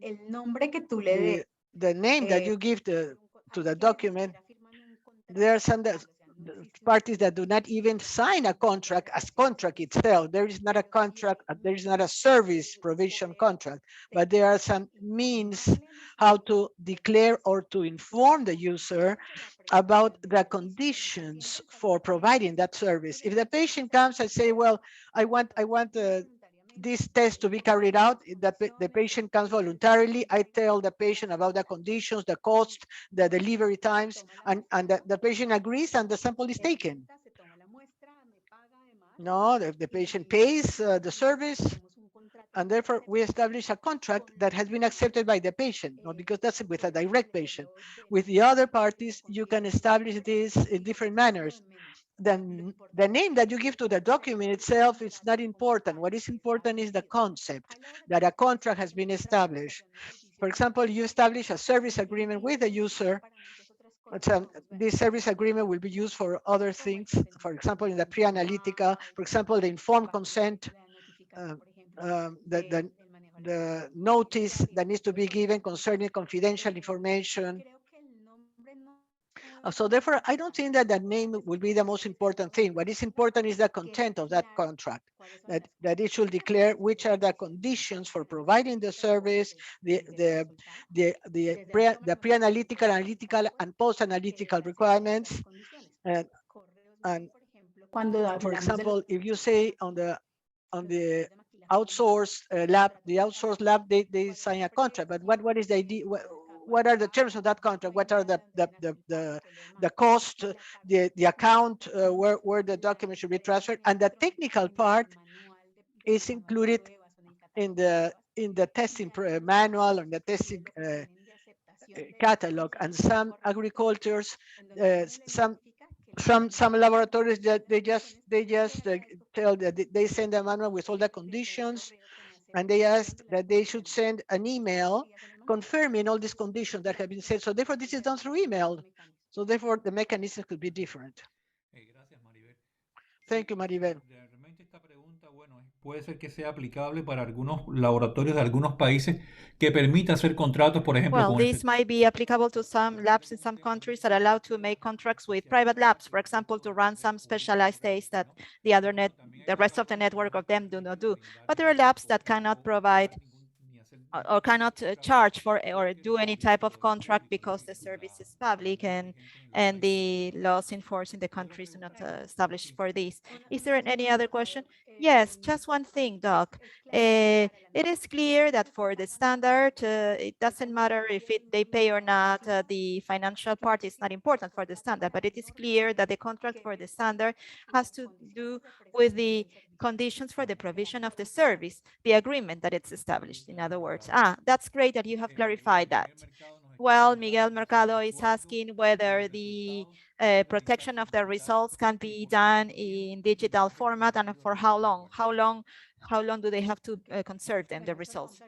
the name that you give to the document, there are some parties that do not even sign a contract as contract itself. There is not a contract, there is not a service provision contract, but there are some means how to declare or to inform the user about the conditions for providing that service. If the patient comes and say, well, I want this test to be carried out, that the patient comes voluntarily, I tell the patient about the conditions, the cost, the delivery times, and the patient agrees and the sample is taken. No, if the patient pays the service, and therefore we establish a contract that has been accepted by the patient, no, because that's with a direct patient. With the other parties, you can establish this in different manners. Then the name that you give to the document itself is not important. What is important is the concept that a contract has been established. For example, you establish a service agreement with the user. This service agreement will be used for other things. For example, in the pre-analytical, for example, the informed consent, the notice that needs to be given concerning confidential information. So therefore, I don't think that the name will be the most important thing. What is important is the content of that contract, that it should declare which are the conditions for providing the service, the pre-analytical, analytical, and post-analytical requirements. And for example, if you say on the outsourced lab, they sign a contract, but what is the idea? What are the terms of that contract? What are the cost, the account where the document should be transferred, and the technical part is included in the testing manual, or the testing catalog. And some agricultures, some laboratories that they just tell that they send a manual with all the conditions, and they asked that they should send an email confirming all these conditions that have been said. So therefore, this is done through email. So therefore, the mechanism could be different. Thank you, Maribel. Realmente esta pregunta, bueno, puede ser que sea aplicable para algunos laboratorios de algunos países que permita hacer contratos, por ejemplo, Well, con el this might be applicable to some labs in some countries that allow to make contracts with private labs, for example, to run some specialized tests that the rest of the network of them do not do. But there are labs that cannot provide or cannot charge for or do any type of contract because the service is public and the laws enforced in the countries are not established for this. Is there any other question? Yes, just one thing, Doc. It is clear that for the standard, it doesn't matter if they pay or not. The financial part is not important for the standard, but it is clear that the contract for the standard has to do with the conditions for the provision of the service, the agreement that it's established, in other words. That's great that you have clarified that. Well, Miguel Mercado is asking whether the protection of the results can be done in digital format and for how long? How long do they have to conserve them, the results?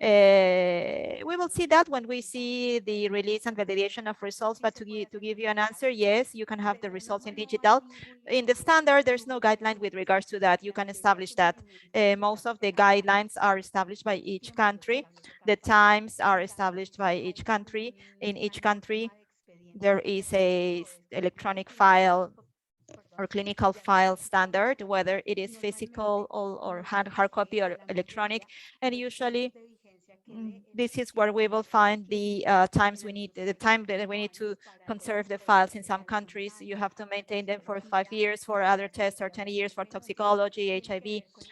We will see that when we see the release and validation of results, but to give you an answer, yes, you can have the results in digital. In the standard, there's no guideline with regards to that. You can establish that. Most of the guidelines are established by each country. The times are established by each country. In each country, there is a electronic file or clinical file standard, whether it is physical or hard copy or electronic, and usually this is where we will find the times we need, the time that we need to conserve the files. In some countries, you have to maintain them for 5 years, for other tests or 10 years for toxicology, HIV.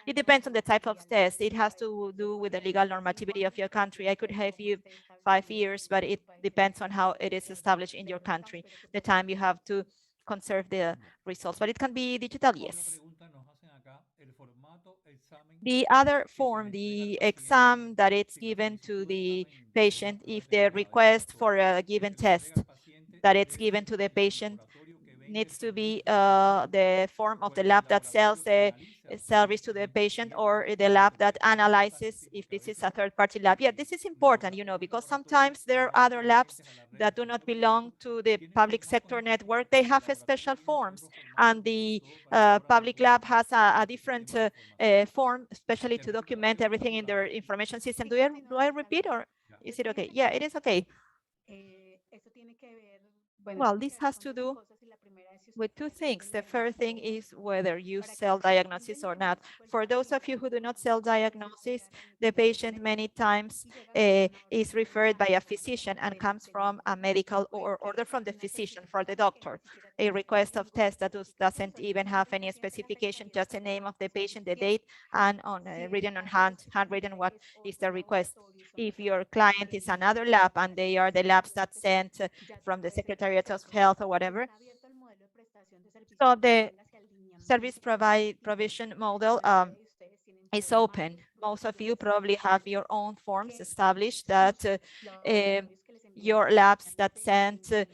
It depends on the type of test. It has to do with the legal normativity of your country. I could have you 5 years, but it depends on how it is established in your country, the time you have to conserve the results, but it can be digital, yes. The other form, the exam that it's given to the patient, if the request for a given test that it's given to the patient needs to be the form of the lab that sells the service to the patient or the lab that analyzes if this is a third-party lab. Yeah, this is important, you know, because sometimes there are other labs that do not belong to the public sector network. They have special forms, and the public lab has a different form, especially to document everything in their information system. Do I repeat, or is it okay? Yeah, it is okay. Well, this has to do with two things. The first thing is whether you sell diagnosis or not. For those of you who do not sell diagnosis, the patient many times is referred by a physician and comes from a medical or order from the physician for the doctor. A request of test that doesn't even have any specification, just the name of the patient, the date, and on written on handwritten what is the request. If your client is another lab and they are the labs that sent from the Secretariat of Health or whatever, so the service provision model is open. Most of you probably have your own forms established that your labs that send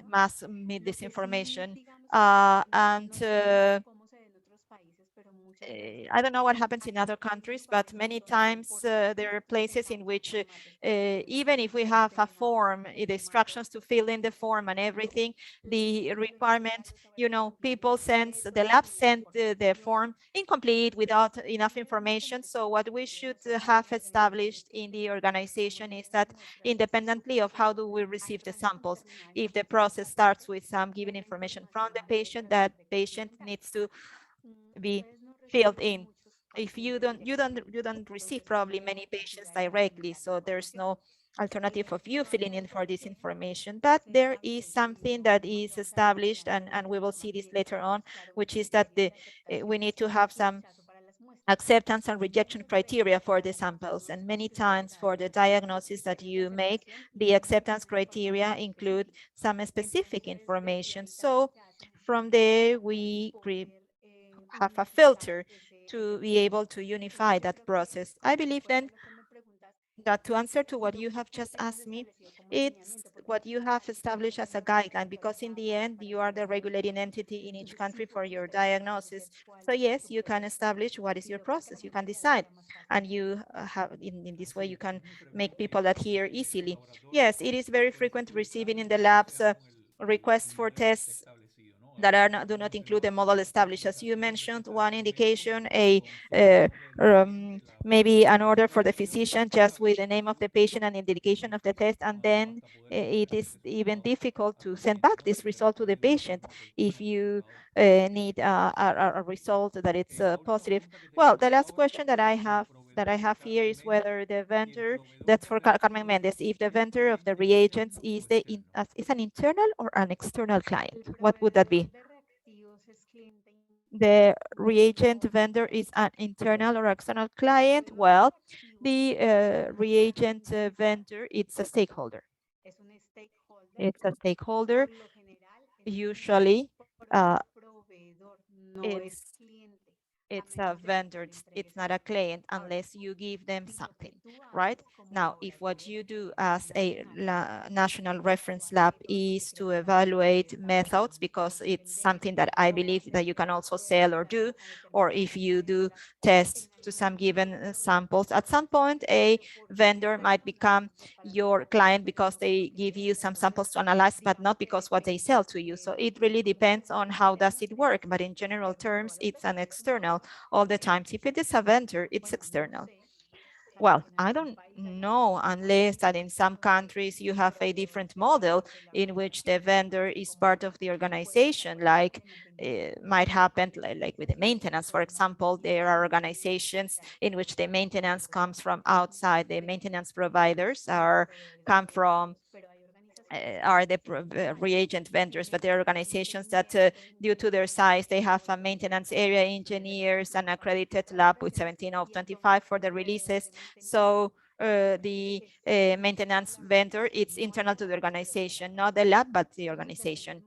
must meet this information. I don't know what happens in other countries, but many times there are places in which even if we have a form, the instructions to fill in the form and everything, the requirement, you know, people send, the lab sent the form incomplete without enough information. So what we should have established in the organization is that independently of how do we receive the samples, if the process starts with some given information from the patient, that patient needs to be filled in. If you don't receive probably many patients directly, so there's no alternative of you filling in for this information. But there is something that is established, and we will see this later on, which is that we need to have some acceptance and rejection criteria for the samples. And many times for the diagnosis that you make, the acceptance criteria include some specific information. So from there, we have a filter to be able to unify that process. I believe then that to answer to what you have just asked me, it's what you have established as a guideline, because in the end, you are the regulating entity in each country for your diagnosis. So yes, you can establish what is your process. You can decide, and you have in this way, you can make people adhere easily. Yes, it is very frequent receiving in the labs requests for tests that are do not include the model established. As you mentioned, one indication, maybe an order for the physician just with the name of the patient and indication of the test, and then it is even difficult to send back this result to the patient if you need a result that it's positive. Well, the last question that I have that I have here is whether the vendor, that's for Carmen Mendez, if the vendor of the reagents is is an internal or an external client. What would that be? The reagent vendor is an internal or external client. Well, the reagent vendor, it's a stakeholder. It's a stakeholder. Usually, it's a vendor, it's not a client unless you give them something, right? Now, if what you do as a national reference lab is to evaluate methods, because it's something that I believe that you can also sell or do, or if you do tests to some given samples, at some point a vendor might become your client because they give you some samples to analyze, but not because what they sell to you. So it really depends on how does it work, but in general terms, it's an external all the time. If it is a vendor, it's external. Well, I don't know, unless that in some countries you have a different model in which the vendor is part of the organization, like it might happen like with the maintenance, for example. There are organizations in which the maintenance comes from outside. The maintenance providers come from are the reagent vendors, but there are organizations that due to their size, they have a maintenance area engineers, an accredited lab with 17 of 25 for the releases. So the maintenance vendor, it's internal to the organization, not the lab, but the organization.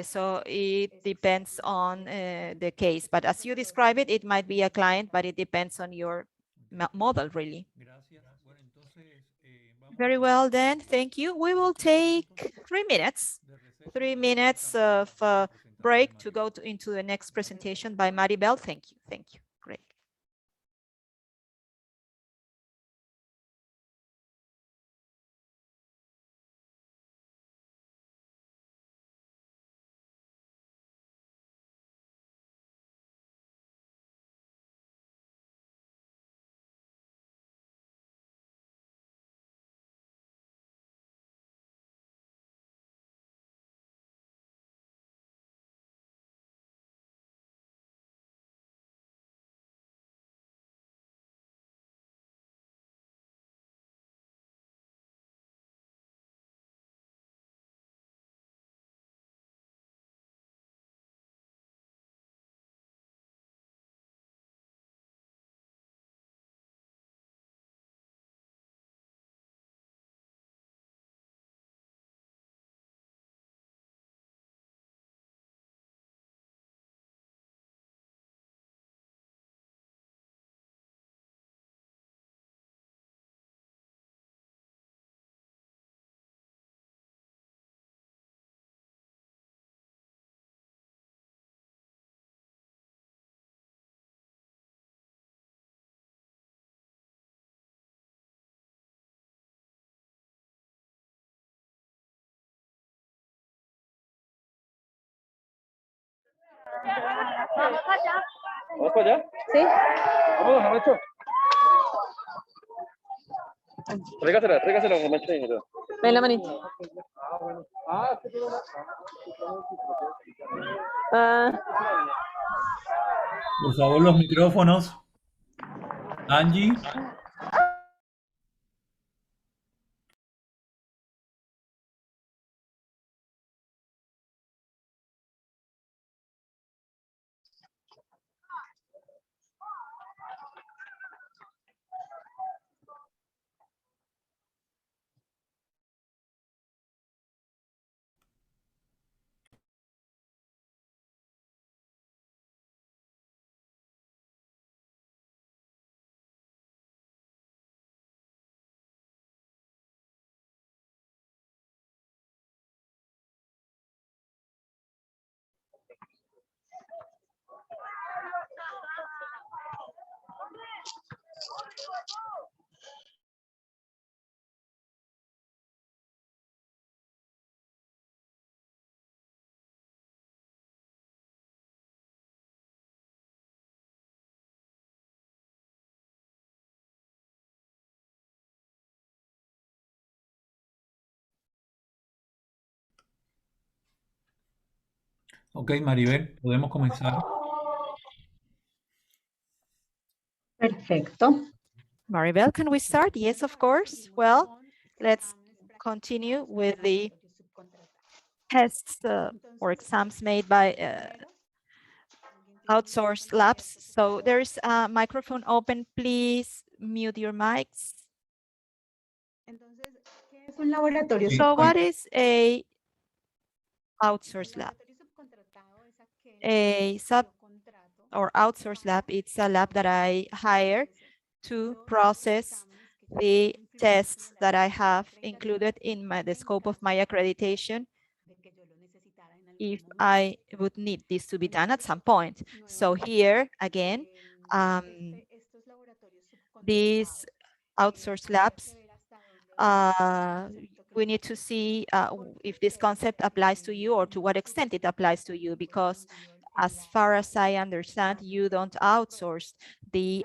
So it depends on the case, but as you describe it, it might be a client, but it depends on your model, really. Very well then, thank you. We will take 3 minutes, 3 minutes of break to go into the next presentation by Maribel. Thank you, thank you, great. ¿Vamos para allá? Sí. Vamos, Jamacho. Tráigasela, Jamacho. Ven la manita. Por favor, los micrófonos. Angie. Ok, Maribel, podemos comenzar. Perfecto. Maribel, can we start? Yes, of course. Well, let's continue with the tests or exams made by outsourced labs. So there's a microphone open. Please mute your mics. Es un laboratorio So what subcontratado. is a outsourced lab? A sub or outsourced lab, it's a lab that I hire to process the tests that I have included in the scope of my accreditation if I would need this to be done at some point. So here, again, these outsourced labs, we need to see if this concept applies to you or to what extent it applies to you, because as far as I understand, you don't outsource the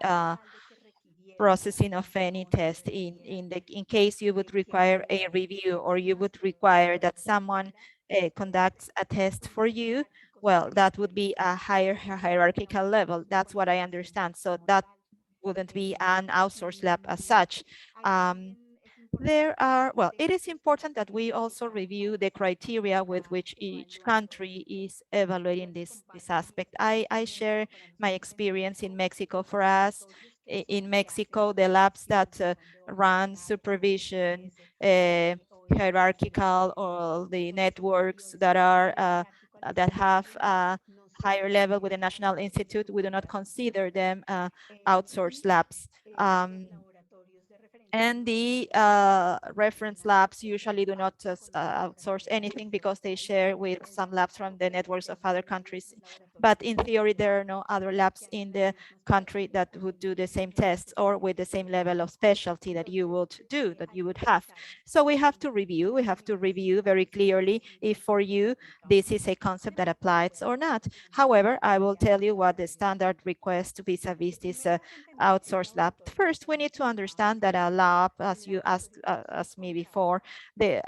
processing of any test in case you would require a review or you would require that someone conducts a test for you. Well, that would be a higher hierarchical level. That's what I understand. So that wouldn't be an outsourced lab as such. Well, it is important that we also review the criteria with which each country is evaluating this aspect. I share my experience in Mexico. For us, in Mexico, the labs that run supervision, hierarchical, or the networks that are that have a higher level with the National Institute, we do not consider them outsourced labs. And the reference labs usually do not outsource anything because they share with some labs from the networks of other countries. But in theory, there are no other labs in the country that would do the same tests or with the same level of specialty that you would do, that you would have. So we have to review very clearly if for you this is a concept that applies or not. However, I will tell you what the standard request vis-a-vis this outsourced lab. First, we need to understand that a lab, as you asked me before, the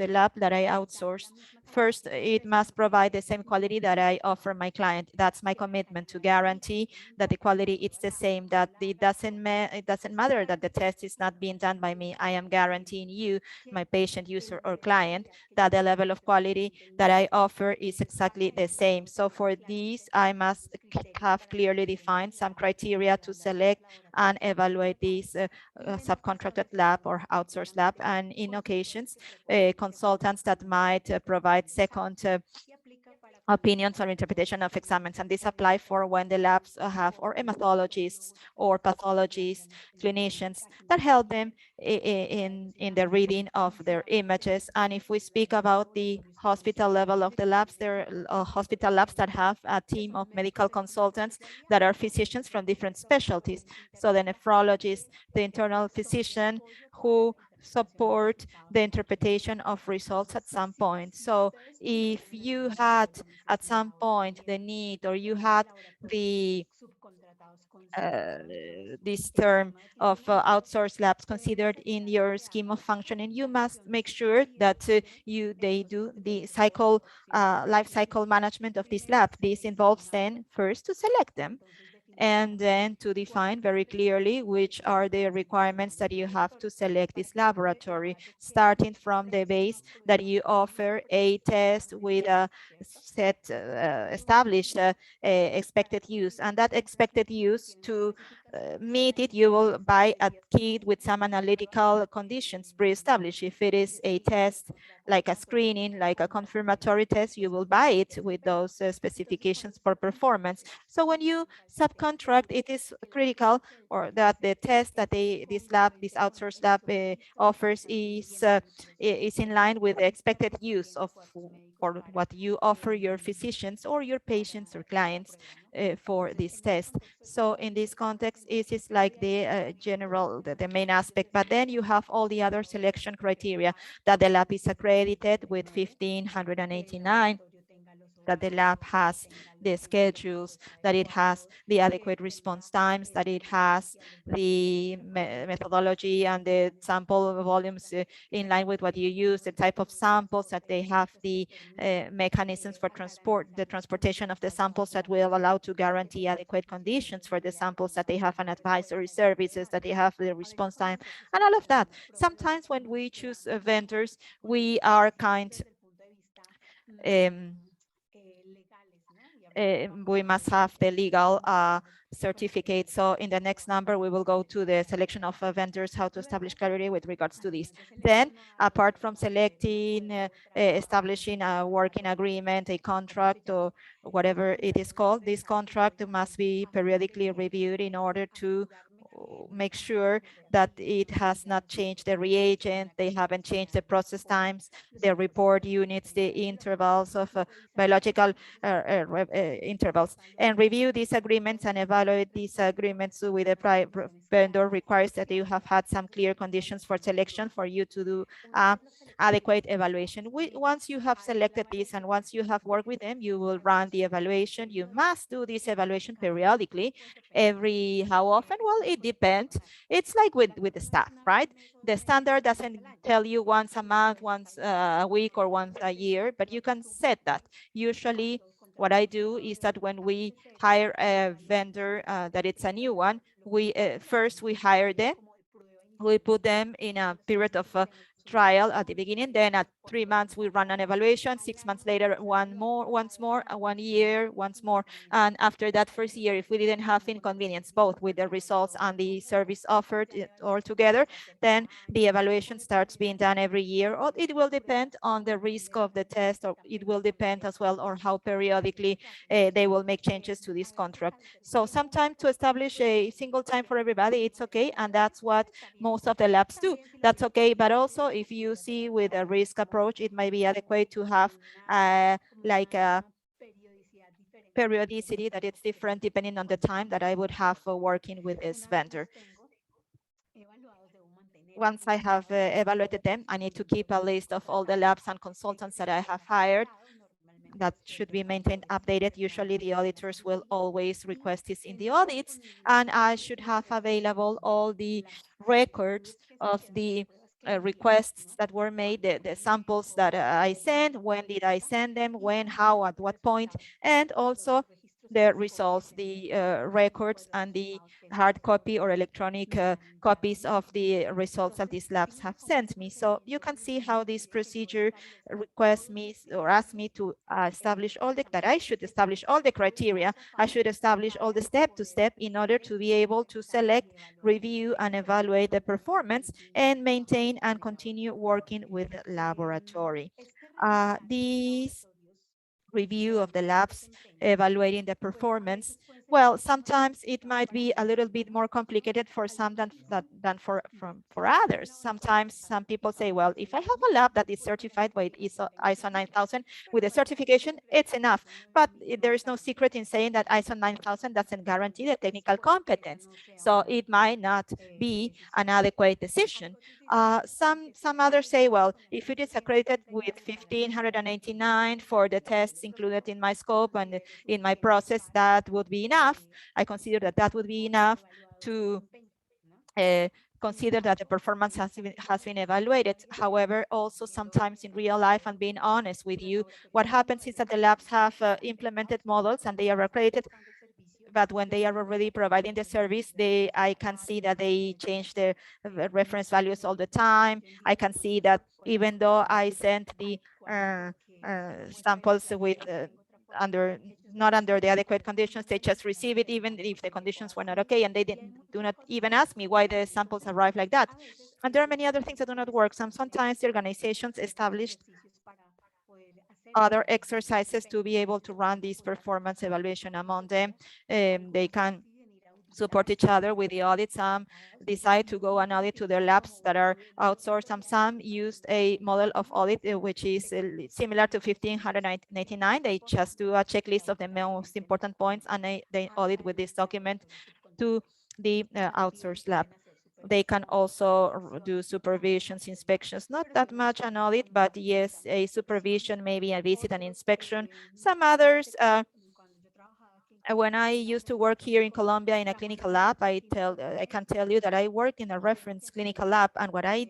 lab that I outsource, first, it must provide the same quality that I offer my client. That's my commitment, to guarantee that the quality is the same, that it doesn't matter that the test is not being done by me. I am guaranteeing you, my patient, user, or client, that the level of quality that I offer is exactly the same. So for this, I must have clearly defined some criteria to select and evaluate this subcontracted lab or outsourced lab. And in occasions, consultants that might provide second opinions or interpretation of examines, and this apply for when the labs have or hematologists or pathologists, clinicians that help them in the reading of their images. And if we speak about the hospital level of the labs, there are hospital labs that have a team of medical consultants that are physicians from different specialties. So the nephrologist, the internal physician who support the interpretation of results at some point. So if you had at some point the need, or you had the this term of outsourced labs considered in your scheme of functioning, you must make sure that they do the life cycle management of this lab. This involves then first to select them, and then to define very clearly which are the requirements that you have to select this laboratory, starting from the base that you offer a test with a set established expected use. And that expected use, to meet it, you will buy a kit with some analytical conditions pre-established. If it is a test like a screening, like a confirmatory test, you will buy it with those specifications for performance. So when you subcontract, it is critical, or that the test that this outsourced lab offers is in line with the expected use of or what you offer your physicians or your patients or clients for this test. So in this context, it is like the general, the main aspect, but then you have all the other selection criteria, that the lab is accredited with 1589, that the lab has the schedules, that it has the adequate response times, that it has the methodology and the sample volumes in line with what you use, the type of samples, that they have the mechanisms for the transportation of the samples that will allow to guarantee adequate conditions for the samples, that they have an advisory services, that they have the response time, and all of that. Sometimes when we choose vendors, we are we must have the legal certificate. So in the next number, we will go to the selection of vendors, how to establish clarity with regards to this. Then, apart from selecting, establishing a working agreement, a contract, or whatever it is called, this contract must be periodically reviewed in order to make sure that it has not changed the reagent, they haven't changed the process times, the report units, the intervals of biological intervals, and review these agreements and evaluate these agreements with the vendor requires that you have had some clear conditions for selection for you to do adequate evaluation. Once you have selected this and once you have worked with them, you will run the evaluation. You must do this evaluation periodically. Every how often? Well, it depends. It's like with the staff, right? The standard doesn't tell you once a month, once a week, or once a year, but you can set that. Usually what I do is that when we hire a vendor that it's a new one, we first we hire them, we put them in a period of trial at the beginning. Then at 3 months, we run an evaluation. 6 months later, once more, 1 year, once more. And after that first year, if we didn't have inconvenience, both with the results and the service offered all together, then the evaluation starts being done every year. Or it will depend on the risk of the test, or it will depend as well on how periodically they will make changes to this contract. So sometimes to establish a single time for everybody, it's okay. And that's what most of the labs do. That's okay. But also if you see with a risk approach, it might be adequate to have like a periodicity that it's different depending on the time that I would have for working with this vendor. Once I have evaluated them, I need to keep a list of all the labs and consultants that I have hired. That should be maintained, updated. Usually the auditors will always request this in the audits, and I should have available all the records of the requests that were made, the samples that I sent, when did I send them, when, how, at what point, and also the results, the records, and the hard copy or electronic copies of the results that these labs have sent me. So you can see how this procedure requests me or asks me to establish that I should establish all the criteria. I should establish all the step to step in order to be able to select, review, and evaluate the performance and maintain and continue working with the laboratory. These review of the labs, evaluating the performance. Well, sometimes it might be a little bit more complicated for some than for others. Sometimes some people say, well, if I have a lab that is certified by ISO 9000 with a certification, it's enough. But there is no secret in saying that ISO 9000 doesn't guarantee the technical competence. So it might not be an adequate decision. Some others say, well, if it is accredited with 1589 for the tests included in my scope and in my process, that would be enough. I consider that that would be enough to consider that the performance has been evaluated. However, also sometimes in real life, and being honest with you, what happens is that the labs have implemented models and they are accredited, but when they are already providing the service, I can see that they change their reference values all the time. I can see that even though I sent the samples with not under the adequate conditions, they just receive it even if the conditions were not okay, and they do not even ask me why the samples arrive like that. And there are many other things that do not work. Sometimes the organizations established other exercises to be able to run this performance evaluation among them. They can support each other with the audit. Some decide to go and audit to their labs that are outsourced, and some used a model of audit which is similar to 1599. They just do a checklist of the most important points, and they audit with this document to the outsourced lab. They can also do supervisions, inspections, not that much an audit, but yes, a supervision, maybe a visit and inspection. Some others, when I used to work here in Colombia in a clinical lab, I can tell you that I worked in a reference clinical lab, and what I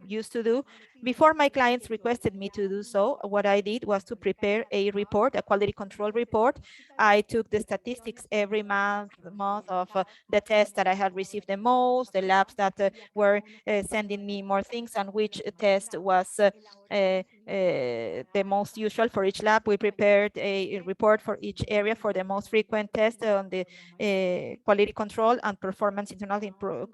used to do before my clients requested me to do so, what I did was to prepare a report, a quality control report. I took the statistics every month of the tests that I had received the most, the labs that were sending me more things, and which test was the most usual for each lab. We prepared a report for each area for the most frequent test on the quality control and performance internal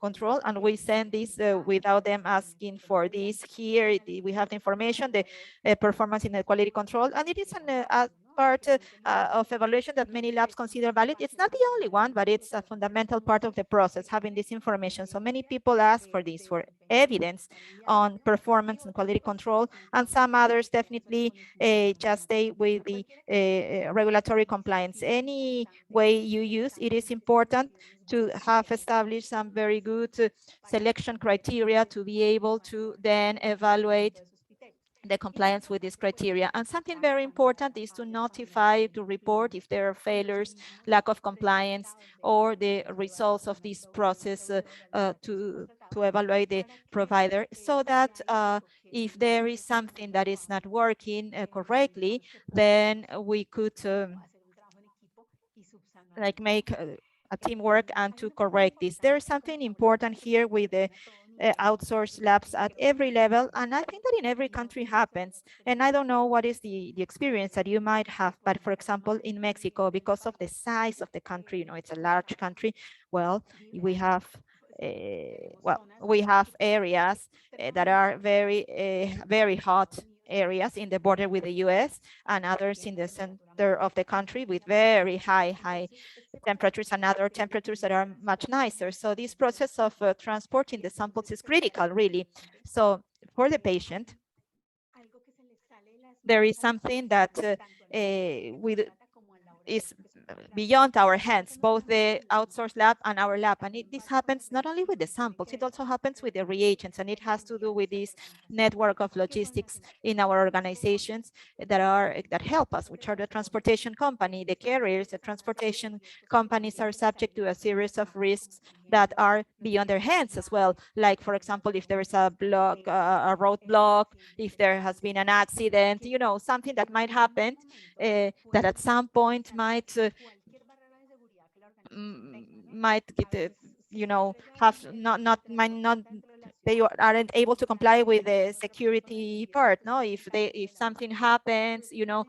control, and we send this without them asking for this. Here we have the information, the performance in the quality control, and it is a part of evaluation that many labs consider valid. It's not the only one, but it's a fundamental part of the process, having this information. So many people ask for this, for evidence on performance and quality control, and some others definitely just stay with the regulatory compliance. Any way you use, it is important to have established some very good selection criteria to be able to then evaluate the compliance with this criteria. And something very important is to notify, to report if there are failures, lack of compliance, or the results of this process to evaluate the provider, so that if there is something that is not working correctly, then we could like make a teamwork and to correct this. There is something important here with the outsourced labs at every level, and I think that in every country happens. And I don't know what is the experience that you might have, but for example, in Mexico, because of the size of the country, you know, it's a large country, well, we have we have areas that are very hot areas in the border with the US, and others in the center of the country with very high temperatures, and other temperatures that are much nicer. So this process of transporting the samples is critical, really. So for the patient, there is something that is beyond our hands, both the outsourced lab and our lab. And this happens not only with the samples, it also happens with the reagents, and it has to do with this network of logistics in our organizations that help us, which are the transportation company, the carriers. The transportation companies are subject to a series of risks that are beyond their hands as well. Like, for example, if there is a roadblock, if there has been an accident, you know, something that might happen that at some point might get, you know, might not, they aren't able to comply with the security part. No, if something happens, you know,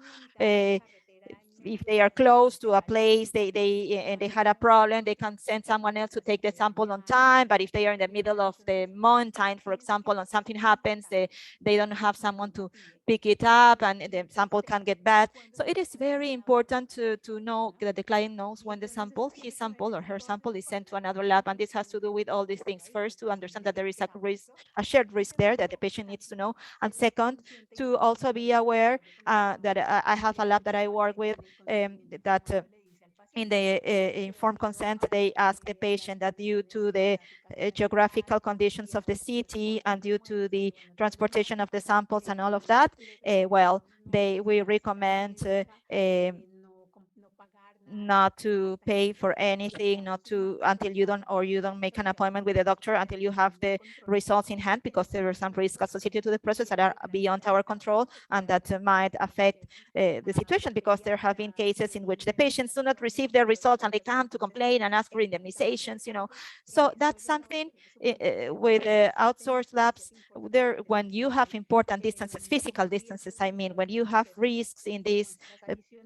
if they are close to a place, and they had a problem, they can send someone else to take the sample on time. But if they are in the middle of the mountain, for example, and something happens, they don't have someone to pick it up, and the sample can get bad. So it is very important to know that the client knows when his sample or her sample is sent to another lab. And this has to do with all these things. First, to understand that there is a shared risk there that the patient needs to know. And second, to also be aware that I have a lab that I work with that in the informed consent, they ask the patient that due to the geographical conditions of the city and due to the transportation of the samples and all of that, well, we recommend not to pay for anything, not to until you don't make an appointment with the doctor until you have the results in hand, because there are some risks associated to the process that are beyond our control and that might affect the situation, because there have been cases in which the patients do not receive their results and they come to complain and ask for indemnizations, you know. So that's something with outsourced labs there. When you have important distances, physical distances, I mean, when you have risks in this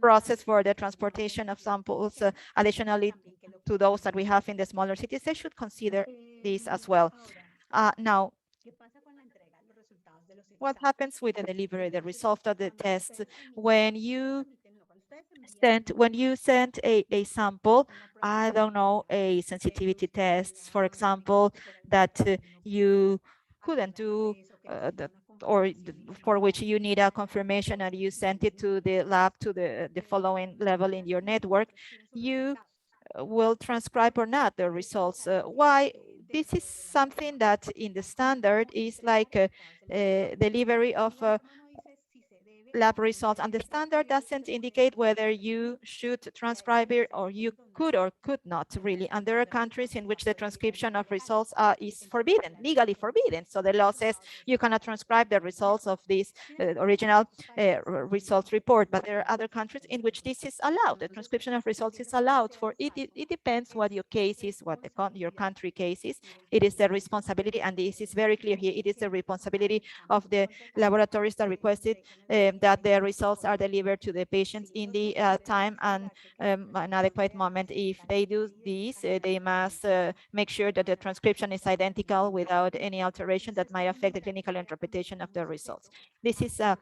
process for the transportation of samples, additionally to those that we have in the smaller cities, they should consider this as well. Now, what happens with the delivery, the result of the test? When you send a sample, I don't know, a sensitivity test, for example, that you couldn't do, or for which you need a confirmation, and you sent it to the lab to the following level in your network, you will transcribe or not the results. Why this is something that in the standard is like a delivery of lab results, and the standard doesn't indicate whether you should transcribe it or you could or could not really. And there are countries in which the transcription of results is forbidden, legally forbidden. So the law says you cannot transcribe the results of this original results report, but there are other countries in which this is allowed. The transcription of results is allowed. For it depends what your case is, what your country case is. It is the responsibility, and this is very clear here, it is the responsibility of the laboratories that requested that the results are delivered to the patients in the time and an adequate moment. If they do this, they must make sure that the transcription is identical without any alteration that might affect the clinical interpretation of the results. This is a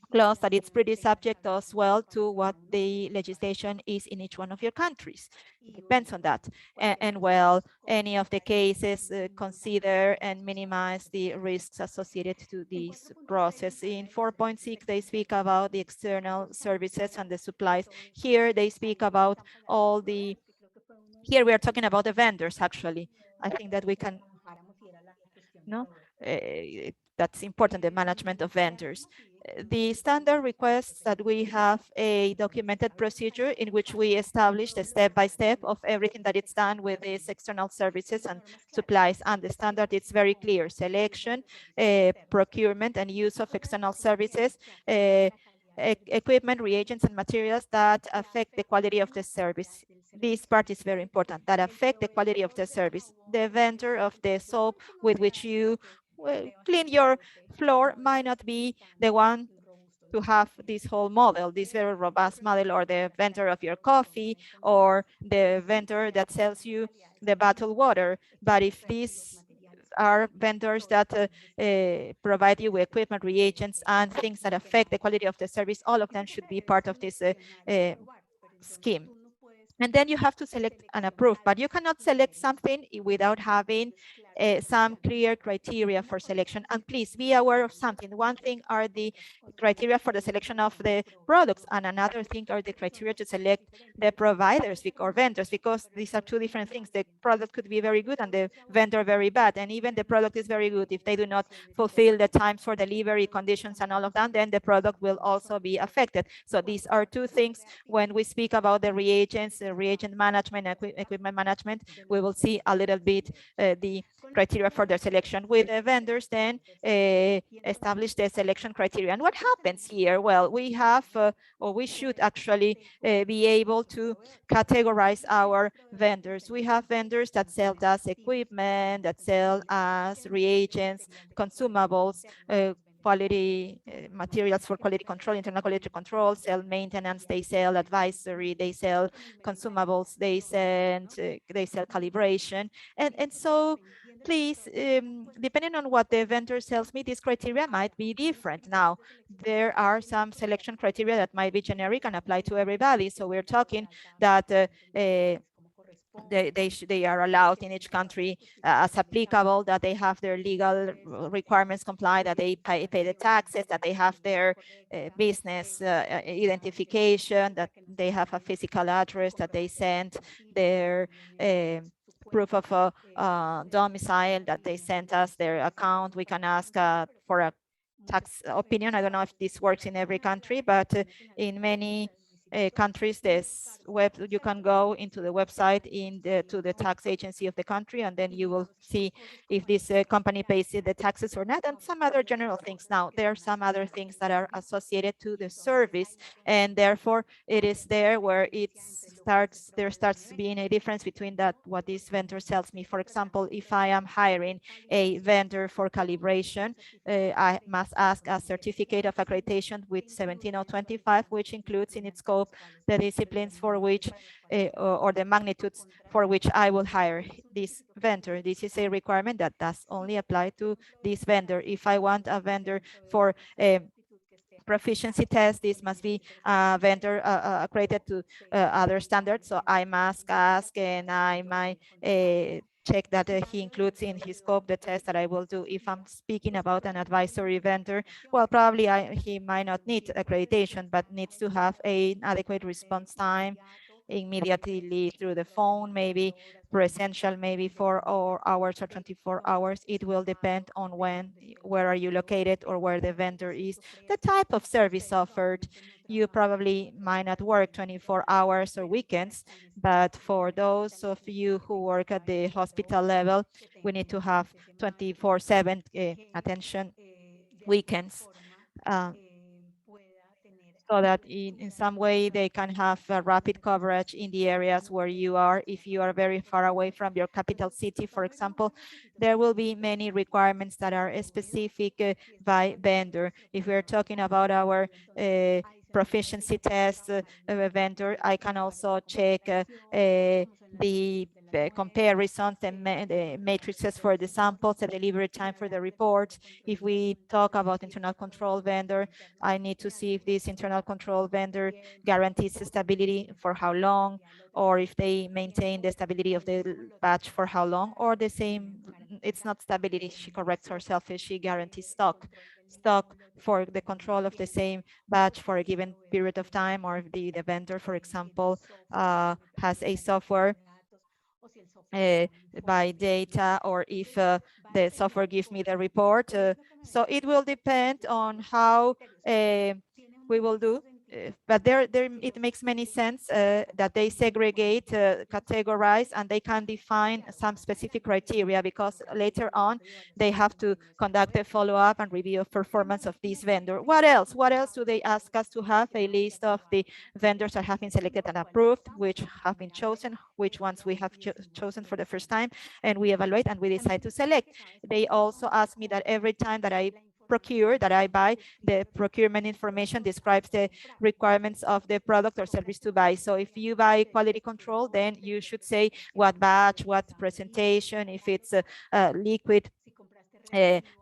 clause that it's pretty subject as well to what the legislation is in each one of your countries. It depends on that. And well, any of the cases consider and minimize the risks associated to this process. In 4.6, they speak about the external services and the supplies. Here, they speak about all the, here we are talking about the vendors, actually. I think that we can, no, that's important, the management of vendors. The standard requests that we have a documented procedure in which we establish the step-by-step of everything that it's done with these external services and supplies. And the standard is very clear: selection, procurement, and use of external services, equipment, reagents, and materials that affect the quality of the service. This part is very important, that affect the quality of the service. The vendor of the soap with which you clean your floor might not be the one to have this whole model, this very robust model, or the vendor of your coffee, or the vendor that sells you the bottled water. But if these are vendors that provide you with equipment, reagents, and things that affect the quality of the service, all of them should be part of this scheme. And then you have to select and approve, but you cannot select something without having some clear criteria for selection. And please be aware of something. One thing are the criteria for the selection of the products, and another thing are the criteria to select the providers or vendors, because these are two different things. The product could be very good and the vendor very bad, and even the product is very good. If they do not fulfill the times for delivery conditions and all of that, then the product will also be affected. So these are two things when we speak about the reagents, reagent management, equipment management. We will see a little bit the criteria for the selection. With the vendors, then establish the selection criteria. And what happens here? Well, we have, or we should actually be able to categorize our vendors. We have vendors that sell us equipment, that sell us reagents, consumables, quality materials for quality control, internal quality control, sell maintenance, they sell advisory, they sell consumables, they sell calibration. And so please, depending on what the vendor sells me, this criteria might be different. Now, there are some selection criteria that might be generic and apply to everybody. So we're talking that they are allowed in each country as applicable, that they have their legal requirements complied, that they pay the taxes, that they have their business identification, that they have a physical address, that they send their proof of domicile, that they sent us their account. We can ask for a tax opinion. I don't know if this works in every country, but in many countries, you can go into the website to the tax agency of the country, and then you will see if this company pays the taxes or not, and some other general things. Now, there are some other things that are associated to the service, and therefore it is there where there starts being a difference between what this vendor sells me. For example, if I am hiring a vendor for calibration, I must ask a certificate of accreditation with 17025, which includes in its scope the disciplines for which or the magnitudes for which I will hire this vendor. This is a requirement that does only apply to this vendor. If I want a vendor for proficiency test, this must be a vendor accredited to other standards. So I must ask, and I might check that he includes in his scope the test that I will do. If I'm speaking about an advisory vendor, well, probably he might not need accreditation, but needs to have an adequate response time immediately through the phone, maybe presential, maybe 4 hours or 24 hours. It will depend on where are you located or where the vendor is, the type of service offered. You probably might not work 24 hours or weekends, but for those of you who work at the hospital level, we need to have 24/7 attention weekends. So that in some way they can have rapid coverage in the areas where you are. If you are very far away from your capital city, for example, there will be many requirements that are specific by vendor. If we're talking about our proficiency test vendor, I can also check the comparisons and the matrices for the samples, the delivery time for the reports. If we talk about internal control vendor, I need to see if this internal control vendor guarantees stability for how long, or if they maintain the stability of the batch for how long, or the same, it's not stability, she corrects herself, if she guarantees stock for the control of the same batch for a given period of time, or if the vendor, for example, has a software by data, or if the software gives me the report. So it will depend on how we will do. But it makes many sense that they segregate, categorize, and they can define some specific criteria, because later on they have to conduct a follow-up and review of performance of this vendor. What else? What else do they ask us to have? A list of the vendors that have been selected and approved, which have been chosen, which ones we have chosen for the first time, and we evaluate and we decide to select. They also ask me that every time that I procure, that I buy, the procurement information describes the requirements of the product or service to buy. So if you buy quality control, then you should say what batch, what presentation, if it's a liquid,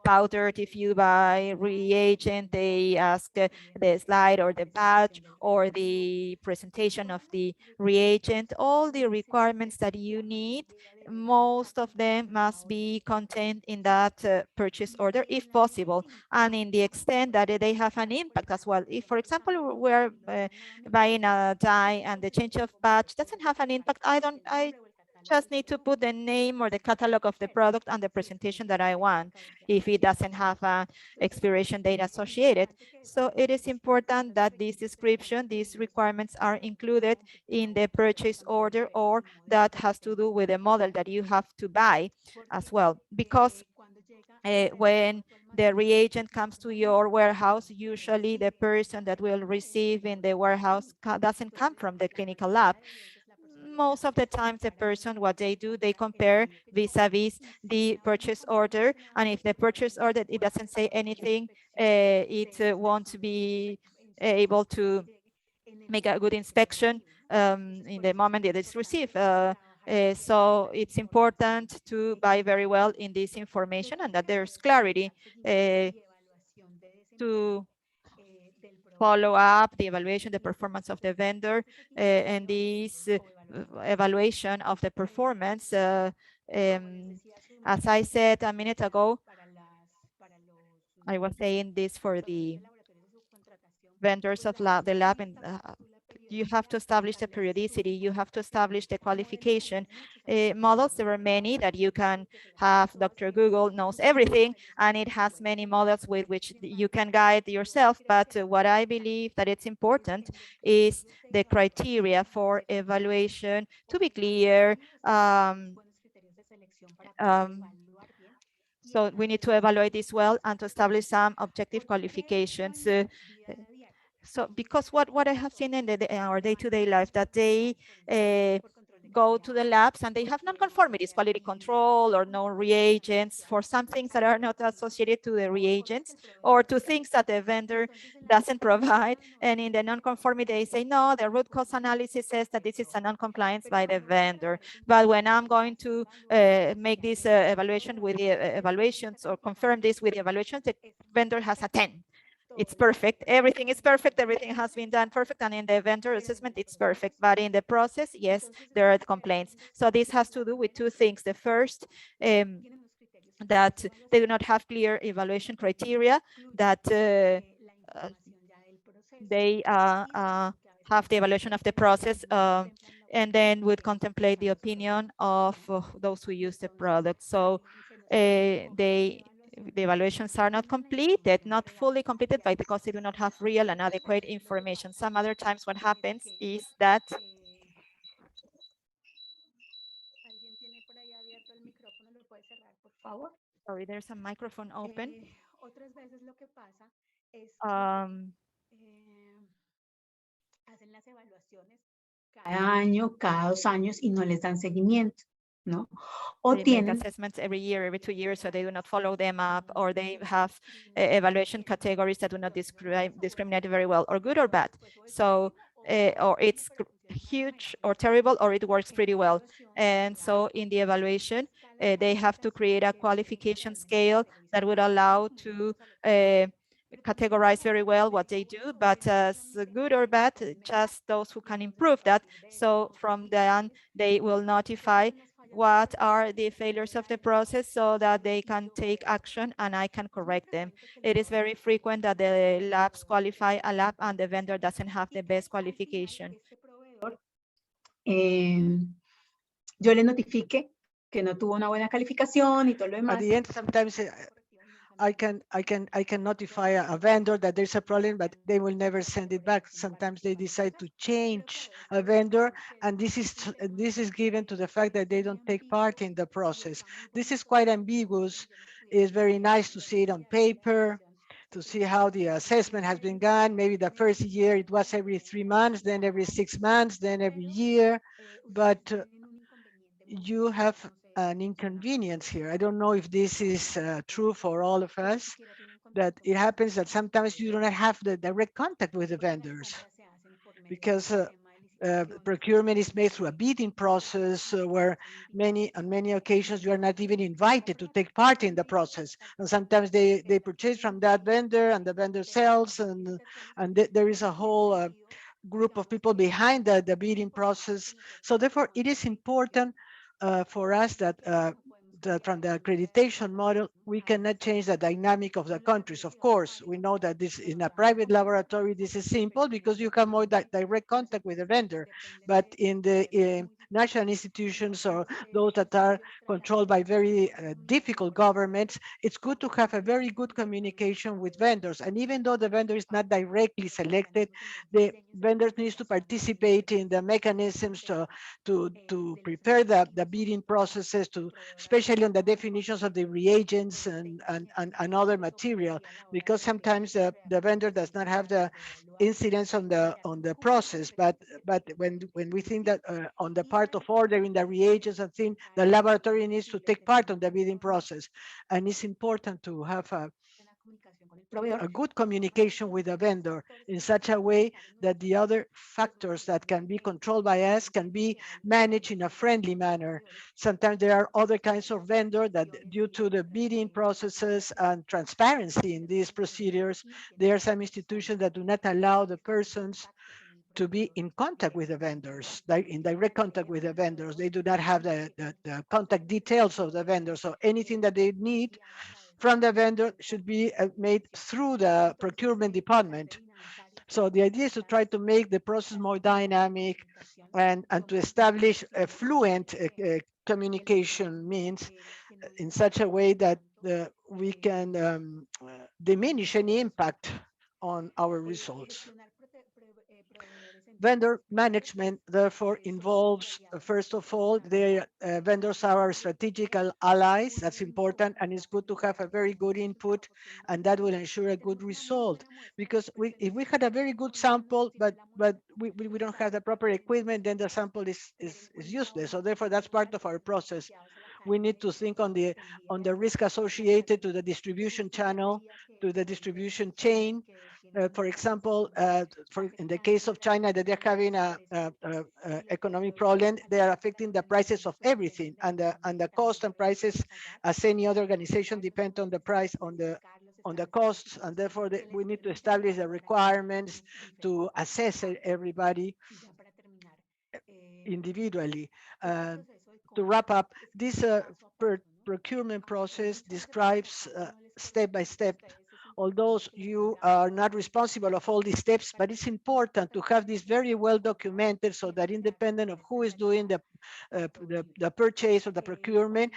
powdered. If you buy reagent, they ask the slide or the batch or the presentation of the reagent. All the requirements that you need, most of them must be contained in that purchase order, if possible, and in the extent that they have an impact as well. If, for example, we're buying a dye and the change of batch doesn't have an impact, I just need to put the name or the catalog of the product and the presentation that I want, if it doesn't have an expiration date associated. So it is important that this description, these requirements are included in the purchase order, or that has to do with the model that you have to buy as well. Because when the reagent comes to your warehouse, usually the person that will receive in the warehouse doesn't come from the clinical lab. Most of the times the person, what they do, they compare vis-a-vis the purchase order, and if the purchase order, it doesn't say anything, it won't be able to make a good inspection in the moment that it's received. So it's important to buy very well in this information, and that there's clarity to follow up the evaluation, the performance of the vendor, and this evaluation of the performance. As I said a minute ago, I was saying this for the vendors of the lab, and you have to establish the periodicity, you have to establish the qualification models. There are many that you can have. Dr. Google knows everything, and it has many models with which you can guide yourself. But what I believe that it's important is the criteria for evaluation to be clear. So we need to evaluate this well and to establish some objective qualifications. So because what I have seen in our day-to-day life, that they go to the labs and they have non-conformities, quality control or no reagents for some things that are not associated to the reagents, or to things that the vendor doesn't provide. And in the non-conformity, they say, no, the root cause analysis says that this is a non-compliance by the vendor. But when I'm going to make this evaluation with the evaluations, or confirm this with the evaluations, the vendor has a 10. It's perfect. Everything is perfect. Everything has been done perfect. And in the vendor assessment, it's perfect. But in the process, yes, there are complaints. So this has to do with two things. The first, that they do not have clear evaluation criteria, that they have the evaluation of the process and then would contemplate the opinion of those who use the product. So the evaluations are not completed, not fully completed, but because they do not have real and adequate information. Some other times what happens is that sorry, there's a microphone open. Cada año, cada 2 años y no les dan seguimiento, ¿no? O They make tienen assessments every year, every 2 years, so they do not follow them up, or they have evaluation categories that do not discriminate very well, or good or bad. So, or it's huge or terrible, or it works pretty well. And so in the evaluation, they have to create a qualification scale that would allow to categorize very well what they do, but as good or bad, just those who can improve that. So from then, they will notify what are the failures of the process so that they can take action and I can correct them. It is very frequent that the labs qualify a lab and the vendor doesn't have the best qualification. Yo le notifique que no tuvo una buena calificación y todo lo demás. At the end, sometimes I can notify a vendor that there's a problem, but they will never send it back. Sometimes they decide to change a vendor, and this is given to the fact that they don't take part in the process. This is quite ambiguous. It's very nice to see it on paper, to see how the assessment has been done. Maybe the first year it was every 3 months, then every 6 months, then every year, but you have an inconvenience here. I don't know if this is true for all of us, that it happens that sometimes you don't have the direct contact with the vendors because procurement is made through a bidding process where on many occasions you are not even invited to take part in the process. And sometimes they purchase from that vendor and the vendor sells, and there is a whole group of people behind the bidding process. So therefore, it is important for us that from the accreditation model, we cannot change the dynamic of the countries. Of course, we know that this in a private laboratory, this is simple because you have more direct contact with the vendor. But in the national institutions or those that are controlled by very difficult governments, it's good to have a very good communication with vendors. And even though the vendor is not directly selected, the vendors needs to participate in the mechanisms to prepare the bidding processes, to especially on the definitions of the reagents and other material, because sometimes the vendor does not have the incidence on the process, but when we think that on the part of ordering the reagents and things, the laboratory needs to take part on the bidding process, and it's important to have a good communication with the vendor in such a way that the other factors that can be controlled by us can be managed in a friendly manner. Sometimes there are other kinds of vendor that due to the bidding processes and transparency in these procedures, there are some institutions that do not allow the persons to be in contact with the vendors, in direct contact with the vendors. They do not have the contact details of the vendor. So anything that they need from the vendor should be made through the procurement department. So the idea is to try to make the process more dynamic and to establish a fluent communication means in such a way that we can diminish any impact on our results. Vendor management, therefore, involves, first of all, the vendors are our strategic allies. That's important, and it's good to have a very good input, and that will ensure a good result. Because if we had a very good sample, but we don't have the proper equipment, then the sample is useless. So therefore, that's part of our process. We need to think on the risk associated to the distribution channel, to the distribution chain. For example, in the case of China, that they're having a economic problem, they are affecting the prices of everything, and the cost and prices, as any other organization, depend on the price, on the costs, and therefore we need to establish the requirements to assess everybody individually. To wrap up, this procurement process describes step by step although you are not responsible of all these steps, but it's important to have this very well documented so that independent of who is doing the purchase or the procurement,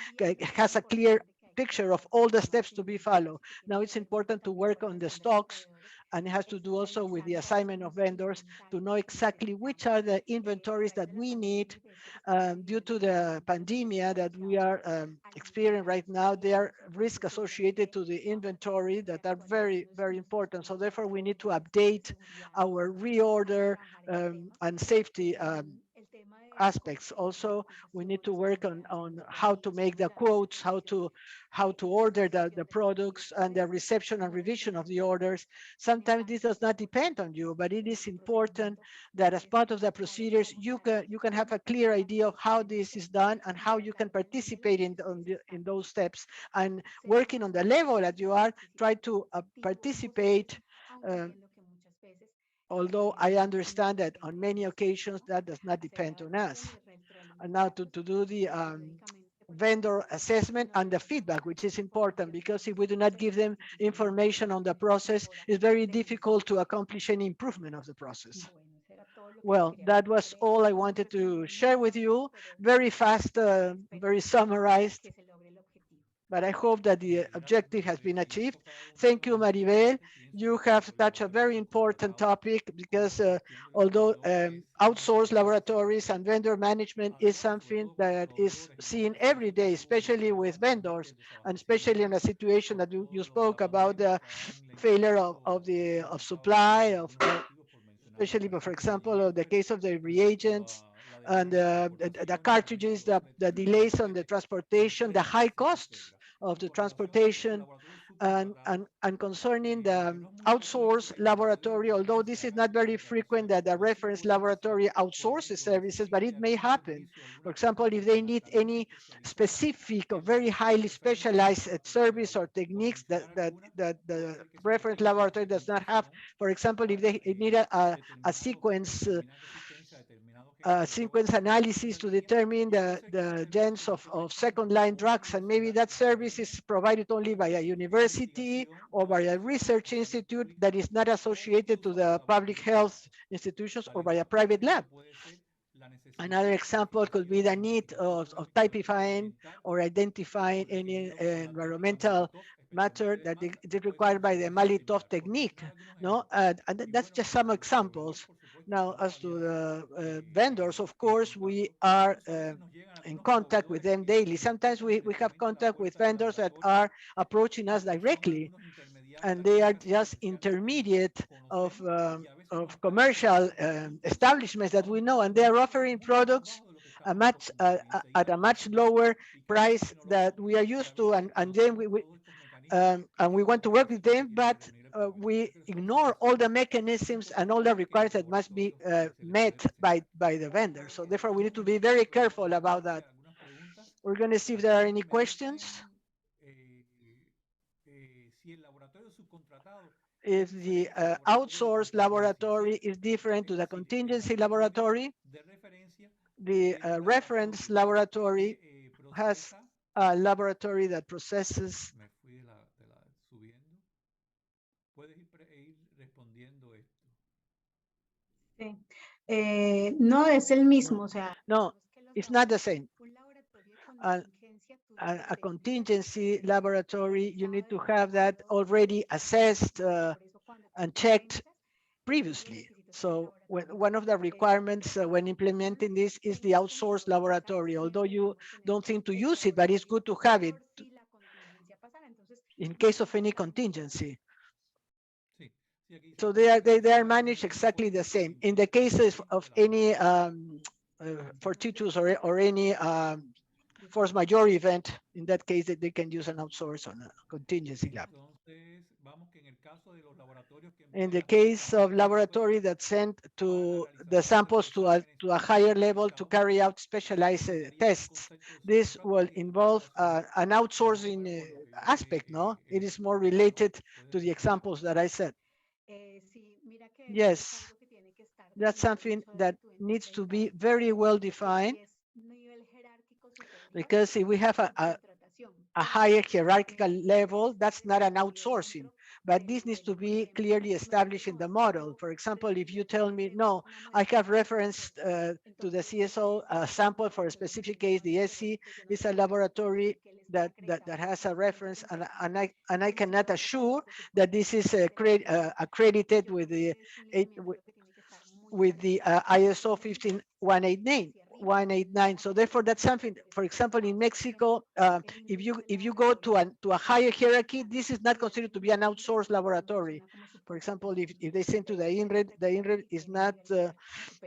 has a clear picture of all the steps to be followed. Now it's important to work on the stocks, and it has to do also with the assignment of vendors to know exactly which are the inventories that we need due to the pandemic that we are experiencing right now. There are risks associated to the inventory that are very, very important. So therefore, we need to update our reorder and safety aspects. Also, we need to work on how to make the quotes, how to order the products and the reception and revision of the orders. Sometimes this does not depend on you, but it is important that as part of the procedures, you can have a clear idea of how this is done and how you can participate in those steps. And working on the level that you are, try to participate, although I understand that on many occasions that does not depend on us. And now to do the vendor assessment and the feedback, which is important, because if we do not give them information on the process, it's very difficult to accomplish any improvement of the process. Well, that was all I wanted to share with you. Very fast, very summarized, but I hope that the objective has been achieved. Thank you, Maribel. You have touched a very important topic because although outsourced laboratories and vendor management is something that is seen every day, especially with vendors, and especially in a situation that you spoke about the failure of supply, especially, but for example, the case of the reagents and the cartridges, the delays on the transportation, the high costs of the transportation, and concerning the outsourced laboratory, although this is not very frequent that the reference laboratory outsources services, but it may happen. For example, if they need any specific or very highly specialized service or techniques that the reference laboratory does not have. For example, if they need a sequence analysis to determine the gens of second line drugs, and maybe that service is provided only by a university or by a research institute that is not associated to the public health institutions or by a private lab. Another example could be the need of typifying or identifying any environmental matter that is required by the Malitov technique. No, and that's just some examples. Now, as to the vendors, of course, we are in contact with them daily. Sometimes we have contact with vendors that are approaching us directly, and they are just intermediate of commercial establishments that we know, and they are offering products at a much lower price that we are used to, and then we want to work with them, but we ignore all the mechanisms and all the requirements that must be met by the vendor. So therefore, we need to be very careful about that. We're going to see if there are any questions. If the outsourced laboratory is different to the contingency laboratory, the reference laboratory has a laboratory that processes. No es el mismo, o sea. No, it's not the same. A contingency laboratory, you need to have that already assessed and checked previously. So one of the requirements when implementing this is the outsourced laboratory, although you don't think to use it, but it's good to have it in case of any contingency. So they are managed exactly the same. In the cases of any fortuitous or any force majeure event, in that case, they can use an outsource on a contingency lab. In the case of laboratory that sent to the samples to a higher level to carry out specialized tests, this will involve an outsourcing aspect, no? It is more related to the examples that I said. Yes, that's something that needs to be very well defined, because if we have a higher hierarchical level, that's not an outsourcing. but this needs to be clearly established in the model. For example, if you tell me, no, I have referenced to the CSO sample for a specific case, the SC is a laboratory that has a reference, and I cannot assure that this is accredited with the ISO 15189. So therefore, that's something. For example, in Mexico, if you go to a higher hierarchy, this is not considered to be an outsourced laboratory. For example, if they send to the INRED is not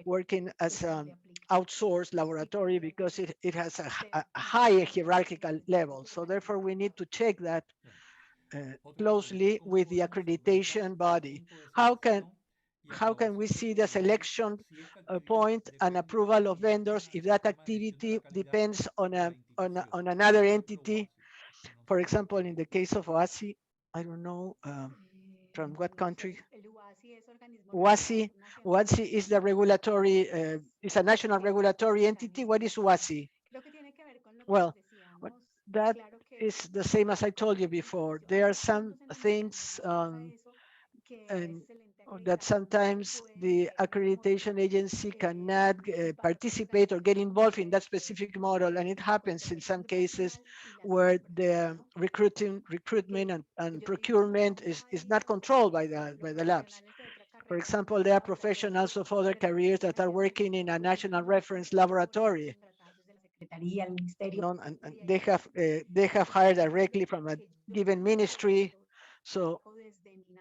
working as an outsourced laboratory because it has a higher hierarchical level. So therefore, we need to check that closely with the accreditation body. How can we see the selection point and approval of vendors if that activity depends on on another entity? For example, in the case of OASI, I don't know from what country. OASI is the regulatory, is a national regulatory entity. What is OASI? Well, that is the same as I told you before. There are some things and that sometimes the accreditation agency cannot participate or get involved in that specific model, and it happens in some cases where the recruitment and procurement is not controlled by the labs. For example, there are professionals of other careers that are working in a national reference laboratory. And they have hired directly from a given ministry. So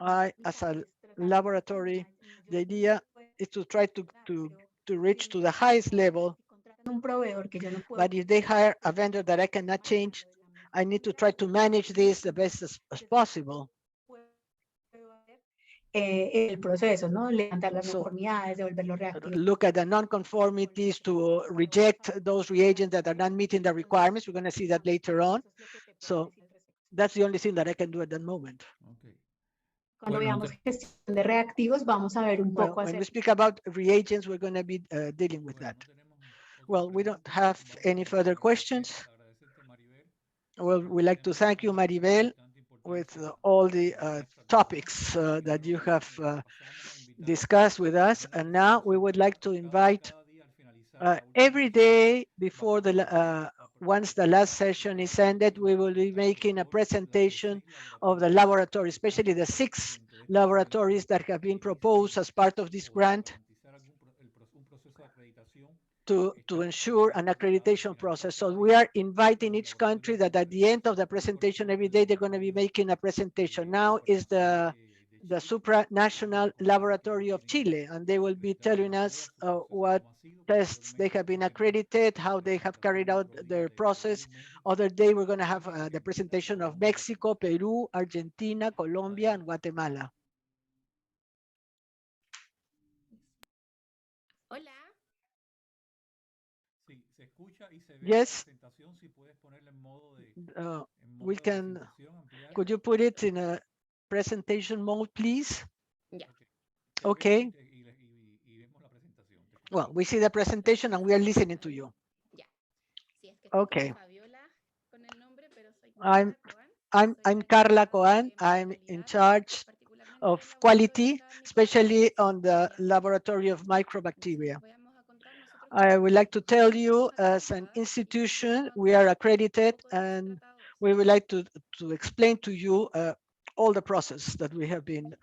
I, as a laboratory, the idea is to try to reach to the highest level. But if they hire a vendor that I cannot change, I need to try to manage this the best as possible. El proceso, ¿no? Levantar las So, conformidades, devolverlo reactivo. look at the non-conformities to reject those reagents that are not meeting the requirements. We're going to see that later on. So that's the only thing that I can do at that moment. Okay. Cuando Bueno, veamos gestión de reactivos, vamos a ver un Well, poco when we acerca. speak about reagents, we're going to be dealing with that. Well, we don't have any further questions. Well, we'd like to thank you, Maribel, with all the topics that you have discussed with us. And now we would like to invite every day before once the last session is ended, we will be making a presentation of the laboratory, especially the 6 laboratories that have been proposed as part of this grant to ensure an accreditation process. So we are inviting each country that at the end of the presentation every day, they're going to be making a presentation. Now is the supranational laboratory of Chile, and they will be telling us what tests they have been accredited, how they have carried out their process. Other day, we're going to have the presentation of Mexico, Peru, Argentina, Colombia, and Guatemala. Hola. Yes, we can. Could you put it in a presentation mode, please? Ya. Okay. Well, we see the presentation and we are listening to you. Ya. Sí, es que estoy Okay. como Fabiola con el nombre, pero soy Carla Coan. I'm Carla Coan. I'm in charge of quality, especially on the laboratory of microbacteria. I would like to tell you, as an institution, we are accredited, and we would like to explain to you all the process that we have been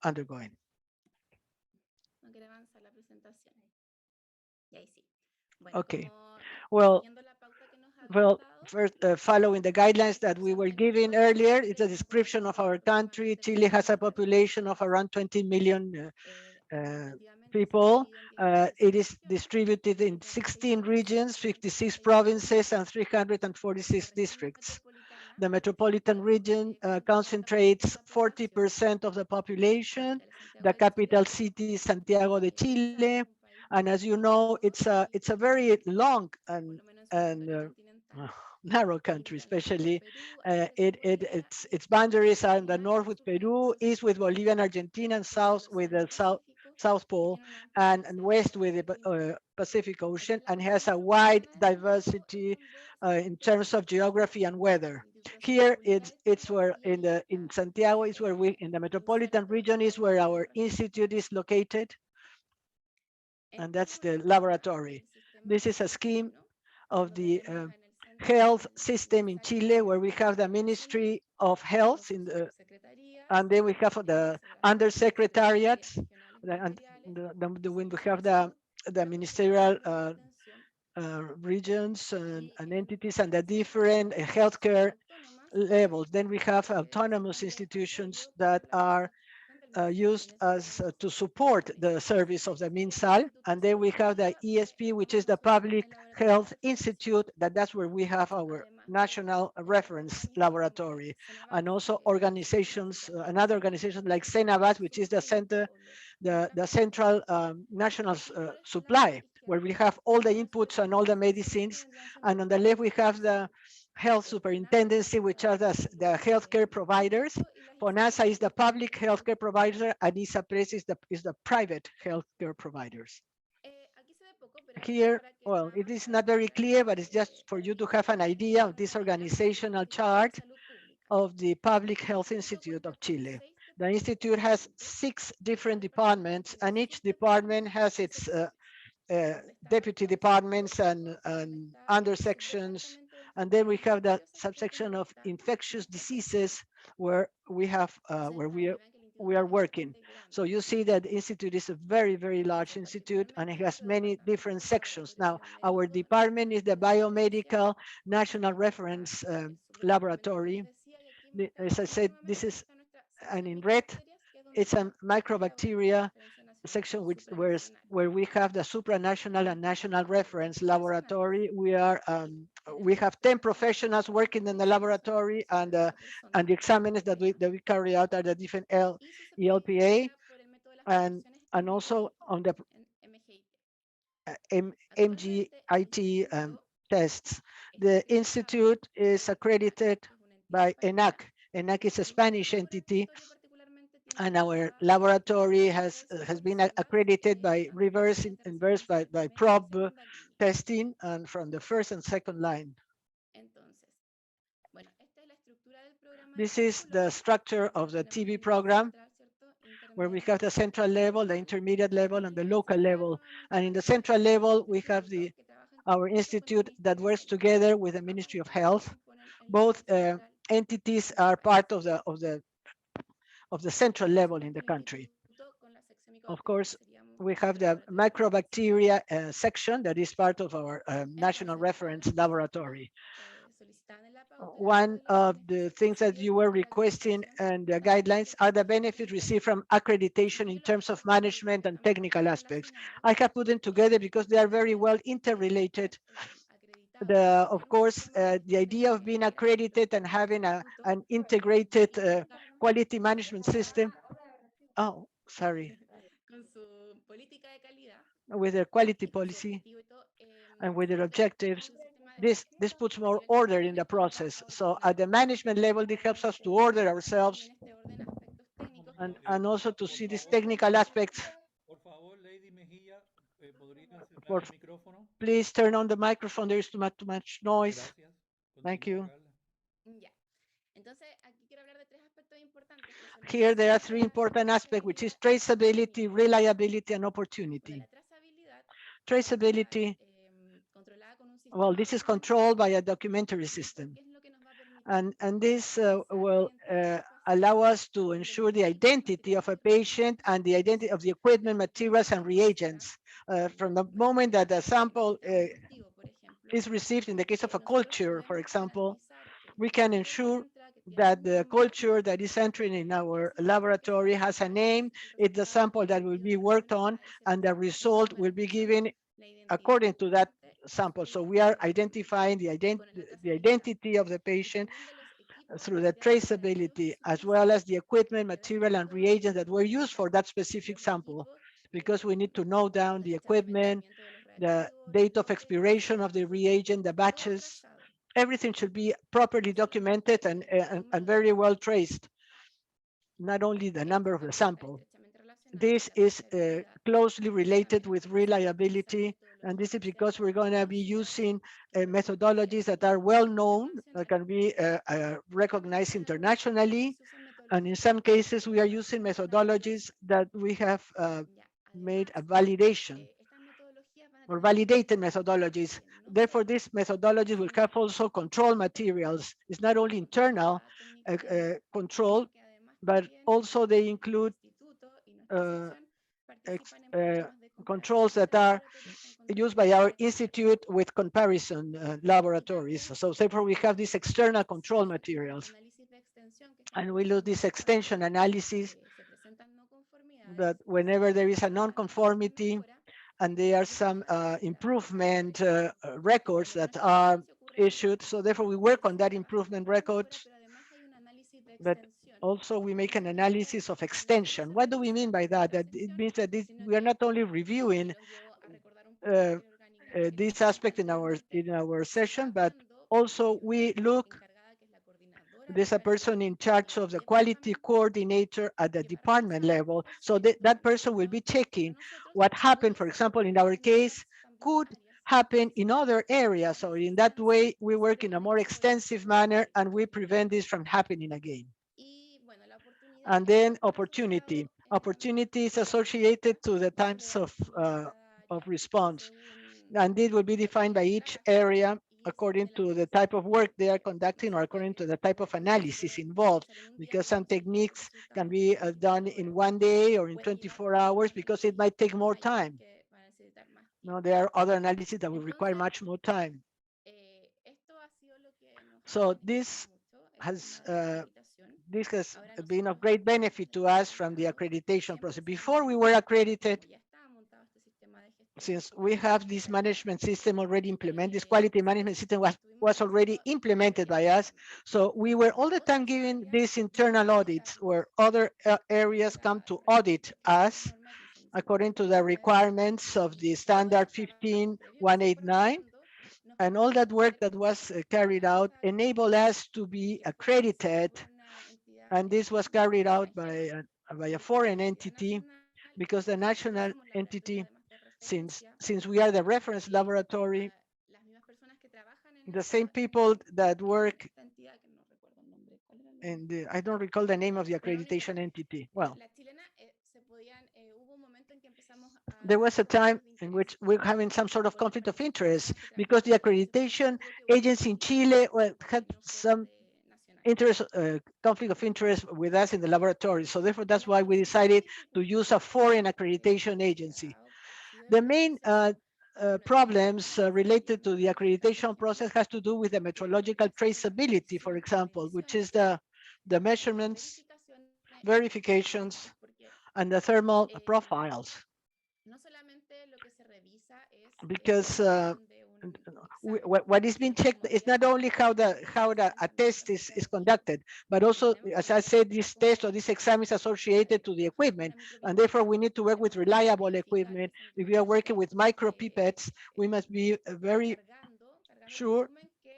undergoing. No quiere avanzar la presentación. Y ahí sí. Okay. Bueno, Well, first, following the guidelines that we were giving earlier, it's a description of our country. Chile has a population of around 20 million people. It is distributed in 16 regions, 56 provinces, and 346 districts. The metropolitan region concentrates 40% of the population. The capital city is Santiago de Chile. And as you know, it's a very long and narrow country, especially its boundaries are in the north with Peru, east with Bolivia and Argentina, and south with the South Pole, and west with the Pacific Ocean, and has a wide diversity in terms of geography and weather. Here it's where in Santiago is where we in the metropolitan region is where our institute is located, and that's the laboratory. This is a scheme of the health system in Chile, where we have the Ministry of Health and then we have the undersecretariats, and when we have the ministerial regions and entities and the different healthcare levels. Then we have autonomous institutions that are used as to support the service of the MinSal. And then we have the ESP, which is the Public Health Institute, that's where we have our national reference laboratory. And also organizations, another organization like Senabas, which is the center, the central national supply, where we have all the inputs and all the medicines. And on the left, we have the health superintendency, which are the healthcare providers. FONASA is the public healthcare provider, and ISAPRES is the private healthcare providers. Here, well, it is not very clear, but it's just for you to have an idea of this organizational chart of the Public Health Institute of Chile. The institute has 6 different departments, and each department has its deputy departments and under sections. And then we have the subsection of infectious diseases, where we have where we are working. So you see that the institute is a very, very large institute, and it has many different sections. Now, our department is the Biomedical National Reference Laboratory. As I said, this is, and in red, it's a microbacteria section where we have the supranational and national reference laboratory. We have 10 professionals working in the laboratory, and the examiners that we carry out are the different ELPA, and also on the MGIT tests. The institute is accredited by ENAC. ENAC is a Spanish entity, and our laboratory has been accredited by reverse inverse by probe testing, and from the first and second line. This is the structure of the TB program, where we have the central level, the intermediate level, and the local level. And in the central level, we have our institute that works together with the Ministry of Health. Both entities are part of the central level in the country. Of course, we have the microbacteria section that is part of our national reference laboratory. One of the things that you were requesting and the guidelines are the benefits received from accreditation in terms of management and technical aspects. I have put them together because they are very well interrelated. Of course, the idea of being accredited and having an integrated quality management system. Oh, sorry. With their quality policy and with their objectives, this puts more order in the process. So at the management level, it helps us to order ourselves and also to see these technical aspects. Por favor, Lady Mejía, ¿podría encender el micrófono? Please turn on the microphone. There is too much noise. Gracias. Thank you. Carla. Here there are 3 important aspects, which is traceability, reliability, and opportunity. Traceability, well, this is controlled by a documentary system. And this will allow us to ensure the identity of a patient and the identity of the equipment, materials, and reagents. From the moment that the sample is received, in the case of a culture, for example, we can ensure that the culture that is entering in our laboratory has a name, it's the sample that will be worked on, and the result will be given according to that sample. So we are identifying the identity of the patient through the traceability, as well as the equipment, material, and reagents that were used for that specific sample, because we need to note down the equipment, the date of expiration of the reagent, the batches. Everything should be properly documented and very well traced, not only the number of the sample. This is closely related with reliability And this is because we're going to be using methodologies that are well known, that can be recognized internationally. And in some cases, we are using methodologies that we have made a validation or validated methodologies. Therefore, these methodologies will have also control materials. It's not only internal control, but also they include controls that are used by our institute with comparison laboratories. So therefore, we have these external control materials. And we do this extension analysis that whenever there is a non-conformity and there are some improvement records that are issued. So therefore, we work on that improvement record. But also we make an analysis of extension. What do we mean by that? That it means that we are not only reviewing this aspect in our session, but also we look. There's a person in charge of the quality coordinator at the department level. So that person will be checking what happened, for example, in our case, could happen in other areas. So in that way, we work in a more extensive manner and we prevent this from happening again. And then opportunity. Opportunity is associated to the times of response. And it will be defined by each area according to the type of work they are conducting or according to the type of analysis involved, because some techniques can be done in 1 day or in 24 hours because it might take more time. No, there are other analyses that will require much more time. So this has been of great benefit to us from the accreditation process. Before we were accredited, since we have this management system already implemented, this quality management system was already implemented by us. So we were all the time giving these internal audits where other areas come to audit us according to the requirements of the standard 15189. And all that work that was carried out enabled us to be accredited. And this was carried out by a foreign entity, because the national entity, since we are the reference laboratory, the same people that work, and I don't recall the name of the accreditation entity. Well, there was a time in which we're having some sort of conflict of interest because the accreditation agency in Chile had some interest, conflict of interest with us in the laboratory. So therefore, that's why we decided to use a foreign accreditation agency. The main problems related to the accreditation process has to do with the metrological traceability, for example, which is the measurements, verifications, and the thermal profiles. Because what is being checked is not only how a test is conducted, but also, as I said, this test or this exam is associated to the equipment, and therefore we need to work with reliable equipment. If we are working with micro pipettes, we must be very sure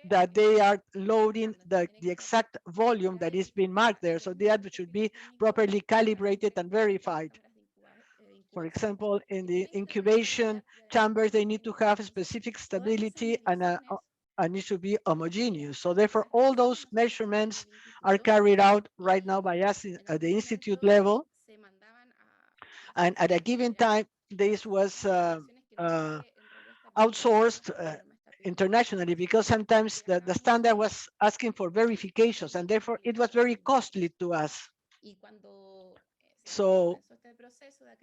that they are loading the exact volume that is being marked there. So that should be properly calibrated and verified. For example, in the incubation chambers, they need to have specific stability and it should be homogeneous. So therefore, all those measurements are carried out right now by us at the institute level. And at a given time, this was outsourced internationally, because sometimes the standard was asking for verifications, and therefore it was very costly to us. So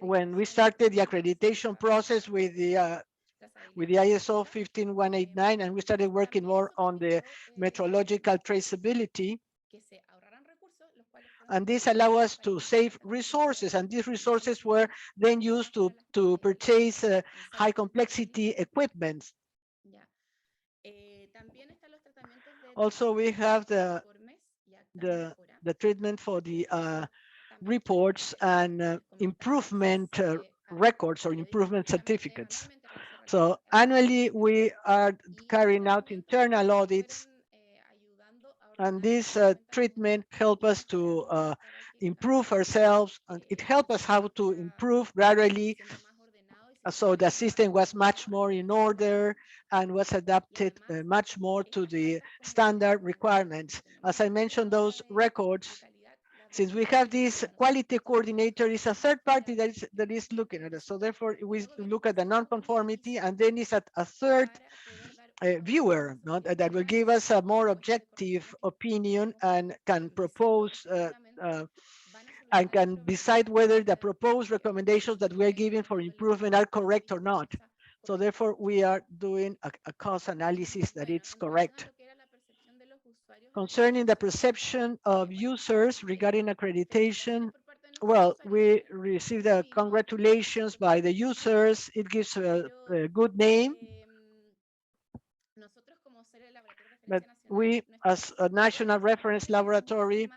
when we started the accreditation process with the ISO 15189, and we started working more on the metrological traceability, and this allowed us to save resources, and these resources were then used to purchase high complexity equipment. Also, we have the treatment for the reports and improvement records or improvement certificates. So annually, we are carrying out internal audits, and this treatment helps us to improve ourselves, and it helps us how to improve gradually So the system was much more in order and was adapted much more to the standard requirements. As I mentioned, those records, since we have this quality coordinator, is a third party that is looking at it. So therefore, we look at the non-conformity, and then it's a third viewer, that will give us a more objective opinion and can propose and can decide whether the proposed recommendations that we are giving for improvement are correct or not. So therefore, we are doing a cost analysis that it's correct. Concerning the perception of users regarding accreditation, well, we received the congratulations by the users. It gives a good name. But we, as a national reference laboratory,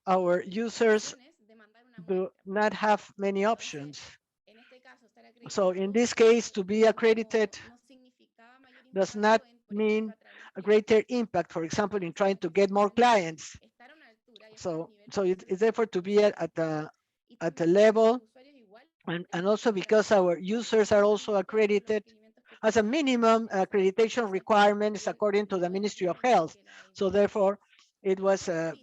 our users do not have many options. So in this case, to be accredited does not mean a greater impact, for example, in trying to get more clients. So it's therefore to be at a level, and also because our users are also accredited as a minimum accreditation requirements according to the Ministry of Health. So therefore, it was a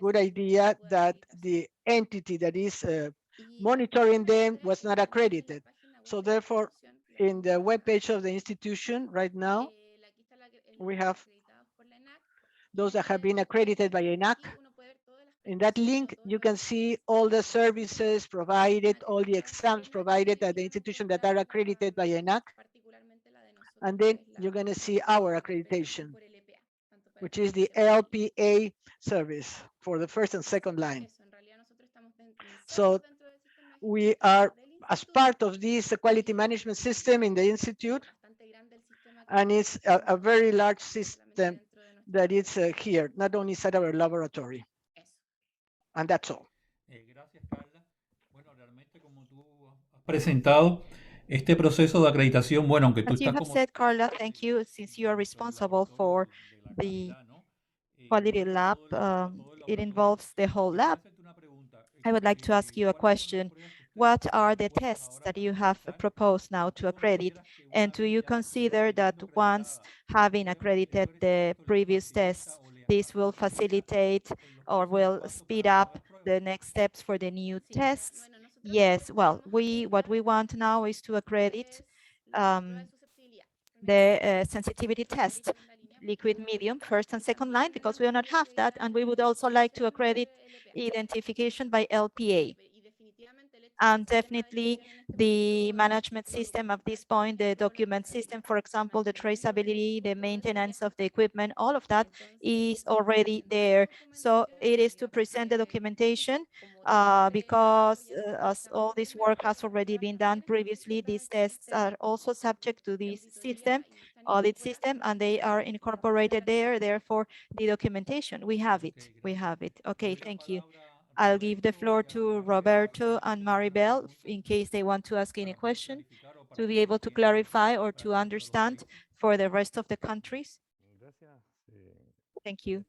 good idea that the entity that is monitoring them was not accredited. So therefore, in the webpage of the institution right now, we have those that have been accredited by ENAC. In that link, you can see all the services provided, all the exams provided at the institution that are accredited by ENAC. And then you're going to see our accreditation, which is the LPA service for the first and second line. So we are as part of this quality management system in the institute, and it's a very large system that is here, not only inside our laboratory. And that's all. Gracias, Carla. Bueno, realmente como tú has presentado este proceso de acreditación, bueno, aunque tú As you estás have como said, Carla, thank you, since you are responsible for the quality lab, it involves the whole lab. I would like to ask you a question. What are the tests that you have proposed now to accredit? And do you consider that once having accredited the previous tests, this will facilitate or will speed up the next steps for the new tests? Yes, well, what we want now is to accredit the sensitivity test, liquid medium, first and second line, because we do not have that. And we would also like to accredit identification by LPA. And definitely the management system at this point, the document system, for example, the traceability, the maintenance of the equipment, all of that is already there. So it is to present the documentation because as all this work has already been done previously, these tests are also subject to this system, audit system, and they are incorporated there. Therefore, the documentation, we have it. We have it. Okay, thank you. I'll give the floor to Roberto and Maribel in case they want to ask any question to be able to clarify or to understand for the rest of the countries. Thank you.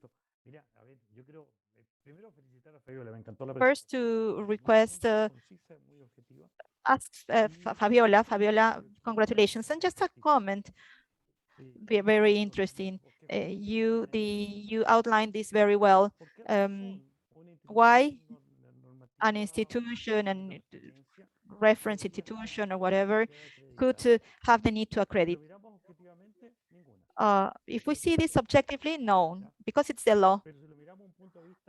First, to request, ask Fabiola, congratulations. And just a comment, very interesting. You outlined this very well. Why an institution and reference institution or whatever could have the need to accredit? If we see this objectively, no, because it's the law.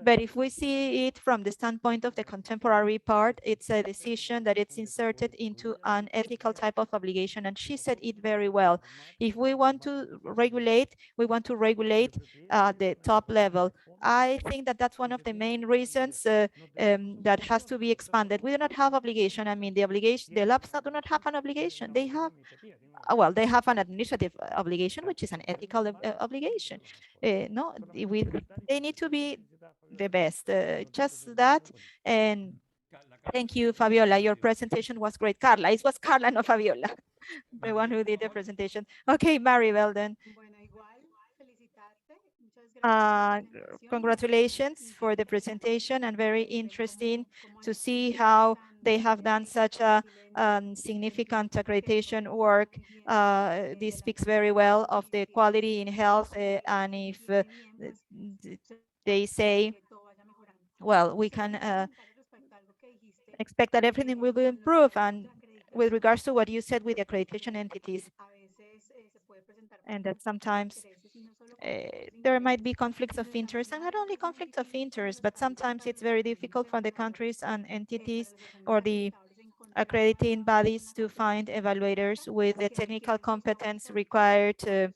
But if we see it from the standpoint of the contemporary part, it's a decision that it's inserted into an ethical type of obligation. And she said it very well. If we want to regulate, we want to regulate the top level. I think that that's one of the main reasons that has to be expanded. We do not have obligation. I mean, the labs do not have an obligation. They have, well, they have an administrative obligation, which is an ethical obligation. No, they need to be the best, just that. And thank you, Fabiola. Your presentation was great. Carla, it was Carla, not Fabiola, the one who did the presentation. Okay, Maribel then. Congratulations for the presentation, and very interesting to see how they have done such a significant accreditation work. This speaks very well of the quality in health, and if they say, well, we can expect that everything will be improved. And with regards to what you said with the accreditation entities, and that sometimes there might be conflicts of interest, and not only conflicts of interest, but sometimes it's very difficult for the countries and entities or the accrediting bodies to find evaluators with the technical competence required to,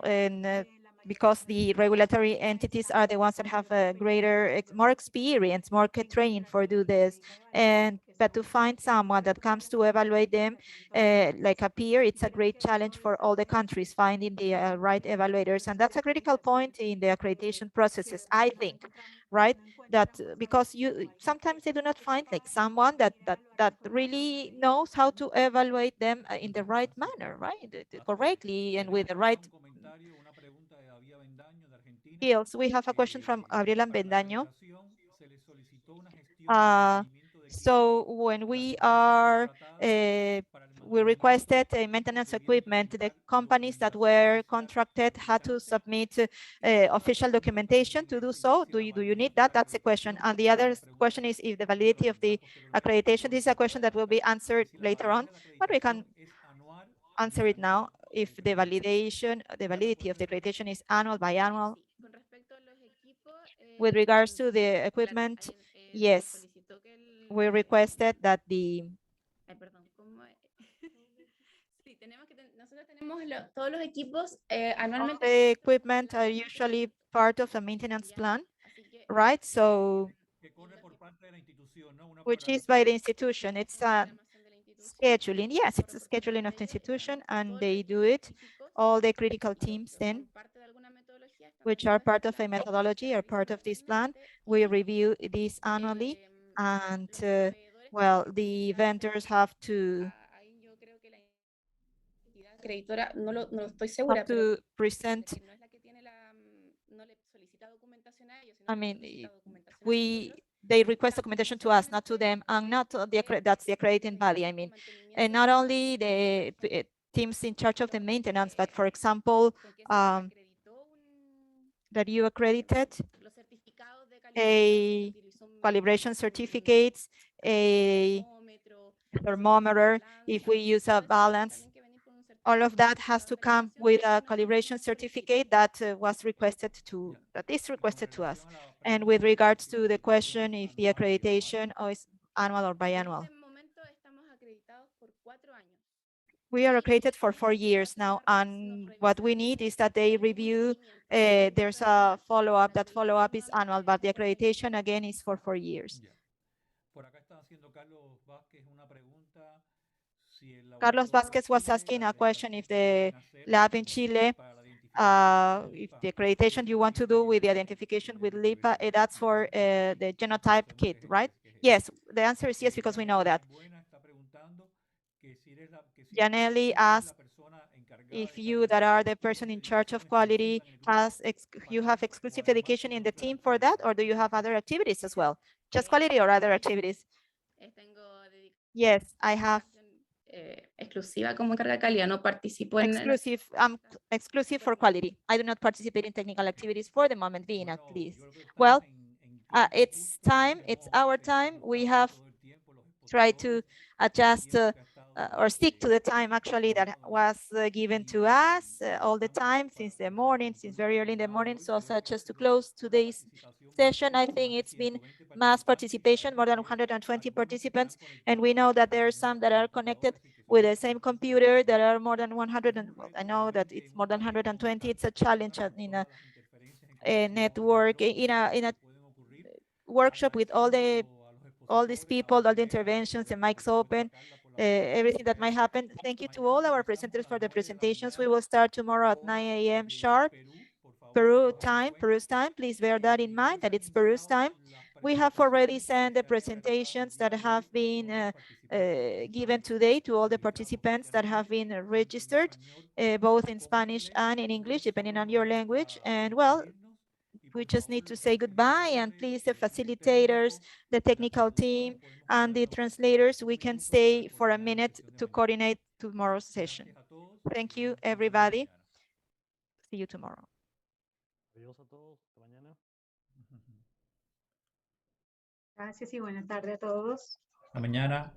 and because the regulatory entities are the ones that have a greater, more experience, more training for do this. But to find someone that comes to evaluate them, like a peer, it's a great challenge for all the countries, finding the right evaluators. And that's a critical point in the accreditation processes, I think, right? That because sometimes they do not find like someone that really knows how to evaluate them in the right manner, right? Correctly and with the right skills. We have a question from Gabriela Bendaño. So when we requested maintenance equipment, the companies that were contracted had to submit official documentation to do so. Do you need that? That's a question. And the other question is if the validity of the accreditation. This is a question that will be answered later on, but we can answer it now. If the validity of the accreditation is annual, biannual. With regards to the equipment, yes, we requested that the all the equipment are usually part of a maintenance plan, right? So, which is by the institution. It's a scheduling. Yes, it's a scheduling of the institution, and they do it. All the critical teams then, which are part of a methodology, are part of this plan. We review this annually, and well, the vendors have to present. I mean, they request documentation to us, not to them, and not to that's the accrediting body. I mean, and not only the teams in charge of the maintenance, but for example, that you accredited a calibration certificates, a thermometer, if we use a balance, all of that has to come with a calibration certificate that is requested to us. And with regards to the question if the accreditation is annual or biannual. We are accredited for 4 years now, and what we need is that they review, there's a follow-up. That follow-up is annual, but the accreditation again is for 4 years. Carlos Vasquez was asking a question if the lab in Chile, if the accreditation you want to do with the identification with LIPA, that's for the genotype kit, right? Yes, the answer is yes, because we know that. Janelli asked if you that are the person in charge of quality you have exclusive dedication in the team for that, or do you have other activities as well? Just quality or other activities? Yes, I have exclusiva como encarga de calidad, no participo en exclusive for quality. I do not participate in technical activities for the moment being, at least. Well, it's time, it's our time. We have tried to adjust or stick to the time actually that was given to us all the time since the morning, since very early in the morning. So such as to close today's session, I think it's been mass participation, more than 120 participants, and we know that there are some that are connected with the same computer. There are more than 100, and well, I know that it's more than 120. It's a challenge in a network, in a workshop with all these people, all the interventions, the mics open, everything that might happen. Thank you to all our presenters for the presentations. We will start tomorrow at 9 a.m. sharp. Peru's time. Please bear that in mind, that it's Peru's time. We have already sent the presentations that have been given today to all the participants that have been registered, both in Spanish and in English, depending on your language. And well, we just need to say goodbye, and please, the facilitators, the technical team, and the translators, we can stay for a minute to coordinate tomorrow's session. Thank you, everybody. See you tomorrow. Adiós a todos. Hasta mañana. Gracias y buena tarde a todos. Hasta mañana.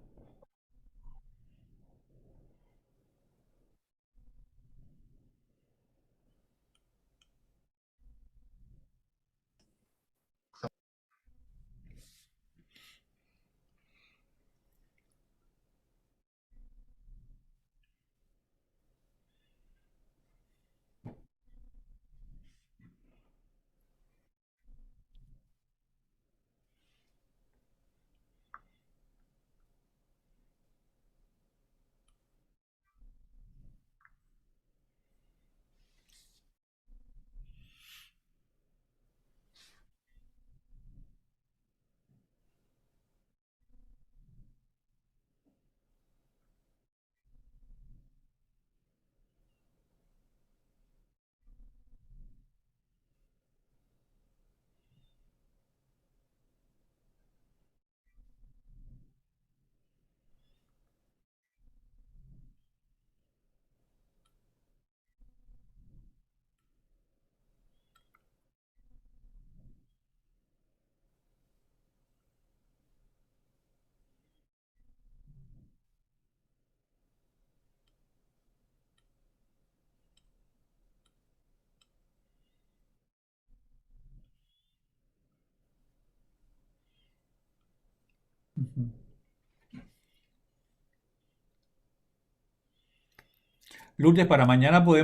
Lourdes, para mañana podemos